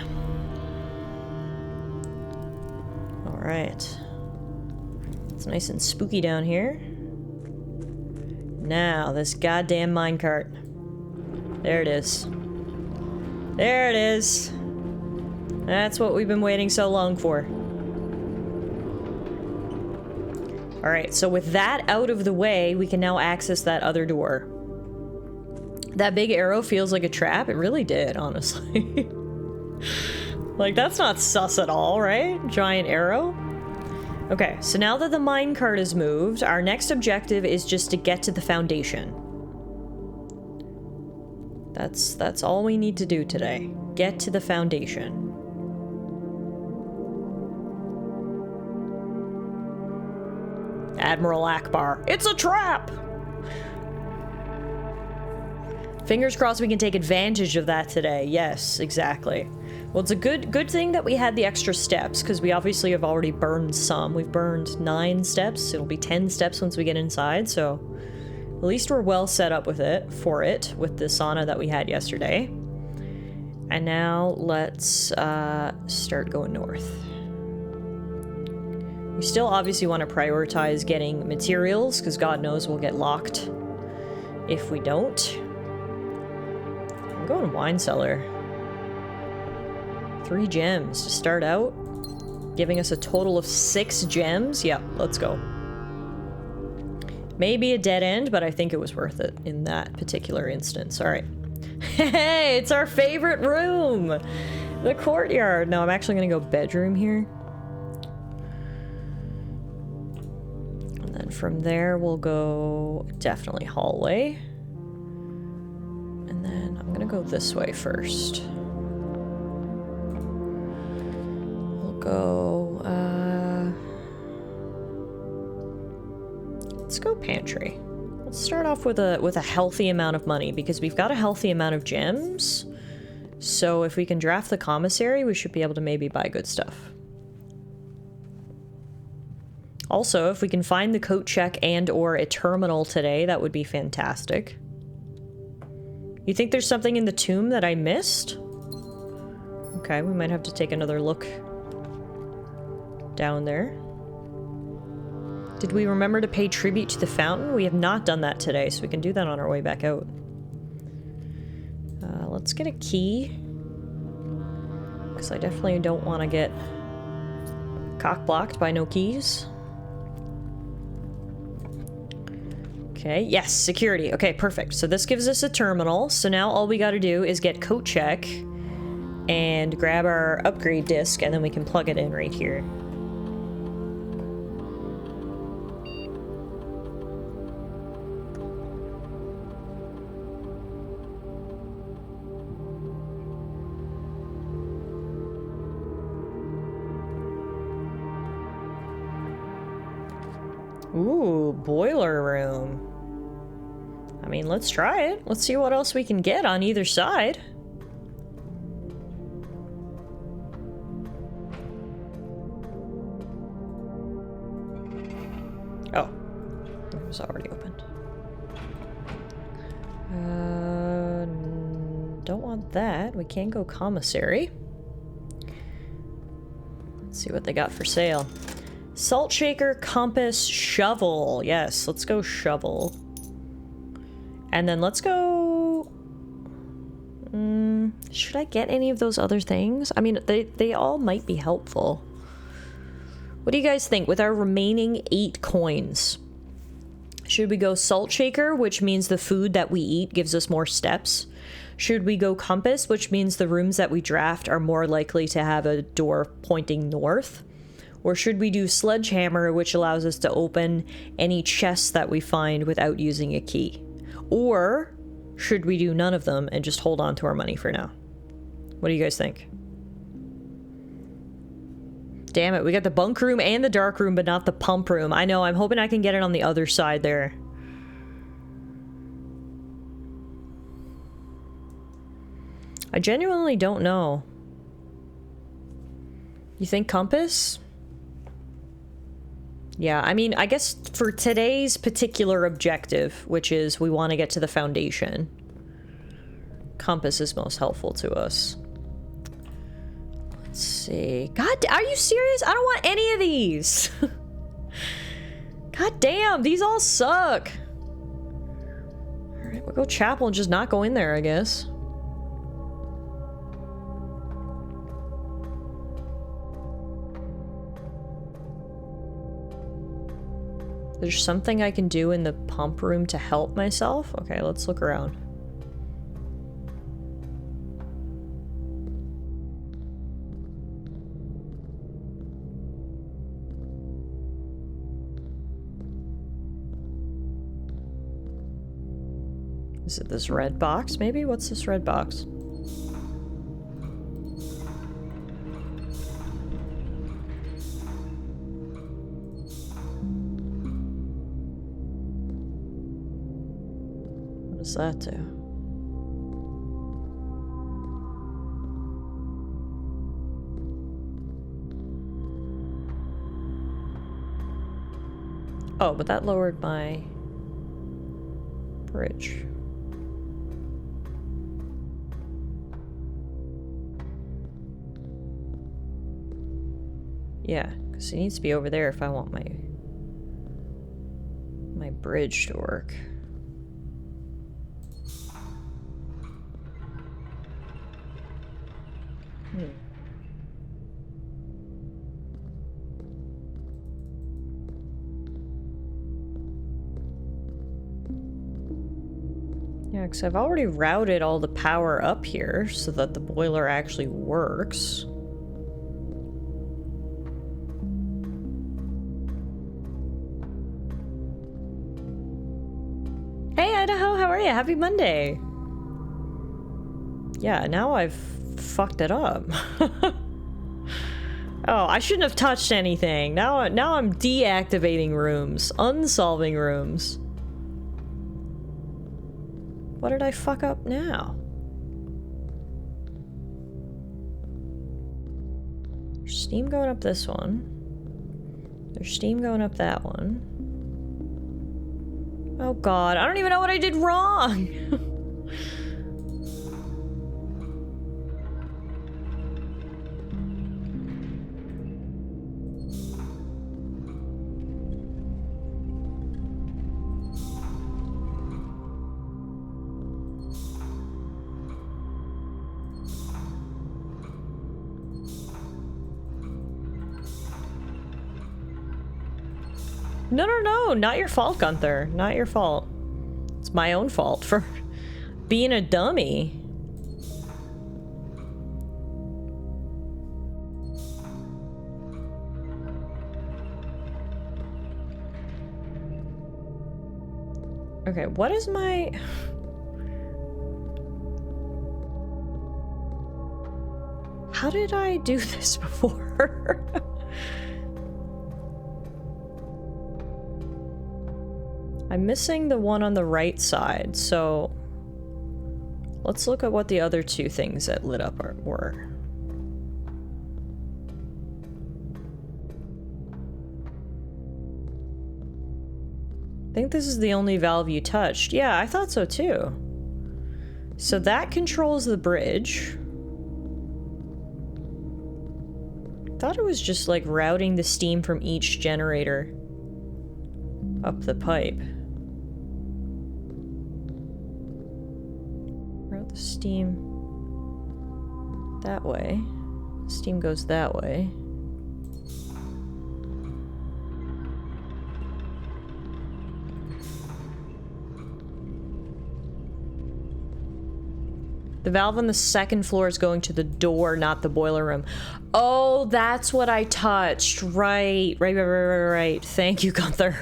Alright. It's nice and spooky down here. Now, this goddamn minecart. There it is. There it is. That's what we've been waiting so long for. Alright, so with that out of the way, we can now access that other door. That big arrow feels like a trap. It really did, honestly. Like, that's not sus at all, right? Giant arrow. Okay, so now that the minecart is moved, our next objective is just to get to the foundation. That's all we need to do today. Get to the foundation. Admiral Akbar. It's a trap! Fingers crossed we can take advantage of that today. Yes, exactly. Well, it's a good thing that we had the extra steps, because we obviously have already burned some. We've burned 9 steps. It'll be 10 steps once we get inside, so at least we're well set up with it, with the sauna that we had yesterday. And now let's start going north. We still obviously want to prioritize getting materials, because God knows we'll get locked if we don't. I'm going wine cellar. 3 gems to start out, giving us a total of 6 gems. Yep, let's go. Maybe a dead end, but I think it was worth it in that particular instance. All right. Hey, it's our favorite room! The courtyard. No, I'm actually gonna go bedroom here. And then from there, we'll go definitely hallway. And then I'm gonna go this way first. We'll go, let's go pantry. Let's start off with a healthy amount of money, because we've got a healthy amount of gems. So if we can draft the commissary, we should be able to maybe buy good stuff. Also, if we can find the coat check and or a terminal today, that would be fantastic. You think there's something in the tomb that I missed? Okay, we might have to take another look down there. Did we remember to pay tribute to the fountain? We have not done that today, so we can do that on our way back out. Let's get a key. Because I definitely don't want to get cock-blocked by no keys. Okay, yes, security. Okay, perfect. So this gives us a terminal. So now all we gotta do is get coat check and grab our upgrade disc, and then we can plug it in right here. Ooh, boiler room. I mean, let's try it. Let's see what else we can get on either side. Oh, it was already opened. Don't want that. We can go commissary. Let's see what they got for sale. Salt shaker, compass, shovel. Yes, let's go shovel. And then let's go... should I get any of those other things? I mean, they all might be helpful. What do you guys think with our remaining 8 coins? Should we go salt shaker, which means the food that we eat gives us more steps? Should we go compass, which means the rooms that we draft are more likely to have a door pointing north? Or should we do sledgehammer, which allows us to open any chests that we find without using a key? Or should we do none of them and just hold on to our money for now? What do you guys think? Damn it, we got the bunk room and the dark room, but not the pump room. I know, I'm hoping I can get it on the other side there. I genuinely don't know. You think compass? Yeah, I mean, I guess for today's particular objective, which is we want to get to the foundation, compass is most helpful to us. Let's see. God, are you serious? I don't want any of these. God damn, these all suck. Alright, we'll go chapel and just not go in there, I guess. There's something I can do in the pump room to help myself? Okay, let's look around. Is it this red box, maybe? What's this red box? What does that do? Oh, but that lowered my bridge. Yeah, because it needs to be over there if I want my bridge to work. Yeah, because I've already routed all the power up here so that the boiler actually works. Hey Idaho, how are you? Happy Monday! Yeah, now I've fucked it up. Oh, I shouldn't have touched anything. Now I'm deactivating rooms, unsolving rooms. What did I fuck up now? There's steam going up this one. There's steam going up that one. Oh god, I don't even know what I did wrong! No, no, no, not your fault, Gunther. Not your fault. It's my own fault for being a dummy. Okay, what is my... How did I do this before? I'm missing the one on the right side, so let's look at what the other two things that lit up were. I think this is the only valve you touched. Yeah, I thought so too. So that controls the bridge. I thought it was just like routing the steam from each generator up the pipe. Route the steam that way. Steam goes that way. The valve on the second floor is going to the door, not the boiler room. Oh, that's what I touched. Right. Thank you, Gunther.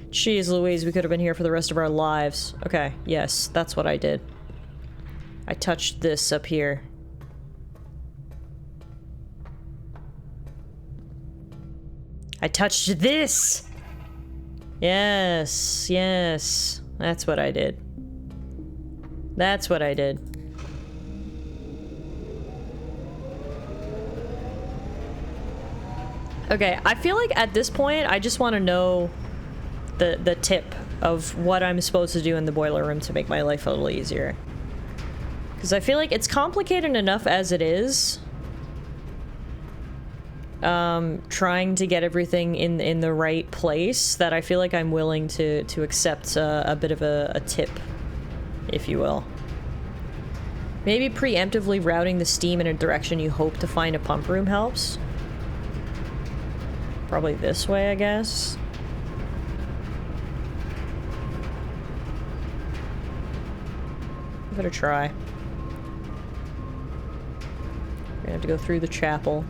Jeez Louise, we could have been here for the rest of our lives. Okay, yes, that's what I did. I touched this up here. I touched this! Yes, yes. That's what I did. That's what I did. Okay, I feel like at this point, I just want to know the tip of what I'm supposed to do in the boiler room to make my life a little easier. Because I feel like it's complicated enough as it is. Trying to get everything in the right place, that I feel like I'm willing to accept a bit of a tip, if you will. Maybe preemptively routing the steam in a direction you hope to find a pump room helps. Probably this way, I guess. Give it a try. We're gonna have to go through the chapel.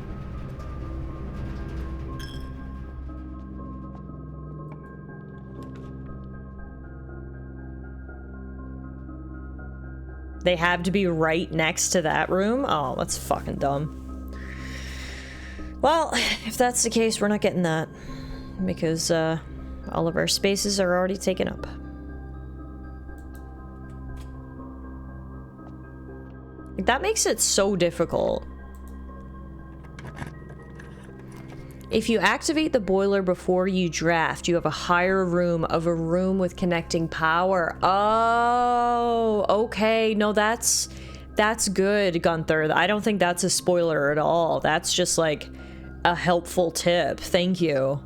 They have to be right next to that room? Oh, that's fucking dumb. Well, if that's the case, we're not getting that. Because, all of our spaces are already taken up. That makes it so difficult. If you activate the boiler before you draft, you have a higher room of a room with connecting power. Oh, okay. No, that's good, Gunther. I don't think that's a spoiler at all. That's just like a helpful tip. Thank you.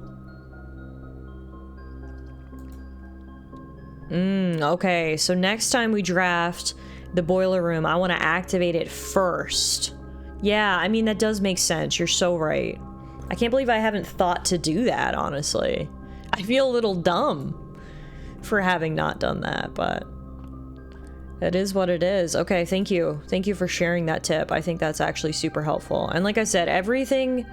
Okay. So next time we draft the boiler room, I want to activate it first. Yeah, I mean, that does make sense. You're so right. I can't believe I haven't thought to do that, honestly. I feel a little dumb for having not done that, but It is what it is. Okay, thank you. Thank you for sharing that tip. I think that's actually super helpful. And like I said, everything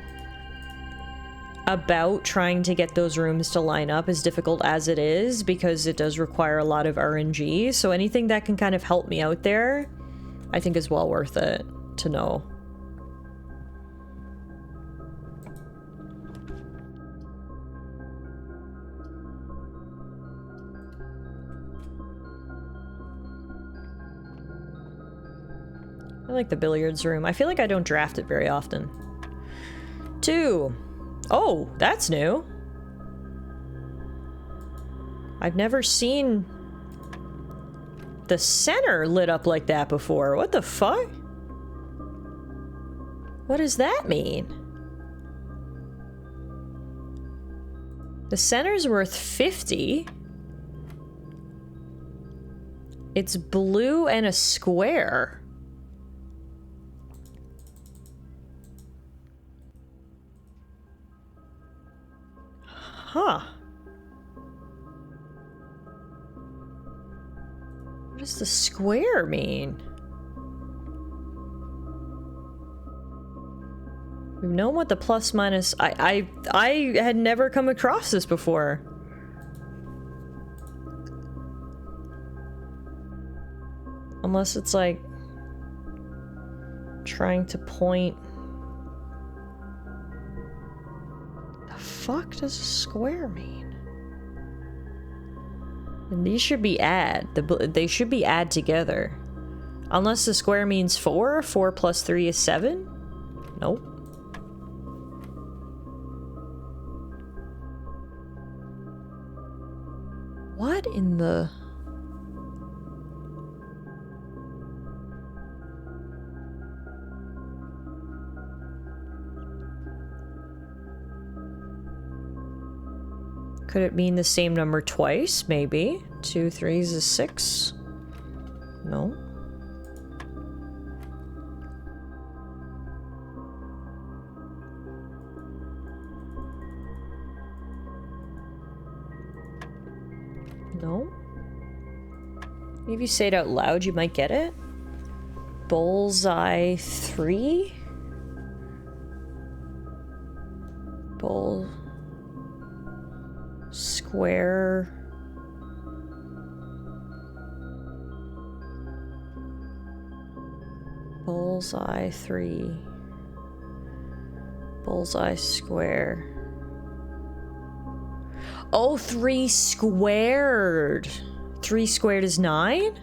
about trying to get those rooms to line up as difficult as it is, because it does require a lot of RNG. So anything that can kind of help me out there, I think is well worth it to know. I like the billiards room. I feel like I don't draft it very often. 2. Oh, that's new. I've never seen the center lit up like that before. What the fuck? What does that mean? The center's worth 50. It's blue and a square. Huh. What does the square mean? We've known what the plus minus... I had never come across this before. Unless it's like... trying to point... fuck does a square mean? And these should be they should be add together. Unless the square means 4. 4 plus 3 is 7? Nope. What in the... Could it mean the same number twice? Maybe. 2 3s is 6? No. No. If you say it out loud, you might get it. Bullseye 3? Square. Bullseye 3. Bullseye square. Oh, 3 squared. 3 squared is 9?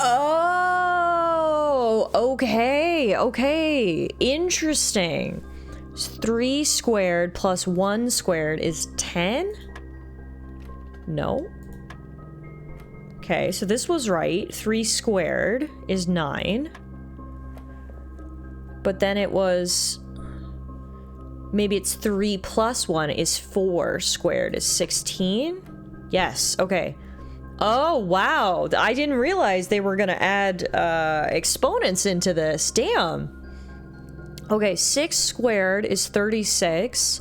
Oh, okay, okay. Interesting. 3 squared plus 1 squared is 10? No. Okay, so this was right. 3 squared is 9. But then it was... maybe it's 3 plus 1 is 4 squared is 16? Yes, okay. Oh, wow. I didn't realize they were gonna add exponents into this. Damn. Okay, 6 squared is 36,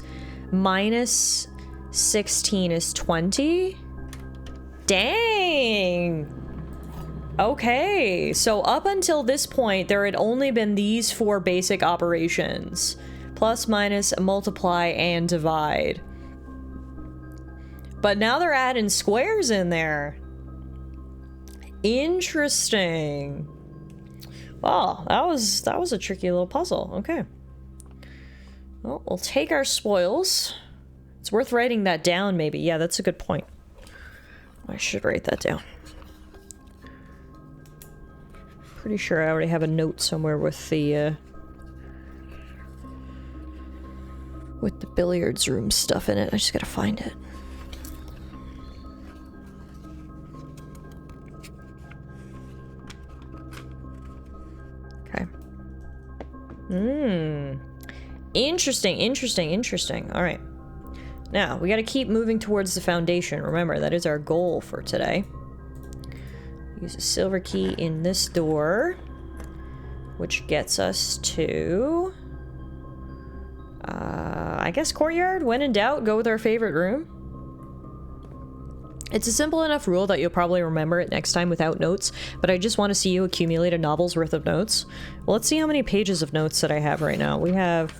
minus 16 is 20. Dang! Okay, so up until this point, there had only been these 4 basic operations. Plus, minus, multiply, and divide. But now they're adding squares in there. Interesting. Wow, that was a tricky little puzzle. Okay. Well, we'll take our spoils. It's worth writing that down, maybe. Yeah, that's a good point. I should write that down. Pretty sure I already have a note somewhere with the billiards room stuff in it. I just gotta find it. Interesting, interesting, interesting. All right. Now, we got to keep moving towards the foundation. Remember, that is our goal for today. Use a silver key in this door, which gets us to... I guess courtyard? When in doubt, go with our favorite room. It's a simple enough rule that you'll probably remember it next time without notes, but I just want to see you accumulate a novel's worth of notes. Well, let's see how many pages of notes that I have right now. We have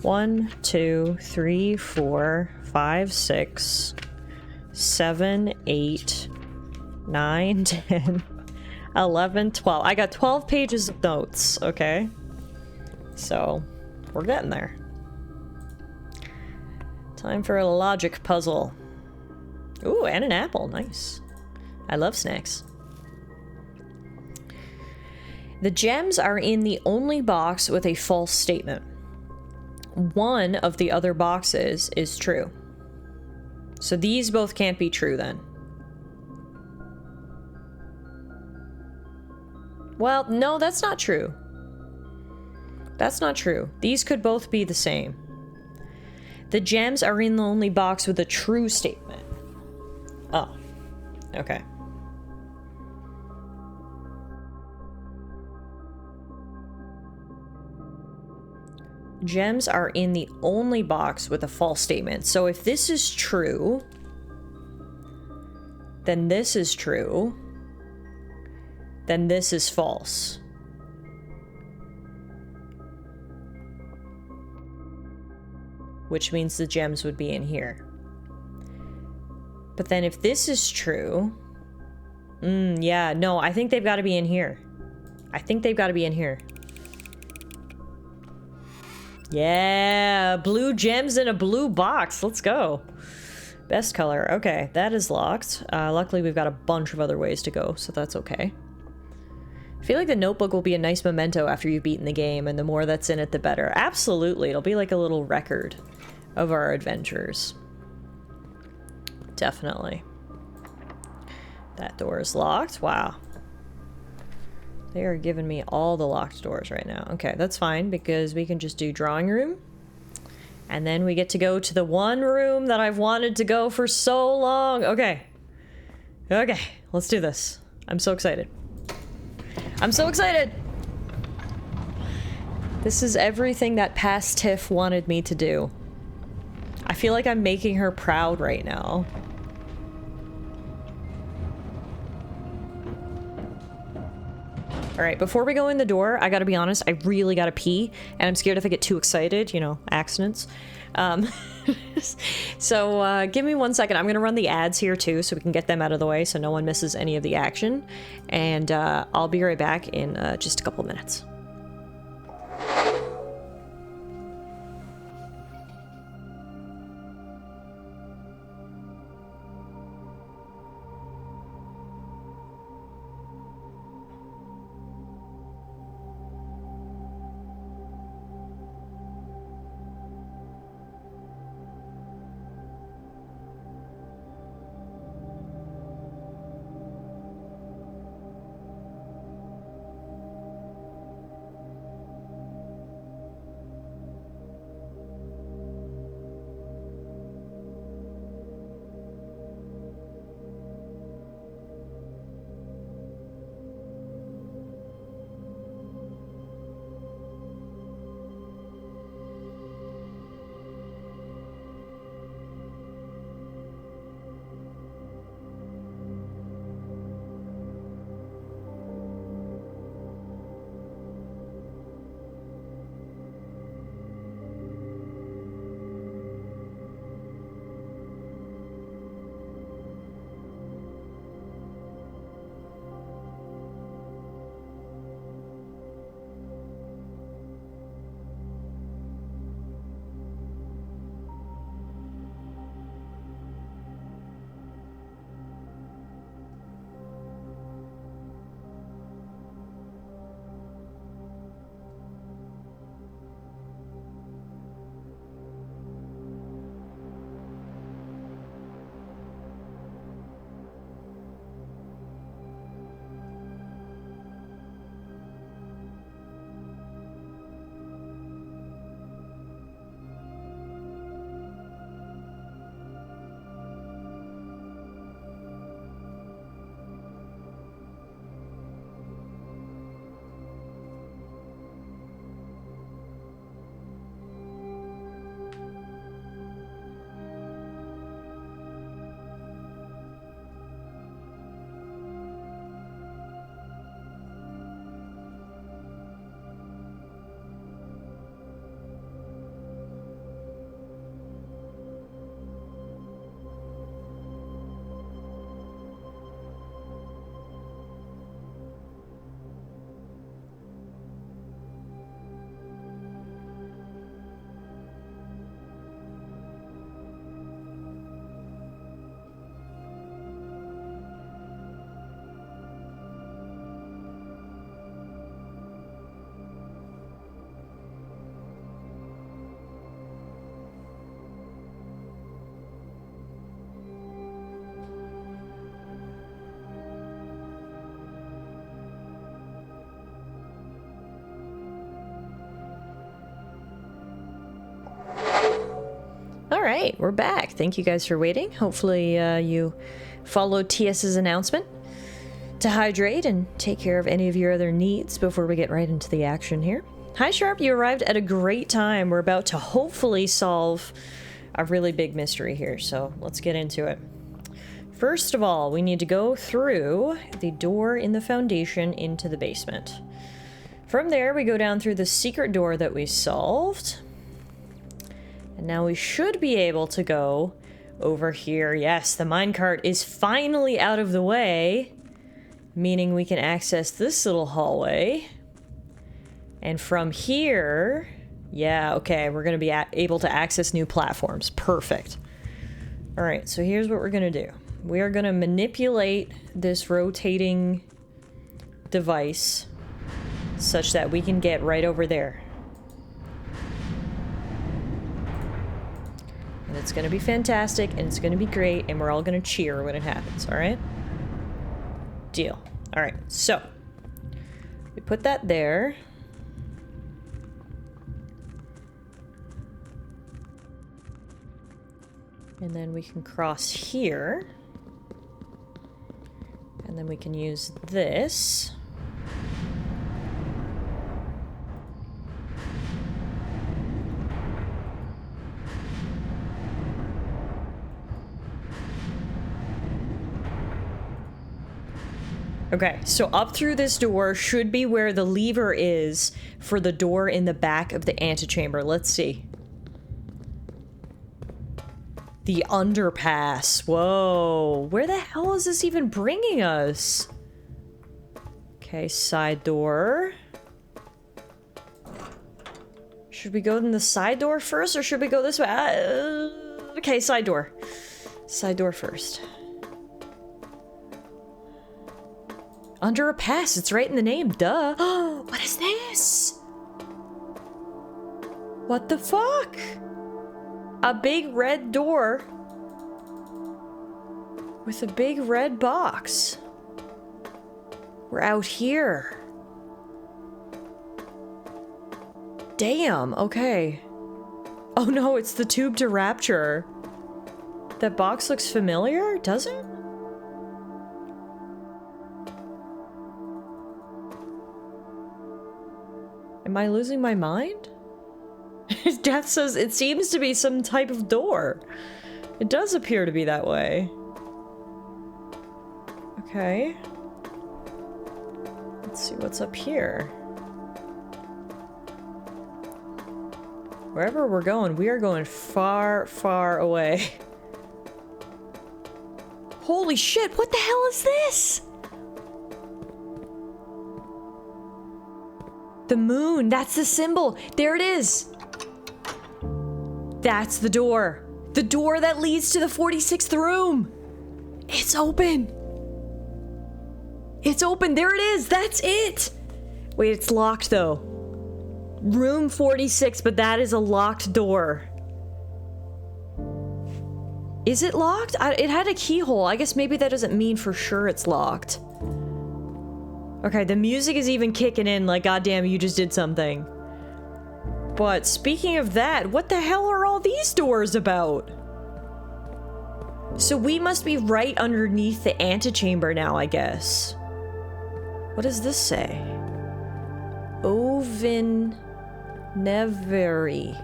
1, 2, 3, 4, 5, 6, 7, 8, 9, 10, 11, 12. I got 12 pages of notes, okay? So, we're getting there. Time for a logic puzzle. Ooh, and an apple. Nice. I love snacks. The gems are in the only box with a false statement. One of the other boxes is true. So these both can't be true then. Well, no, that's not true. That's not true. These could both be the same. The gems are in the only box with a true statement. Oh, okay. Gems are in the only box with a false statement. So if this is true, then this is true, then this is false. Which means the gems would be in here. But then if this is true... yeah, no, I think they've got to be in here. I think they've got to be in here. Yeah, blue gems in a blue box. Let's go. Best color. Okay, that is locked. Luckily, we've got a bunch of other ways to go, so that's okay. I feel like the notebook will be a nice memento after you've beaten the game, and the more that's in it, the better. Absolutely, it'll be like a little record of our adventures. Definitely. That door is locked. Wow. They are giving me all the locked doors right now. Okay, that's fine, because we can just do drawing room. And then we get to go to the one room that I've wanted to go for so long. Okay. Okay, let's do this. I'm so excited. I'm so excited! This is everything that past Tiff wanted me to do. I feel like I'm making her proud right now. Alright, before we go in the door, I gotta be honest, I really gotta pee, and I'm scared if I get too excited, you know, accidents. So, give me 1 second. I'm gonna run the ads here too, so we can get them out of the way so no one misses any of the action. And, I'll be right back in, just a couple minutes. right, we're back. Thank you guys for waiting. Hopefully you followed TS's announcement to hydrate and take care of any of your other needs before we get right into the action here. Hi Sharp, you arrived at a great time. We're about to hopefully solve a really big mystery here, so let's get into it. First of all, we need to go through the door in the foundation into the basement. From there, we go down through the secret door that we solved. And now we should be able to go over here. Yes, the minecart is finally out of the way, meaning we can access this little hallway. And from here, yeah, okay, we're going to be able to access new platforms. Perfect. All right, so here's what we're going to do. We are going to manipulate this rotating device such that we can get right over there. And it's going to be fantastic, and it's going to be great, and we're all going to cheer when it happens, all right? Deal. All right, so we put that there. And then we can cross here. And then we can use this. Okay, so up through this door should be where the lever is for the door in the back of the antechamber. Let's see. The underpass. Whoa. Where the hell is this even bringing us? Okay, side door. Should we go in the side door first, or should we go this way? Okay, side door. Side door first. Under a pass, it's right in the name, duh. What is this? What the fuck? A big red door with a big red box. We're out here. Damn, okay. Oh no, it's the tube to Rapture. That box looks familiar, does it? Am I losing my mind? Death says it seems to be some type of door. It does appear to be that way. Okay. Let's see what's up here. Wherever we're going, we are going far, far away. Holy shit, what the hell is this? The moon, that's the symbol. There it is. That's the door. The door that leads to the 46th room. It's open. It's open. There it is. That's it. Wait, it's locked though. Room 46, but that is a locked door. Is it locked? It had a keyhole. I guess maybe that doesn't mean for sure it's locked. Okay, the music is even kicking in like, goddamn, you just did something. But speaking of that, what the hell are all these doors about? So we must be right underneath the antechamber now, I guess. What does this say? Ovin Neveri.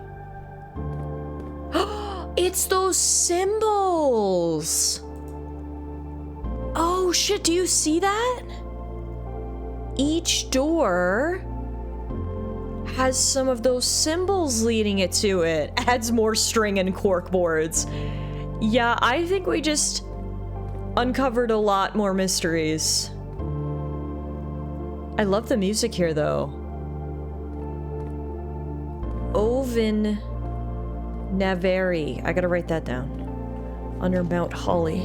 It's those symbols! Oh shit, do you see that? Each door has some of those symbols leading it to it. Adds more string and cork boards. Yeah, I think we just uncovered a lot more mysteries. I love the music here, though. Ovin Naveri. I gotta write that down. Under Mount Holly.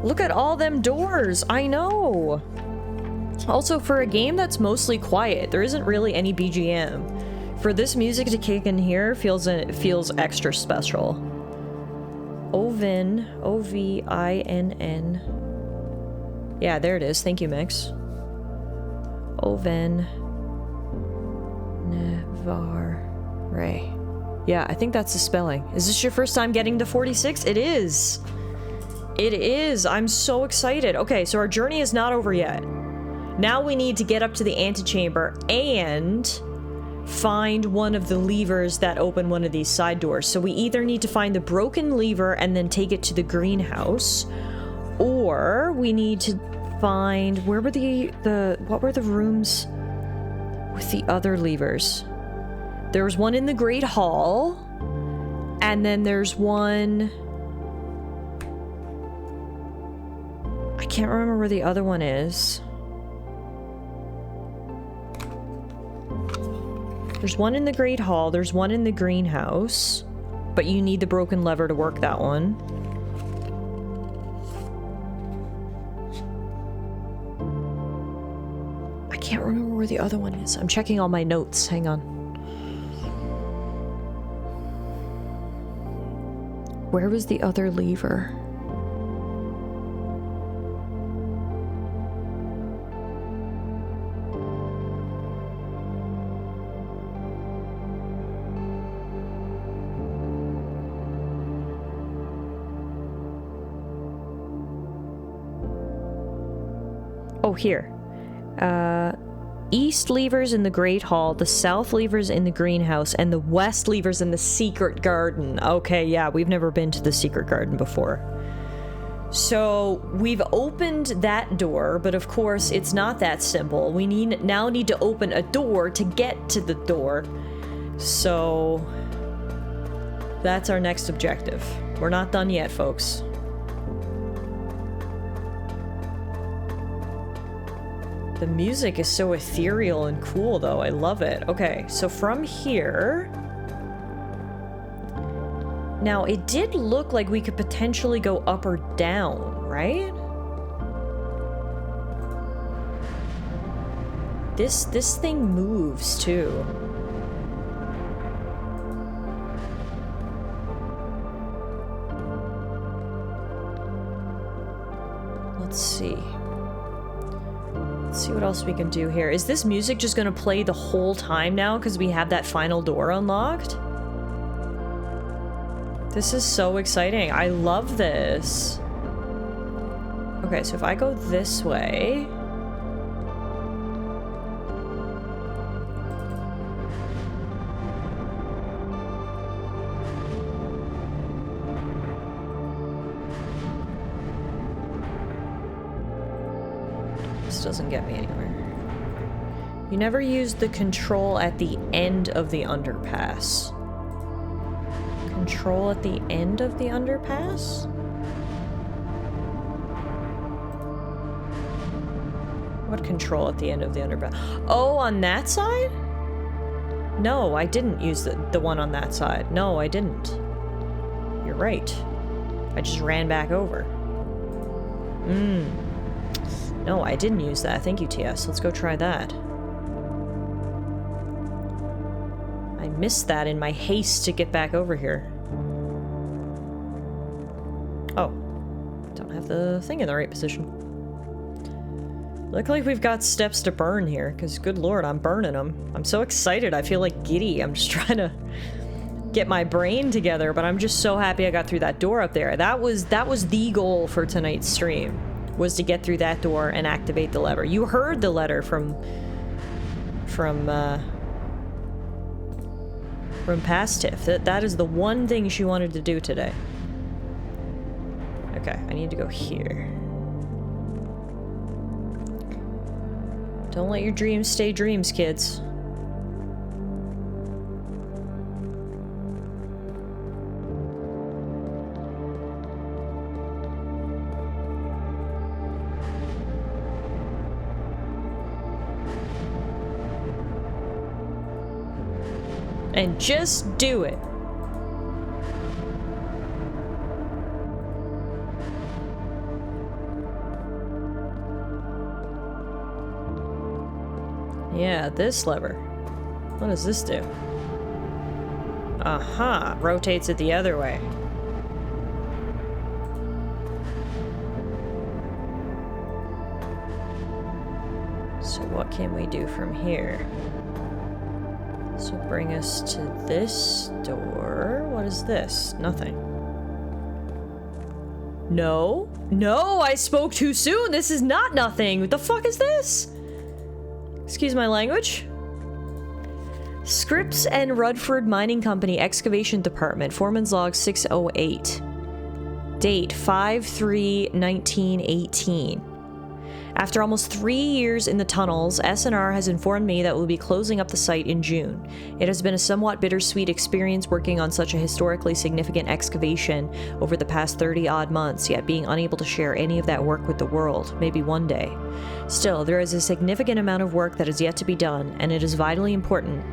Look at all them doors. I know. Also, for a game that's mostly quiet, there isn't really any BGM. For this music to kick in here feels extra special. Ovin, O-V-I-N-N. Yeah, there it is. Thank you, Mix. Ovin Nevare. Yeah, I think that's the spelling. Is this your first time getting to 46? It is. It is. I'm so excited. Okay, so our journey is not over yet. Now we need to get up to the antechamber and find one of the levers that open one of these side doors. So we either need to find the broken lever and then take it to the greenhouse, or we need to find, where were what were the rooms with the other levers? There was one in the Great Hall, and then there's one, I can't remember where the other one is. There's one in the Great Hall, there's one in the greenhouse, but you need the broken lever to work that one. I can't remember where the other one is. I'm checking all my notes, hang on. Where was the other lever? Oh, here. East levers in the Great Hall, the south levers in the greenhouse, and the west levers in the secret garden. Okay, yeah, we've never been to the secret garden before. So we've opened that door, but of course it's not that simple. We now need to open a door to get to the door. So that's our next objective. We're not done yet, folks. The music is so ethereal and cool, though. I love it. Okay, so from here... Now, it did look like we could potentially go up or down, right? This thing moves, too. Let's see. Let's see what else we can do here. Is this music just gonna play the whole time now because we have that final door unlocked? This is so exciting. I love this. Okay, so if I go this way... doesn't get me anywhere. You never used the control at the end of the underpass. Control at the end of the underpass? What control at the end of the underpass? Oh, on that side? No, I didn't use the one on that side. No, I didn't. You're right. I just ran back over. No, I didn't use that. Thank you, TS. Let's go try that. I missed that in my haste to get back over here. Oh. Don't have the thing in the right position. Look like we've got steps to burn here, because good lord, I'm burning them. I'm so excited. I feel like giddy. I'm just trying to get my brain together, but I'm just so happy I got through that door up there. That was the goal for tonight's stream. Was to get through that door and activate the lever. You heard the letter from past Tiff. That is the one thing she wanted to do today. Okay, I need to go here. Don't let your dreams stay dreams, kids. And just do it. Yeah, this lever. What does this do? Aha, rotates it the other way. So what can we do from here? This will bring us to this door. What is this? Nothing. No. No, I spoke too soon. This is not nothing. What the fuck is this? Excuse my language. Scripps and Rudford Mining Company Excavation Department. Foreman's Log 608. Date 5/3/1918. After almost 3 years in the tunnels, S&R has informed me that we'll be closing up the site in June. It has been a somewhat bittersweet experience working on such a historically significant excavation over the past 30-odd months, yet being unable to share any of that work with the world, maybe one day. Still, there is a significant amount of work that is yet to be done, and it is vitally important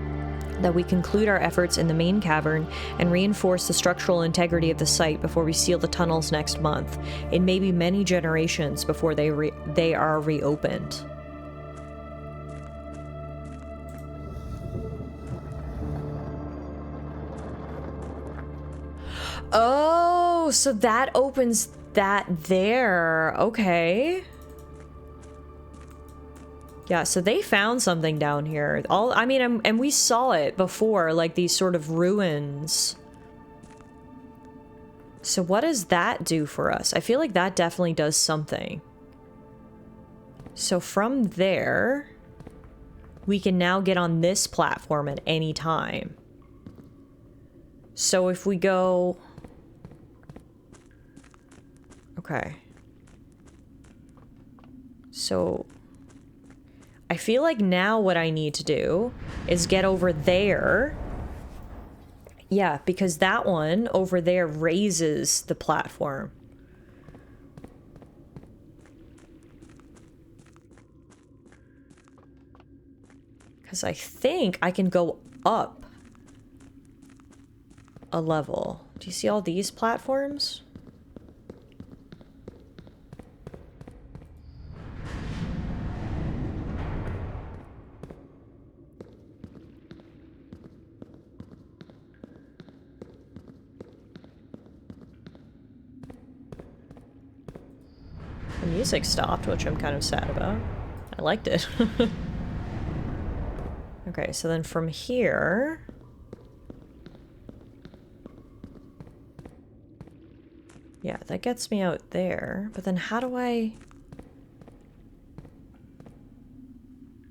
that we conclude our efforts in the main cavern and reinforce the structural integrity of the site before we seal the tunnels next month. It may be many generations before they are reopened. Oh, so that opens that there. Okay. Yeah, so they found something down here. And we saw it before, like these sort of ruins. So what does that do for us? I feel like that definitely does something. So from there, we can now get on this platform at any time. So if we go... Okay. So... I feel like now what I need to do is get over there. Yeah, because that one over there raises the platform. Because I think I can go up a level. Do you see all these platforms? The music stopped, which I'm kind of sad about. I liked it. Okay, so then from here... Yeah, that gets me out there. But then how do I...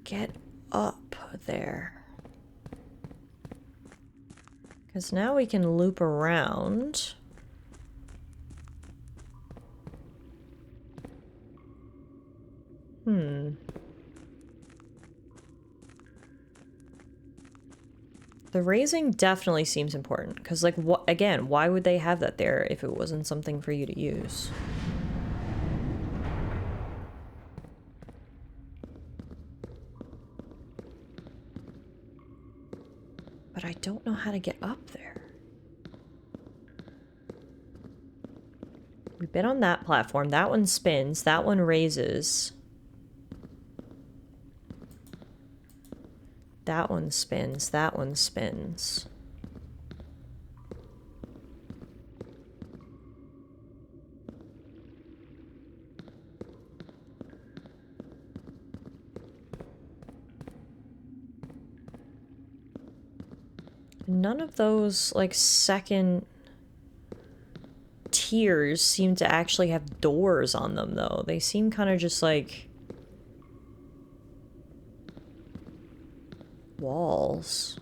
get up there? Because now we can loop around... The raising definitely seems important, because, like, what again, why would they have that there if it wasn't something for you to use? But I don't know how to get up there. We've been on that platform. That one spins. That one raises. That one spins. That one spins. None of those, like, second tiers seem to actually have doors on them, though. They seem kind of just like... walls.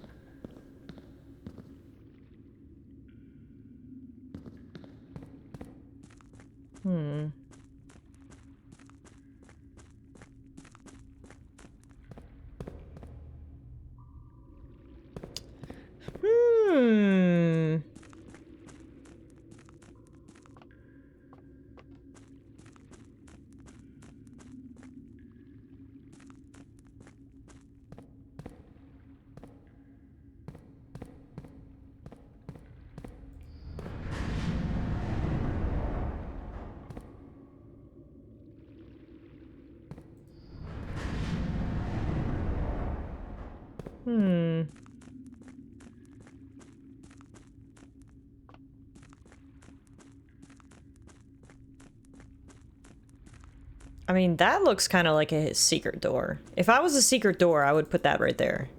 I mean, that looks kind of like a secret door. If I was a secret door, I would put that right there.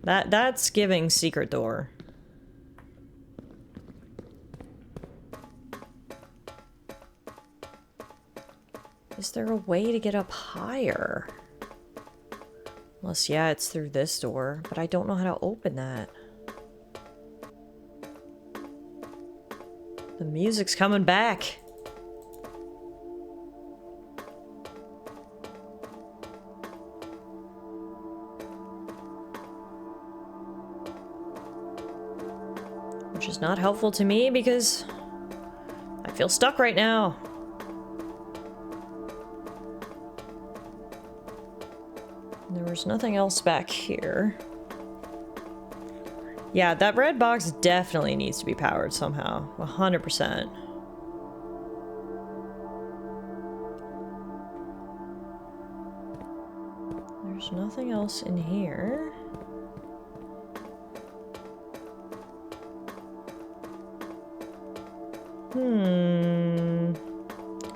That's giving secret door. Is there a way to get up higher? Unless, yeah, it's through this door, but I don't know how to open that. The music's coming back. Which is not helpful to me because I feel stuck right now. There's nothing else back here. Yeah, that red box definitely needs to be powered somehow. 100%. There's nothing else in here.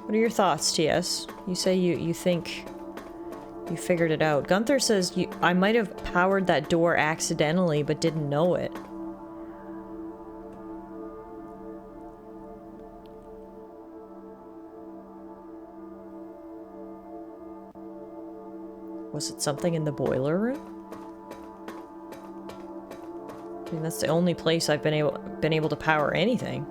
What are your thoughts, TS? You say you think you figured it out. Gunther says I might have powered that door accidentally, but didn't know it. Was it something in the boiler room? I mean, that's the only place I've been able to power anything.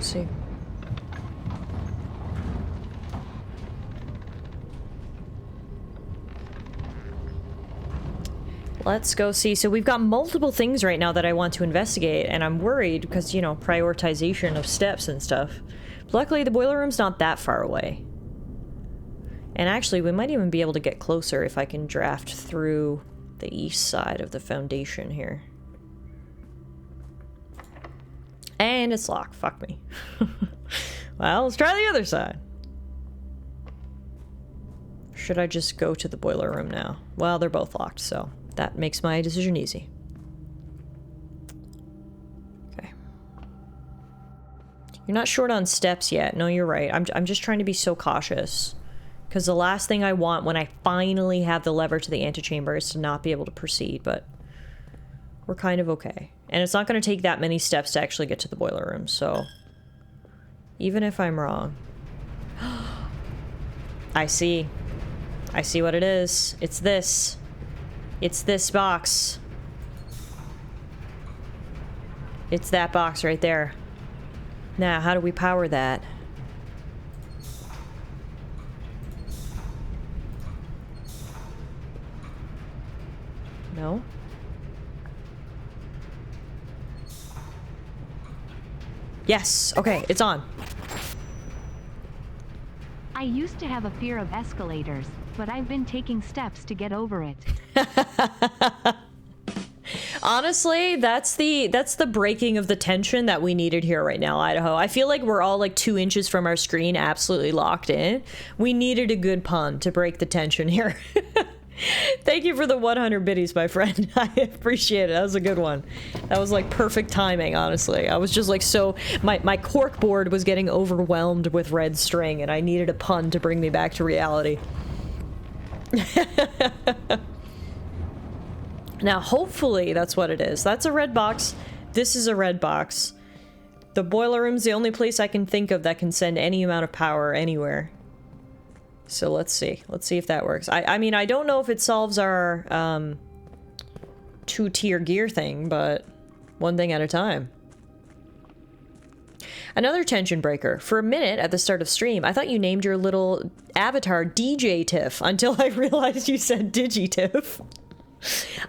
See. Let's go see. So we've got multiple things right now that I want to investigate, and I'm worried because, you know, prioritization of steps and stuff. Luckily, the boiler room's not that far away. And actually, we might even be able to get closer if I can draft through the east side of the foundation here. And it's locked. Fuck me. Well, let's try the other side. Should I just go to the boiler room now? Well, they're both locked, so that makes my decision easy. Okay. You're not short on steps yet. No, you're right. I'm just trying to be so cautious. Because the last thing I want when I finally have the lever to the antechamber is to not be able to proceed, but we're kind of okay. And it's not going to take that many steps to actually get to the boiler room, so even if I'm wrong. I see. I see what it is. It's this. It's this box. It's that box right there. Now, how do we power that? No? Yes. Okay, it's on. I used to have a fear of escalators, but I've been taking steps to get over it. Honestly, that's the breaking of the tension that we needed here right now, Idaho. I feel like we're all like 2 inches from our screen, absolutely locked in. We needed a good pun to break the tension here. Thank you for the 100 biddies, my friend. I appreciate it. That was a good one. That was like perfect timing, honestly. I was just like so... My cork board was getting overwhelmed with red string, and I needed a pun to bring me back to reality. Now, hopefully that's what it is. That's a red box. This is a red box. The boiler room's the only place I can think of that can send any amount of power anywhere. So let's see. Let's see if that works. I mean, I don't know if it solves our 2-tier gear thing, but one thing at a time. Another tension breaker. For a minute at the start of stream, I thought you named your little avatar DJ Tiff until I realized you said Digitiff.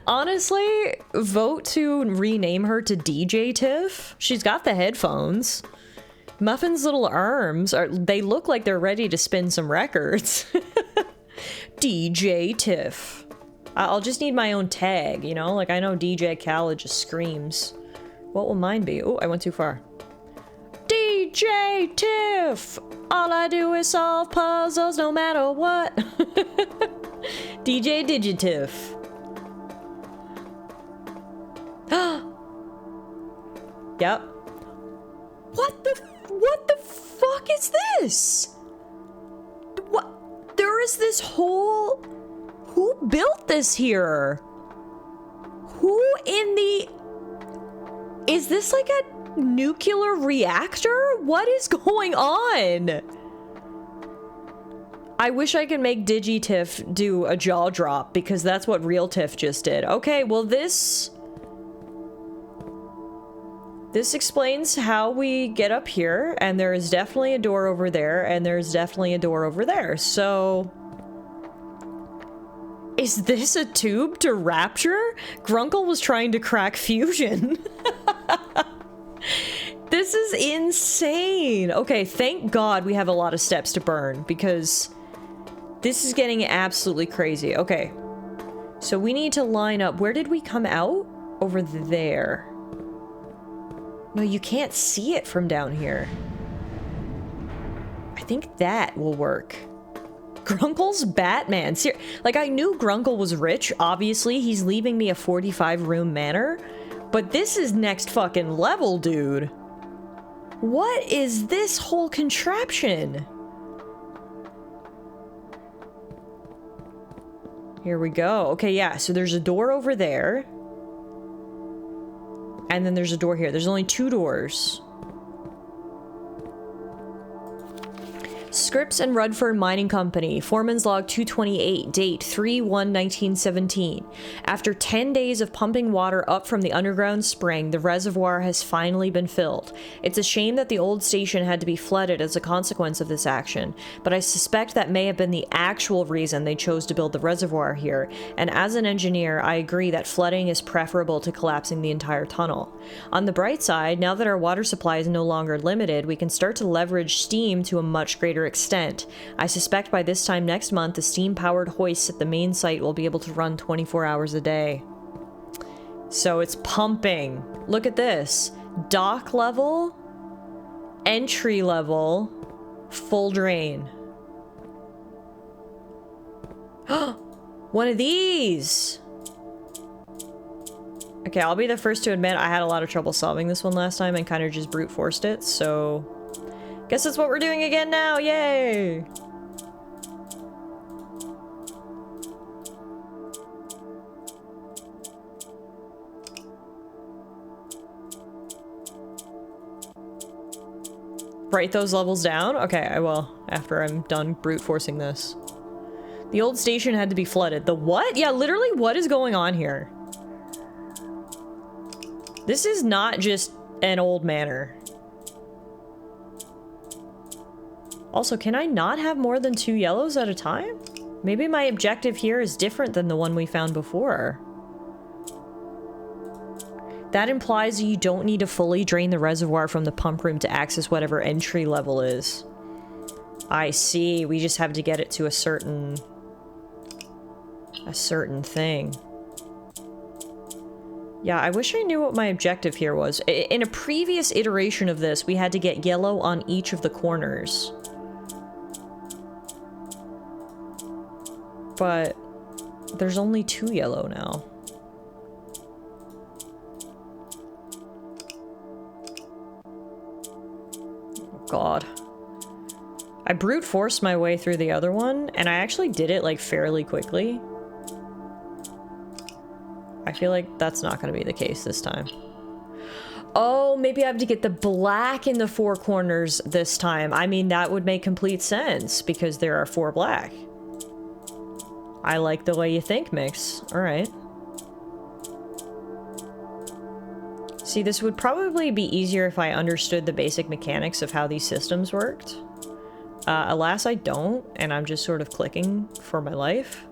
Honestly, vote to rename her to DJ Tiff. She's got the headphones. Muffin's little arms they look like they're ready to spin some records. DJ Tiff. I'll just need my own tag, you know? Like, I know DJ Khaled just screams. What will mine be? Oh, I went too far. DJ DJ Tiff! All I do is solve puzzles no matter what. DJ Digitiff. Yep. What the fuck is this? What? There is this whole... Who built this here? Who in the... Is this like a nuclear reactor? What is going on? I wish I could make Digitiff do a jaw drop because that's what real Tiff just did. Okay, well this explains how we get up here, and there is definitely a door over there, and there's definitely a door over there. So is this a tube to Rapture? Grunkle was trying to crack fusion. This is insane. Okay, thank God we have a lot of steps to burn because this is getting absolutely crazy. Okay, so we need to line up. Where did we come out? Over there. No, you can't see it from down here. I think that will work. Grunkle's Batman. Like, I knew Grunkle was rich. Obviously, he's leaving me a 45-room manor. But this is next fucking level, dude. What is this whole contraption? Here we go. Okay, yeah, so there's a door over there. And then there's a door here. There's only 2 doors. Scripps and Rudford Mining Company, Foreman's Log 228, date 3/1/1917. After 10 days of pumping water up from the underground spring, the reservoir has finally been filled. It's a shame that the old station had to be flooded as a consequence of this action, but I suspect that may have been the actual reason they chose to build the reservoir here, and as an engineer, I agree that flooding is preferable to collapsing the entire tunnel. On the bright side, now that our water supply is no longer limited, we can start to leverage steam to a much greater extent. I suspect by this time next month, the steam-powered hoists at the main site will be able to run 24 hours a day. So it's pumping. Look at this. Dock level, entry level, full drain. One of these! Okay, I'll be the first to admit I had a lot of trouble solving this one last time and kind of just brute forced it, so... Guess that's what we're doing again now, yay! Write those levels down? Okay, I will, after I'm done brute forcing this. The old station had to be flooded. The what? Yeah, literally, what is going on here? This is not just an old manor. Also, can I not have more than 2 yellows at a time? Maybe my objective here is different than the one we found before. That implies you don't need to fully drain the reservoir from the pump room to access whatever entry level is. I see. We just have to get it to a certain thing. Yeah, I wish I knew what my objective here was. In a previous iteration of this, we had to get yellow on each of the corners. But there's only 2 yellow now. Oh God. I brute forced my way through the other one, and I actually did it like fairly quickly. I feel like that's not going to be the case this time. Oh, maybe I have to get the black in the 4 corners this time. I mean, that would make complete sense because there are 4 black. I like the way you think, Mix. Alright. See, this would probably be easier if I understood the basic mechanics of how these systems worked. Alas, I don't, and I'm just sort of clicking for my life.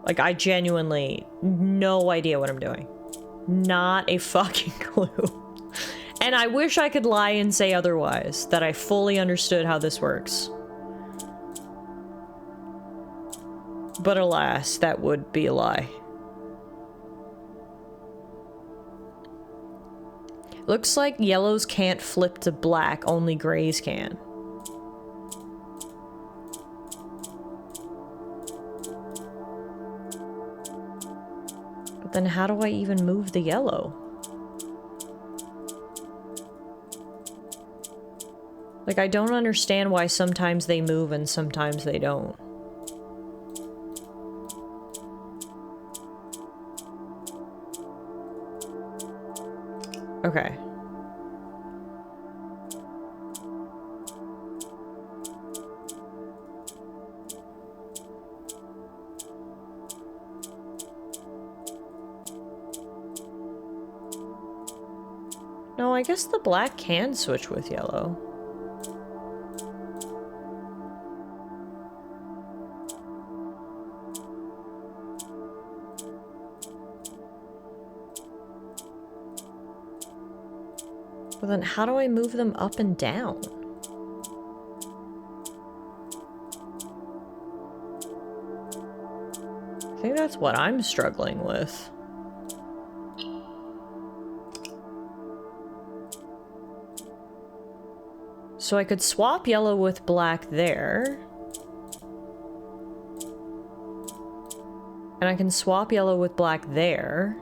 Like, I genuinely no idea what I'm doing. Not a fucking clue. And I wish I could lie and say otherwise, that I fully understood how this works. But alas, that would be a lie. Looks like yellows can't flip to black, only grays can. But then how do I even move the yellow? Like, I don't understand why sometimes they move and sometimes they don't. Okay. No, I guess the black can switch with yellow. Well, then how do I move them up and down? I think that's what I'm struggling with. So I could swap yellow with black there. And I can swap yellow with black there.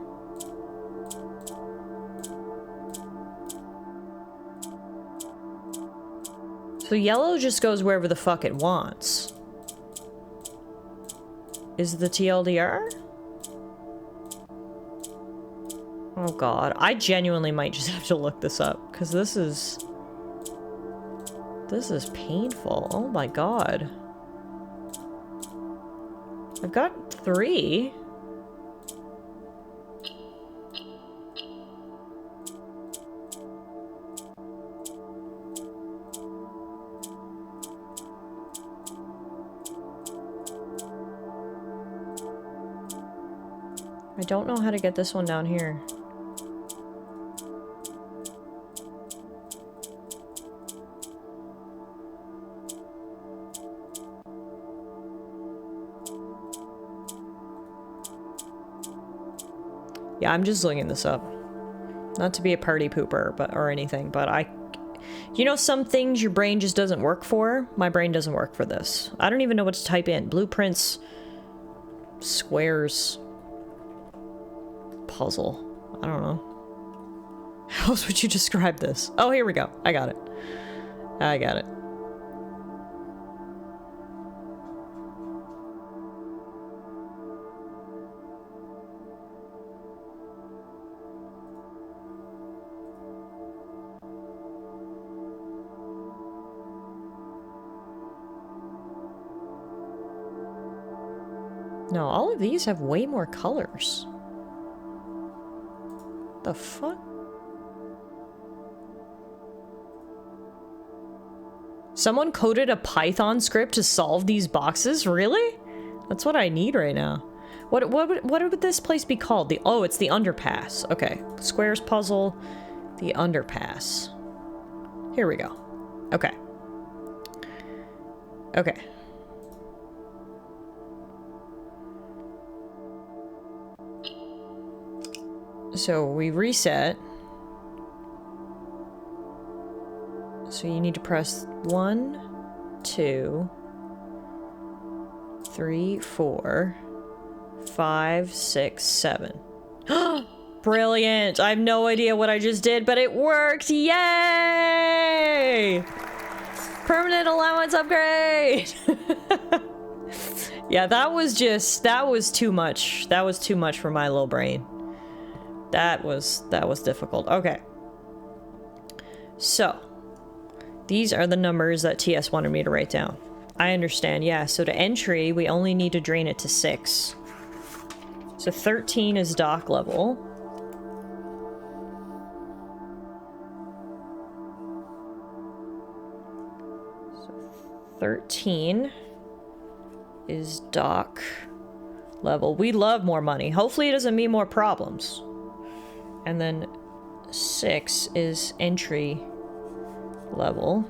So yellow just goes wherever the fuck it wants. Is the TLDR? Oh god, I genuinely might just have to look this up, because this is painful. Oh my god. I've got 3. I don't know how to get this one down here. Yeah, I'm just looking this up. Not to be a party pooper, but or anything, but you know, some things your brain just doesn't work for? My brain doesn't work for this. I don't even know what to type in. Blueprints, squares, puzzle. I don't know. How else would you describe this? Oh, here we go. I got it. I got it. No, all of these have way more colors. The fuck? Someone coded a Python script to solve these boxes? Really? That's what I need right now. What would this place be called? Oh, it's the underpass. Okay. Squares puzzle, the underpass. Here we go. Okay. Okay. So we reset. So you need to press 1, 2, 3, 4, 5, 6, 7. Brilliant! I have no idea what I just did, but it worked! Yay! Permanent allowance upgrade! Yeah, that was too much. That was too much for my little brain. That was difficult. Okay. So, these are the numbers that TS wanted me to write down. I understand, yeah. So to entry, we only need to drain it to 6. So 13 is dock level. So 13 is dock level. We love more money. Hopefully it doesn't mean more problems. And then 6 is entry level.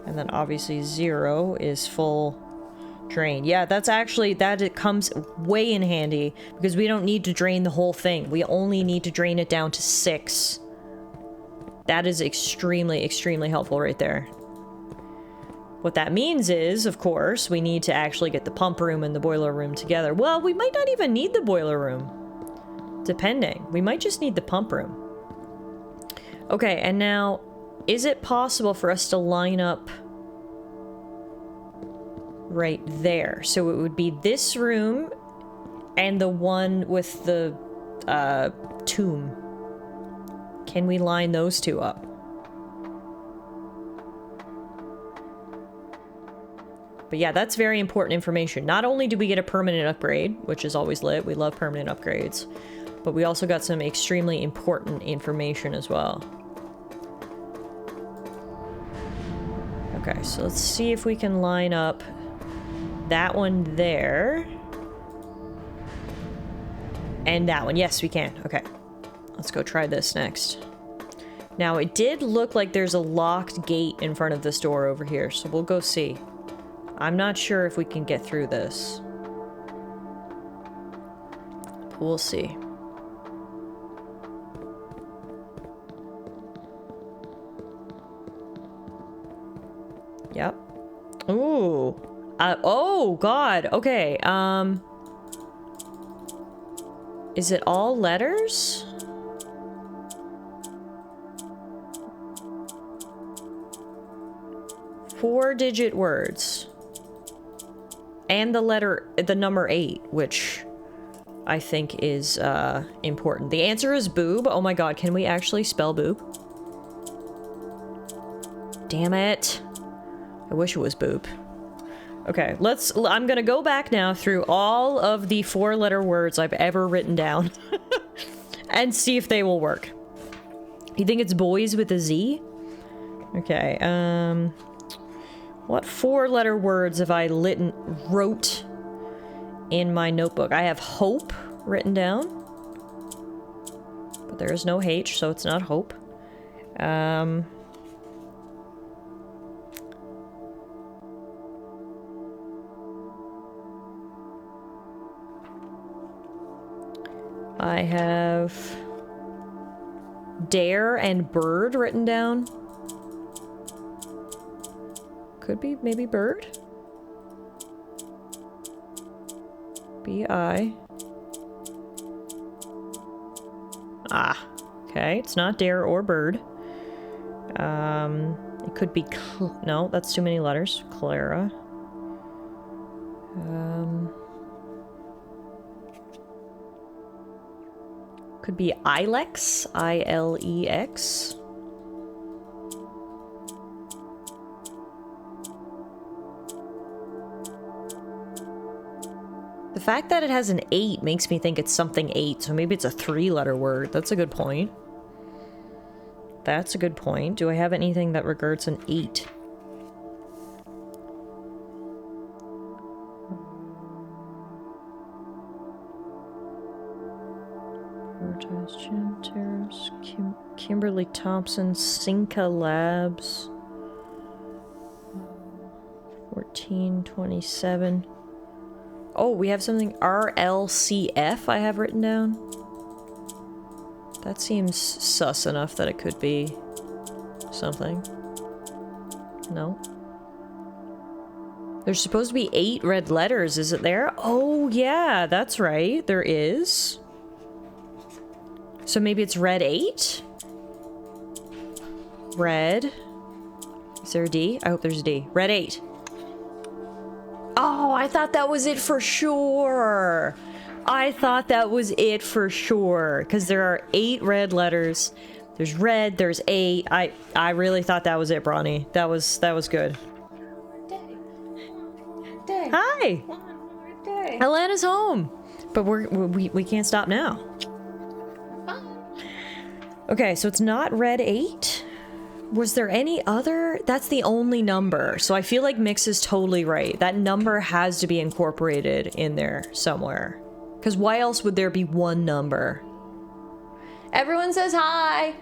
And then obviously 0 is full drain. Yeah, that's actually, it comes way in handy because we don't need to drain the whole thing. We only need to drain it down to 6. That is extremely, extremely helpful right there. What that means is, of course, we need to actually get the pump room and the boiler room together. Well, we might not even need the boiler room. Depending. We might just need the pump room. Okay, and now, is it possible for us to line up right there? So it would be this room and the one with the tomb. Can we line those two up? But yeah, that's very important information. Not only do we get a permanent upgrade, which is always lit, we love permanent upgrades, but we also got some extremely important information as well. Okay, so let's see if we can line up that one there. And that one. Yes, we can. Okay. Let's go try this next. Now, it did look like there's a locked gate in front of this door over here, so we'll go see. I'm not sure if we can get through this. We'll see. Yep. Ooh. Oh, God. Okay, is it all letters? Four-digit words. And the number 8, which I think is, important. The answer is boob. Oh my god, can we actually spell boob? Damn it. I wish it was boob. Okay, I'm gonna go back now through all of the 4-letter words I've ever written down and see if they will work. You think it's boys with a Z? Okay, what 4-letter words have I wrote in my notebook? I have hope written down, but there is no H, so it's not hope. I have dare and bird written down. Could be maybe bird. B-I. Ah, okay, it's not dare or bird. It could be no, that's too many letters. Clara. Could be Ilex, I-L-E-X. The fact that it has an 8 makes me think it's something 8, so maybe it's a 3-letter word. That's a good point. That's a good point. Do I have anything that regards an 8? Kimberly Thompson, Cinca Labs. 1427. Oh, we have something RLCF I have written down. That seems sus enough that it could be something. No. There's supposed to be 8 red letters, is it there? Oh, yeah, that's right. There is. So maybe it's red 8? Red. Is there a D? I hope there's a D. Red 8. Oh, I thought that was it for sure. I thought that was it for sure. Because there are 8 red letters. There's red, there's 8. I really thought that was it, Bronny. That was good. Day. Hi. Day. Alana's home. But we can't stop now. Okay, so it's not red 8. Was there any other? That's the only number. So I feel like Mix is totally right. That number has to be incorporated in there somewhere. Because why else would there be one number? Everyone says hi.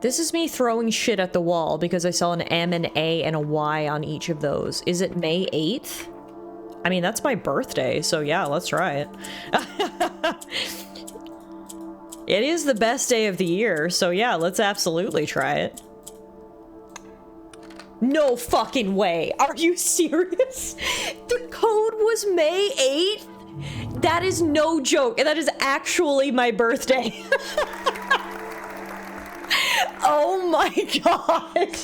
This is me throwing shit at the wall because I saw an M, an A, and a Y on each of those. Is it May 8th? I mean, that's my birthday, so yeah, let's try it. It is the best day of the year, so yeah, let's absolutely try it. No fucking way! Are you serious? The code was May 8th? That is no joke, and that is actually my birthday. Oh my god!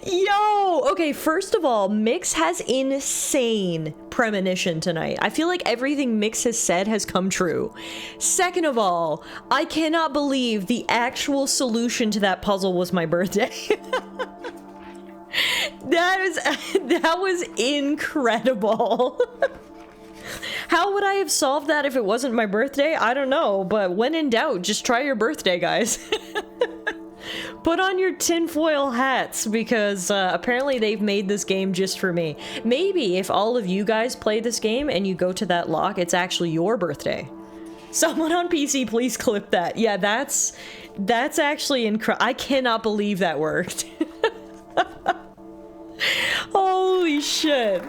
Yo! Okay, first of all, Mix has insane premonition tonight. I feel like everything Mix has said has come true. Second of all, I cannot believe the actual solution to that puzzle was my birthday. That was incredible. How would I have solved that if it wasn't my birthday? I don't know, but when in doubt, just try your birthday, guys. Put on your tinfoil hats, because apparently they've made this game just for me. Maybe if all of you guys play this game and you go to that lock, it's actually your birthday. Someone on PC, please clip that. Yeah, that's actually incredible. I cannot believe that worked. Holy shit.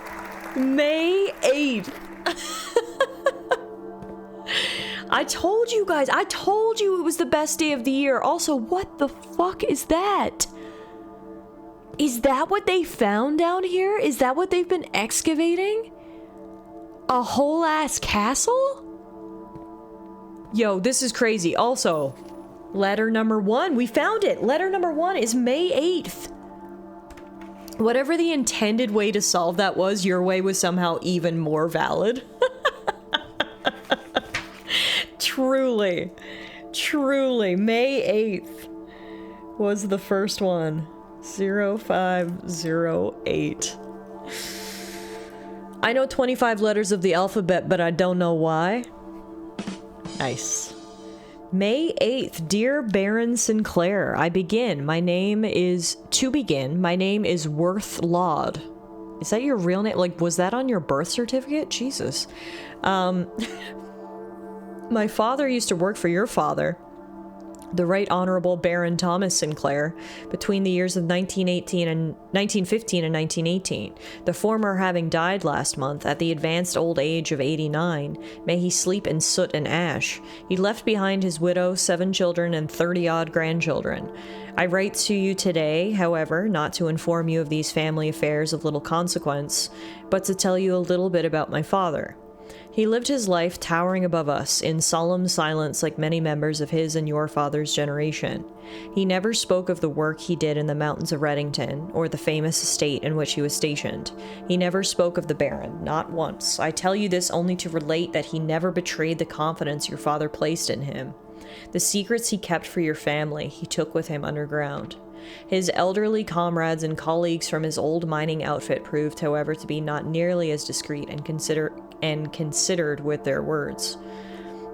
May 8th. I told you guys, I told you it was the best day of the year. Also, what the fuck is that? Is that what they found down here? Is that what they've been excavating? A whole ass castle? Yo, this is crazy. Also, letter number 1, we found it. Letter number 1 is May 8th. Whatever the intended way to solve that was, your way was somehow even more valid. Truly, truly, May 8th was the first one. 0508. I know 25 letters of the alphabet, but I don't know why. Nice. May 8th, dear Baron Sinclair, I begin. My name is Worth Laud. Is that your real name? Like, was that on your birth certificate? Jesus. My father used to work for your father, the Right Honorable Baron Thomas Sinclair, between the years of 1915 and 1918, the former having died last month at the advanced old age of 89. May he sleep in soot and ash. He left behind his widow, 7 children, and 30-odd grandchildren. I write to you today, however, not to inform you of these family affairs of little consequence, but to tell you a little bit about my father. He lived his life towering above us, in solemn silence like many members of his and your father's generation. He never spoke of the work he did in the mountains of Reddington, or the famous estate in which he was stationed. He never spoke of the Baron, not once. I tell you this only to relate that he never betrayed the confidence your father placed in him. The secrets he kept for your family, he took with him underground. His elderly comrades and colleagues from his old mining outfit proved, however, to be not nearly as discreet and considered with their words.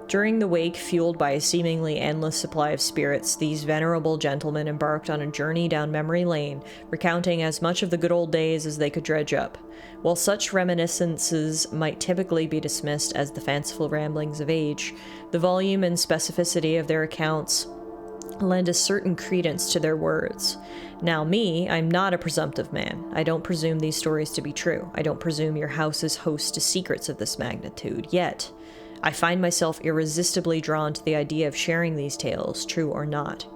During the wake, fueled by a seemingly endless supply of spirits, these venerable gentlemen embarked on a journey down memory lane, recounting as much of the good old days as they could dredge up. While such reminiscences might typically be dismissed as the fanciful ramblings of age, the volume and specificity of their accounts lend a certain credence to their words. Now me, I'm not a presumptive man. I don't presume these stories to be true. I don't presume your house is host to secrets of this magnitude. Yet, I find myself irresistibly drawn to the idea of sharing these tales, true or not.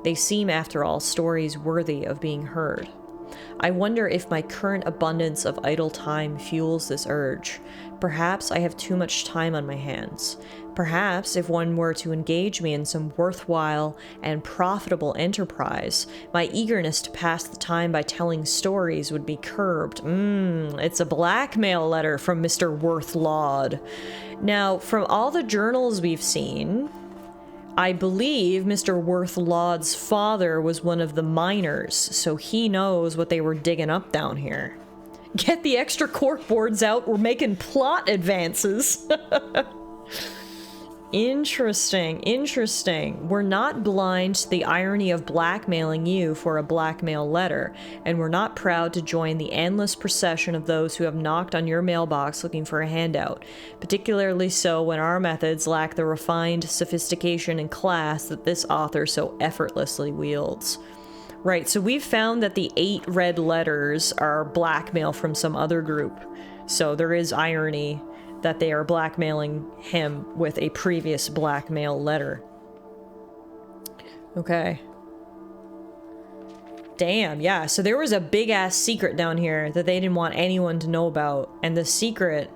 They seem, after all, stories worthy of being heard. I wonder if my current abundance of idle time fuels this urge. Perhaps I have too much time on my hands. Perhaps if one were to engage me in some worthwhile and profitable enterprise, my eagerness to pass the time by telling stories would be curbed. It's a blackmail letter from Mr. Worth Laud. Now, from all the journals we've seen, I believe Mr. Worth Laud's father was one of the miners, so he knows what they were digging up down here. Get the extra corkboards out, we're making plot advances. Interesting, interesting. We're not blind to the irony of blackmailing you for a blackmail letter, and we're not proud to join the endless procession of those who have knocked on your mailbox looking for a handout, particularly so when our methods lack the refined sophistication and class that this author so effortlessly wields. Right, so we've found that the 8 red letters are blackmail from some other group, so there is irony that they are blackmailing him with a previous blackmail letter. Okay. Damn, yeah, so there was a big-ass secret down here that they didn't want anyone to know about, and the secret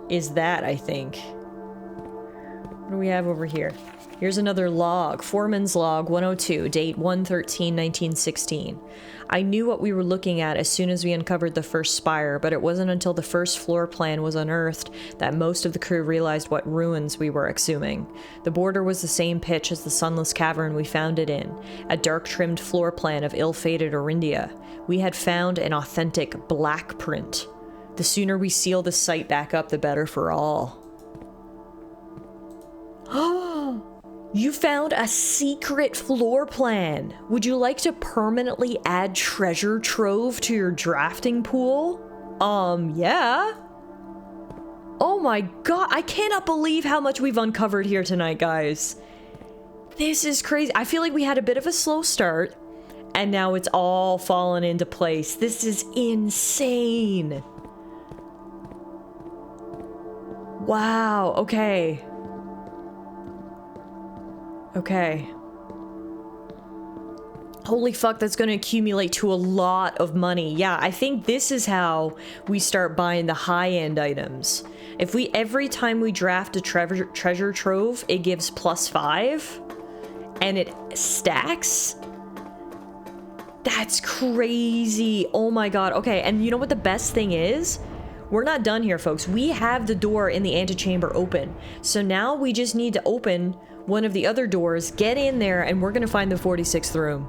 is that, I think. What do we have over here? Here's another log. Foreman's log 102, date 1/13/1916. I knew what we were looking at as soon as we uncovered the first spire, but it wasn't until the first floor plan was unearthed that most of the crew realized what ruins we were exhuming. The border was the same pitch as the sunless cavern we found it in, a dark-trimmed floor plan of ill-fated Orindia. We had found an authentic black print. The sooner we seal the site back up, the better for all. Oh! You found a secret floor plan. Would you like to permanently add treasure trove to your drafting pool? Yeah. Oh my god, I cannot believe how much we've uncovered here tonight, guys. This is crazy. I feel like we had a bit of a slow start, and now it's all fallen into place. This is insane. Wow, okay. Okay. Holy fuck, that's gonna accumulate to a lot of money. Yeah, I think this is how we start buying the high-end items. If we, every time we draft a treasure trove, it gives +5, and it stacks. That's crazy. Oh my god. Okay, and you know what the best thing is? We're not done here, folks. We have the door in the antechamber open. So now we just need to open one of the other doors, get in there, and we're gonna find the 46th room.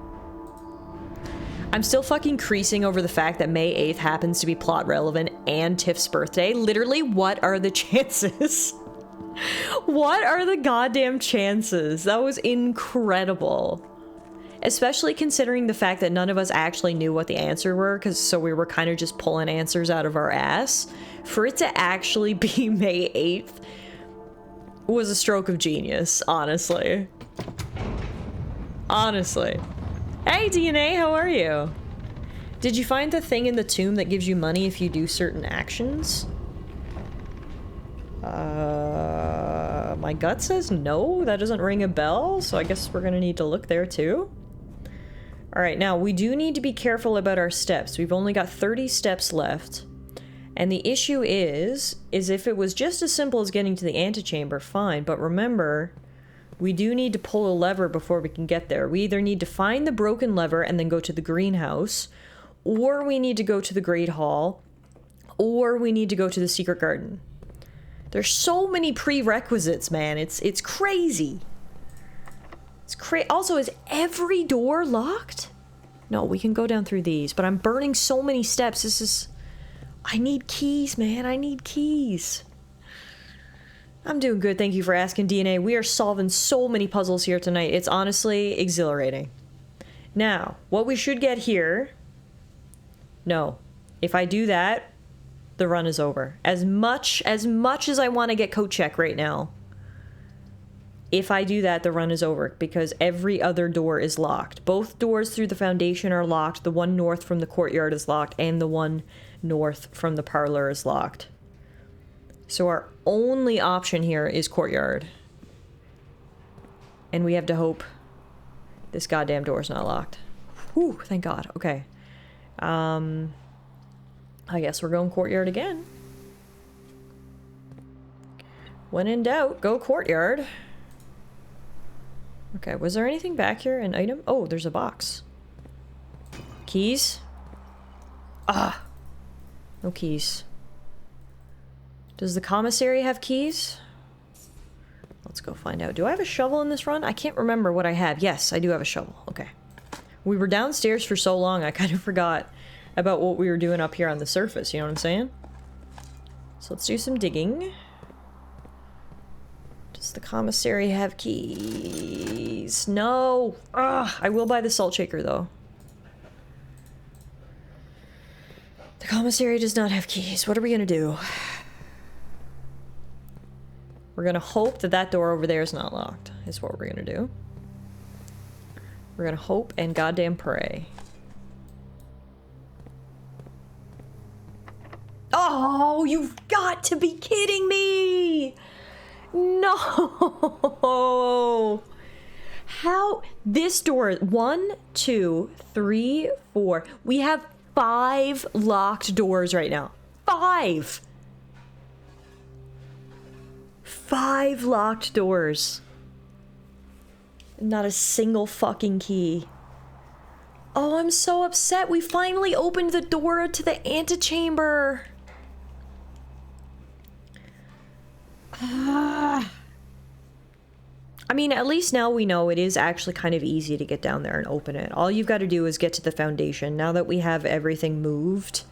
I'm still fucking creasing over the fact that May 8th happens to be plot relevant and Tiff's birthday. Literally, what are the chances? What are the goddamn chances? That was incredible. Especially considering the fact that none of us actually knew what the answer were, so we were kind of just pulling answers out of our ass. For it to actually be May 8th was a stroke of genius, honestly. Honestly. Hey, DNA, how are you? Did you find the thing in the tomb that gives you money if you do certain actions? My gut says no, that doesn't ring a bell, so I guess we're gonna need to look there too. Alright, now we do need to be careful about our steps. We've only got 30 steps left. And the issue is if it was just as simple as getting to the antechamber, fine. But remember, we do need to pull a lever before we can get there. We either need to find the broken lever and then go to the greenhouse, or we need to go to the Great Hall, or we need to go to the Secret Garden. There's so many prerequisites, man. It's crazy. It's also, is every door locked? No, we can go down through these, but I'm burning so many steps. This is... I need keys, man. I need keys. I'm doing good. Thank you for asking, DNA. We are solving so many puzzles here tonight. It's honestly exhilarating. Now, what we should get here... No. If I do that, the run is over. As much as I want to get coat check right now, if I do that, the run is over, because every other door is locked. Both doors through the foundation are locked. The one north from the courtyard is locked, and the one north from the parlor is locked. So our only option here is courtyard. And we have to hope this goddamn door's not locked. Whew, thank God. Okay. I guess we're going courtyard again. When in doubt, go courtyard. Okay, was there anything back here? An item? Oh, there's a box. Keys? Ah! No keys. Does the commissary have keys? Let's go find out. Do I have a shovel in this run? I can't remember what I have. Yes, I do have a shovel. Okay. We were downstairs for so long, I kind of forgot about what we were doing up here on the surface, you know what I'm saying? So let's do some digging. Does Does the commissary have keys? No! Ugh, I will buy the salt shaker, though. The commissary does not have keys. What are we gonna do? We're gonna hope that that door over there is not locked, is what we're gonna do. We're gonna hope and goddamn pray. Oh, you've got to be kidding me! No! How? This door, 1, 2, 3, 4. We have 5 locked doors right now. 5! 5 locked doors. Not a single fucking key. Oh, I'm so upset. We finally opened the door to the antechamber. I mean, at least now we know it is actually kind of easy to get down there and open it. All you've got to do is get to the foundation. Now that we have everything moved,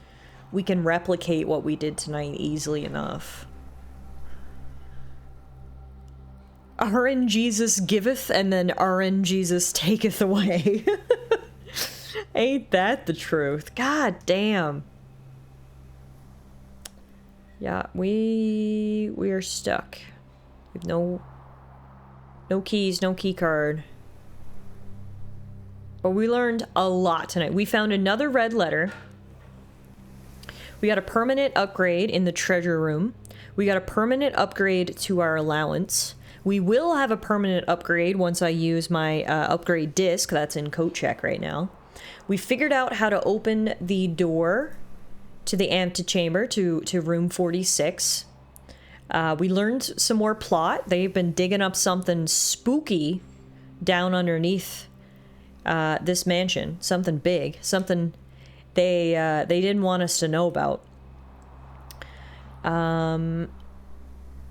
we can replicate what we did tonight easily enough. RN Jesus giveth, and then RN Jesus taketh away. Ain't that the truth? God damn. Yeah, we are stuck. With no keys, no key card. But we learned a lot tonight. We found another red letter. We got a permanent upgrade in the treasure room. We got a permanent upgrade to our allowance. We will have a permanent upgrade once I use my upgrade disc. That's in coat check right now. We figured out how to open the door to the antechamber, to room 46. We learned some more plot. They've been digging up something spooky down underneath this mansion. Something big. Something they didn't want us to know about.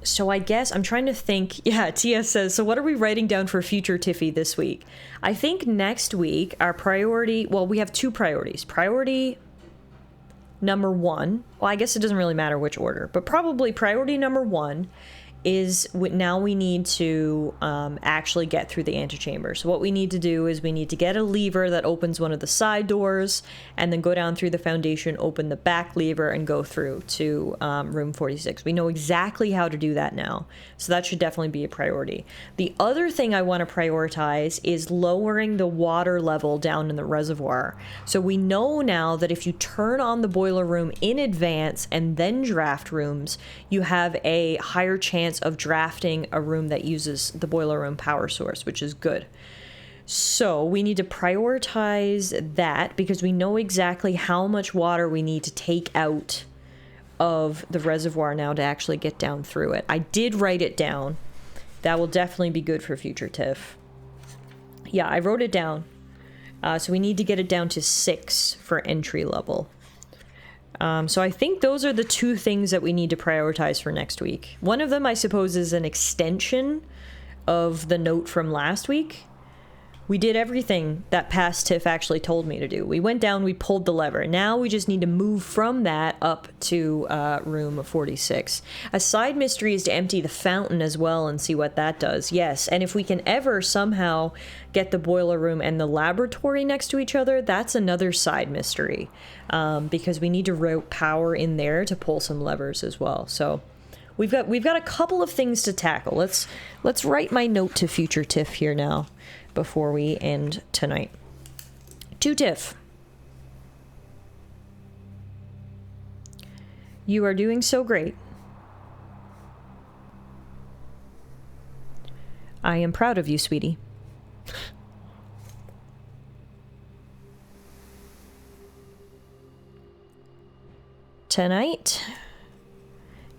So I guess I'm trying to think. Yeah, Tia says, so what are we writing down for future Tiffy this week? I think next week our priority, well, we have 2 priorities. Priority number 1, well, I guess it doesn't really matter which order, but probably priority number 1 is now we need to actually get through the antechamber. So what we need to do is we need to get a lever that opens one of the side doors and then go down through the foundation, open the back lever, and go through to room 46. We know exactly how to do that now. So that should definitely be a priority. The other thing I want to prioritize is lowering the water level down in the reservoir. So we know now that if you turn on the boiler room in advance and then draft rooms, you have a higher chance of drafting a room that uses the boiler room power source, which is good. So we need to prioritize that because we know exactly how much water we need to take out of the reservoir now to actually get down through it. I did write it down. That will definitely be good for future TIFF. Yeah, I wrote it down. So we need to get it down to 6 for entry level. So I think those are the 2 things that we need to prioritize for next week. One of them, I suppose, is an extension of the note from last week. We did everything that past Tiff actually told me to do. We went down, we pulled the lever. Now we just need to move from that up to room 46. A side mystery is to empty the fountain as well and see what that does. Yes, and if we can ever somehow get the boiler room and the laboratory next to each other, that's another side mystery. Because we need to route power in there to pull some levers as well. So we've got a couple of things to tackle. Let's write my note to future Tiff here now before we end tonight. To Tiff. You are doing so great. I am proud of you, sweetie. Tonight,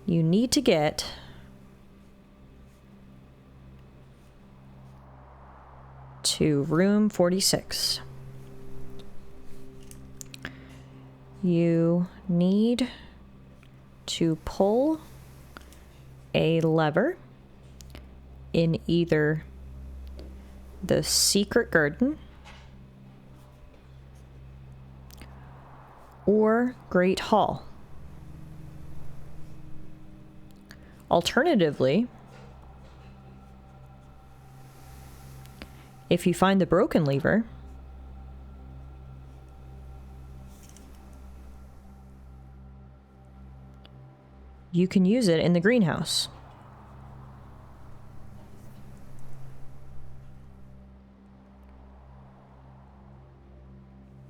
you need to get to room 46. You need to pull a lever in either the secret garden or Great Hall. Alternatively, If you find the broken lever, you can use it in the greenhouse.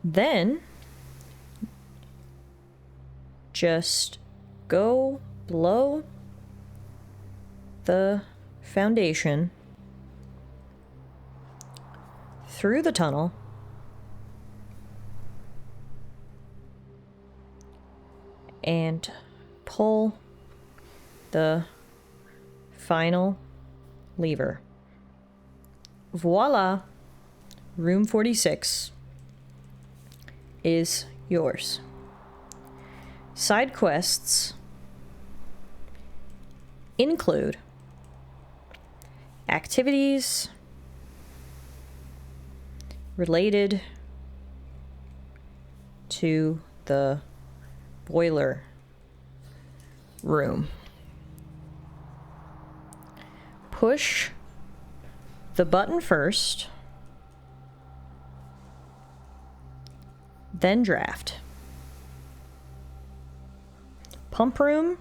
Then just go below the foundation through the tunnel and pull the final lever. Voila! Room 46 is yours. Side quests include activities related to the boiler room. Push the button first, then draft. Pump room,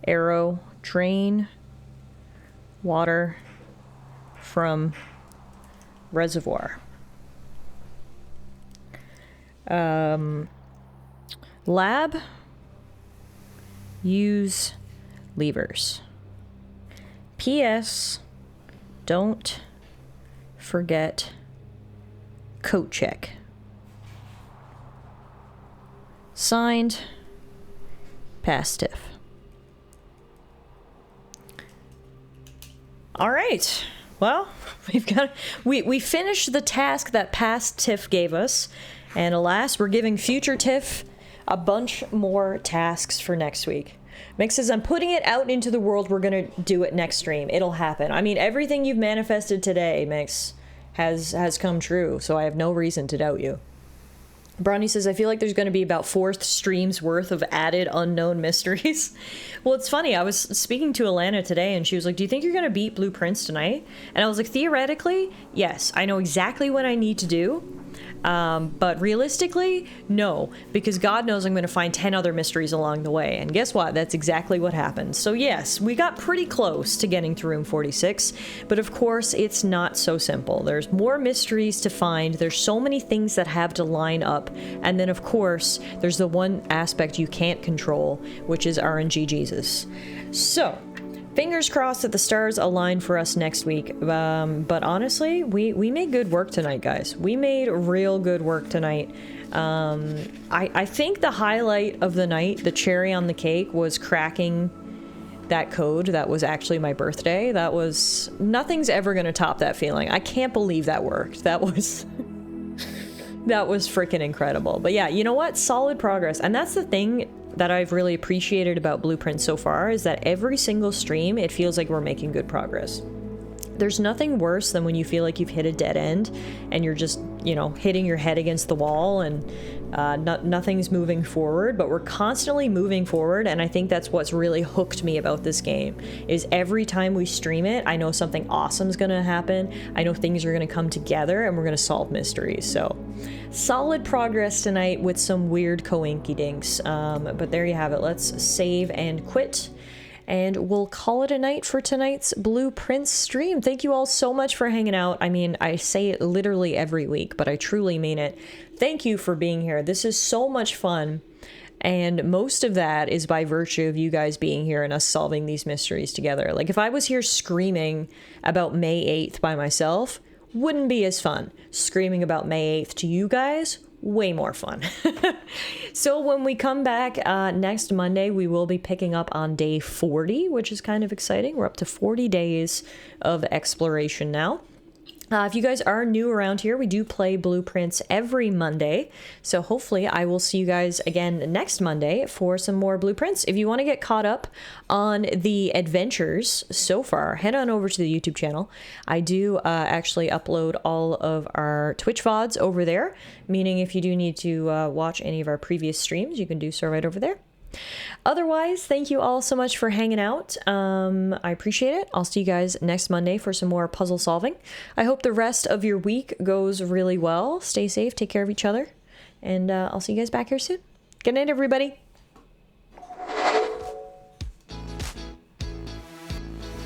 arrow, drain water from reservoir. Lab, use levers. P.S. Don't forget coat check. Signed, Pastiff. All right. Well, we finished the task that past Tiff gave us, and alas, we're giving future Tiff a bunch more tasks for next week. Mick says, I'm putting it out into the world. We're gonna do it next stream. It'll happen. I mean, everything you've manifested today, Mix, has come true, so I have no reason to doubt you. Bronny says, I feel like there's going to be about 4 streams worth of added unknown mysteries. Well, it's funny. I was speaking to Alana today, and she was like, do you think you're going to beat Blue Prince tonight? And I was like, theoretically, yes. I know exactly what I need to do. But realistically, no. Because God knows I'm going to find 10 other mysteries along the way. And guess what? That's exactly what happened. So yes, we got pretty close to getting through room 46. But of course, it's not so simple. There's more mysteries to find. There's so many things that have to line up. And then, of course, there's the one aspect you can't control, which is RNG Jesus. So, fingers crossed that the stars align for us next week. But honestly, we made good work tonight, guys. We made real good work tonight. I think the highlight of the night, the cherry on the cake, was cracking that code that was actually my birthday. That was... Nothing's ever going to top that feeling. I can't believe that worked. That was... That was freaking incredible. But yeah, you know what? Solid progress. And that's the thing that I've really appreciated about Blueprint so far, is that every single stream, it feels like we're making good progress. There's nothing worse than when you feel like you've hit a dead end and you're just, you know, hitting your head against the wall and nothing's moving forward, but we're constantly moving forward. And I think that's what's really hooked me about this game, is every time we stream it, I know something awesome is going to happen. I know things are going to come together and we're going to solve mysteries. So solid progress tonight with some weird coinky dinks. But there you have it. Let's save and quit. And we'll call it a night for tonight's Blueprint stream. Thank you all so much for hanging out. I mean, I say it literally every week, but I truly mean it. Thank you for being here. This is so much fun. And most of that is by virtue of you guys being here and us solving these mysteries together. Like, if I was here screaming about May 8th by myself, wouldn't be as fun. Screaming about May 8th to you guys, way more fun. So when we come back next Monday, we will be picking up on day 40, which is kind of exciting. We're up to 40 days of exploration now. If you guys are new around here, we do play Blueprints every Monday. So hopefully I will see you guys again next Monday for some more Blueprints. If you want to get caught up on the adventures so far, head on over to the YouTube channel. I do actually upload all of our Twitch VODs over there, meaning if you do need to watch any of our previous streams, you can do so right over there. Otherwise, thank you all so much for hanging out. I appreciate it. I'll see you guys next Monday for some more puzzle solving. I hope the rest of your week goes really well. Stay safe, take care of each other, and I'll see you guys back here soon. Good night, everybody.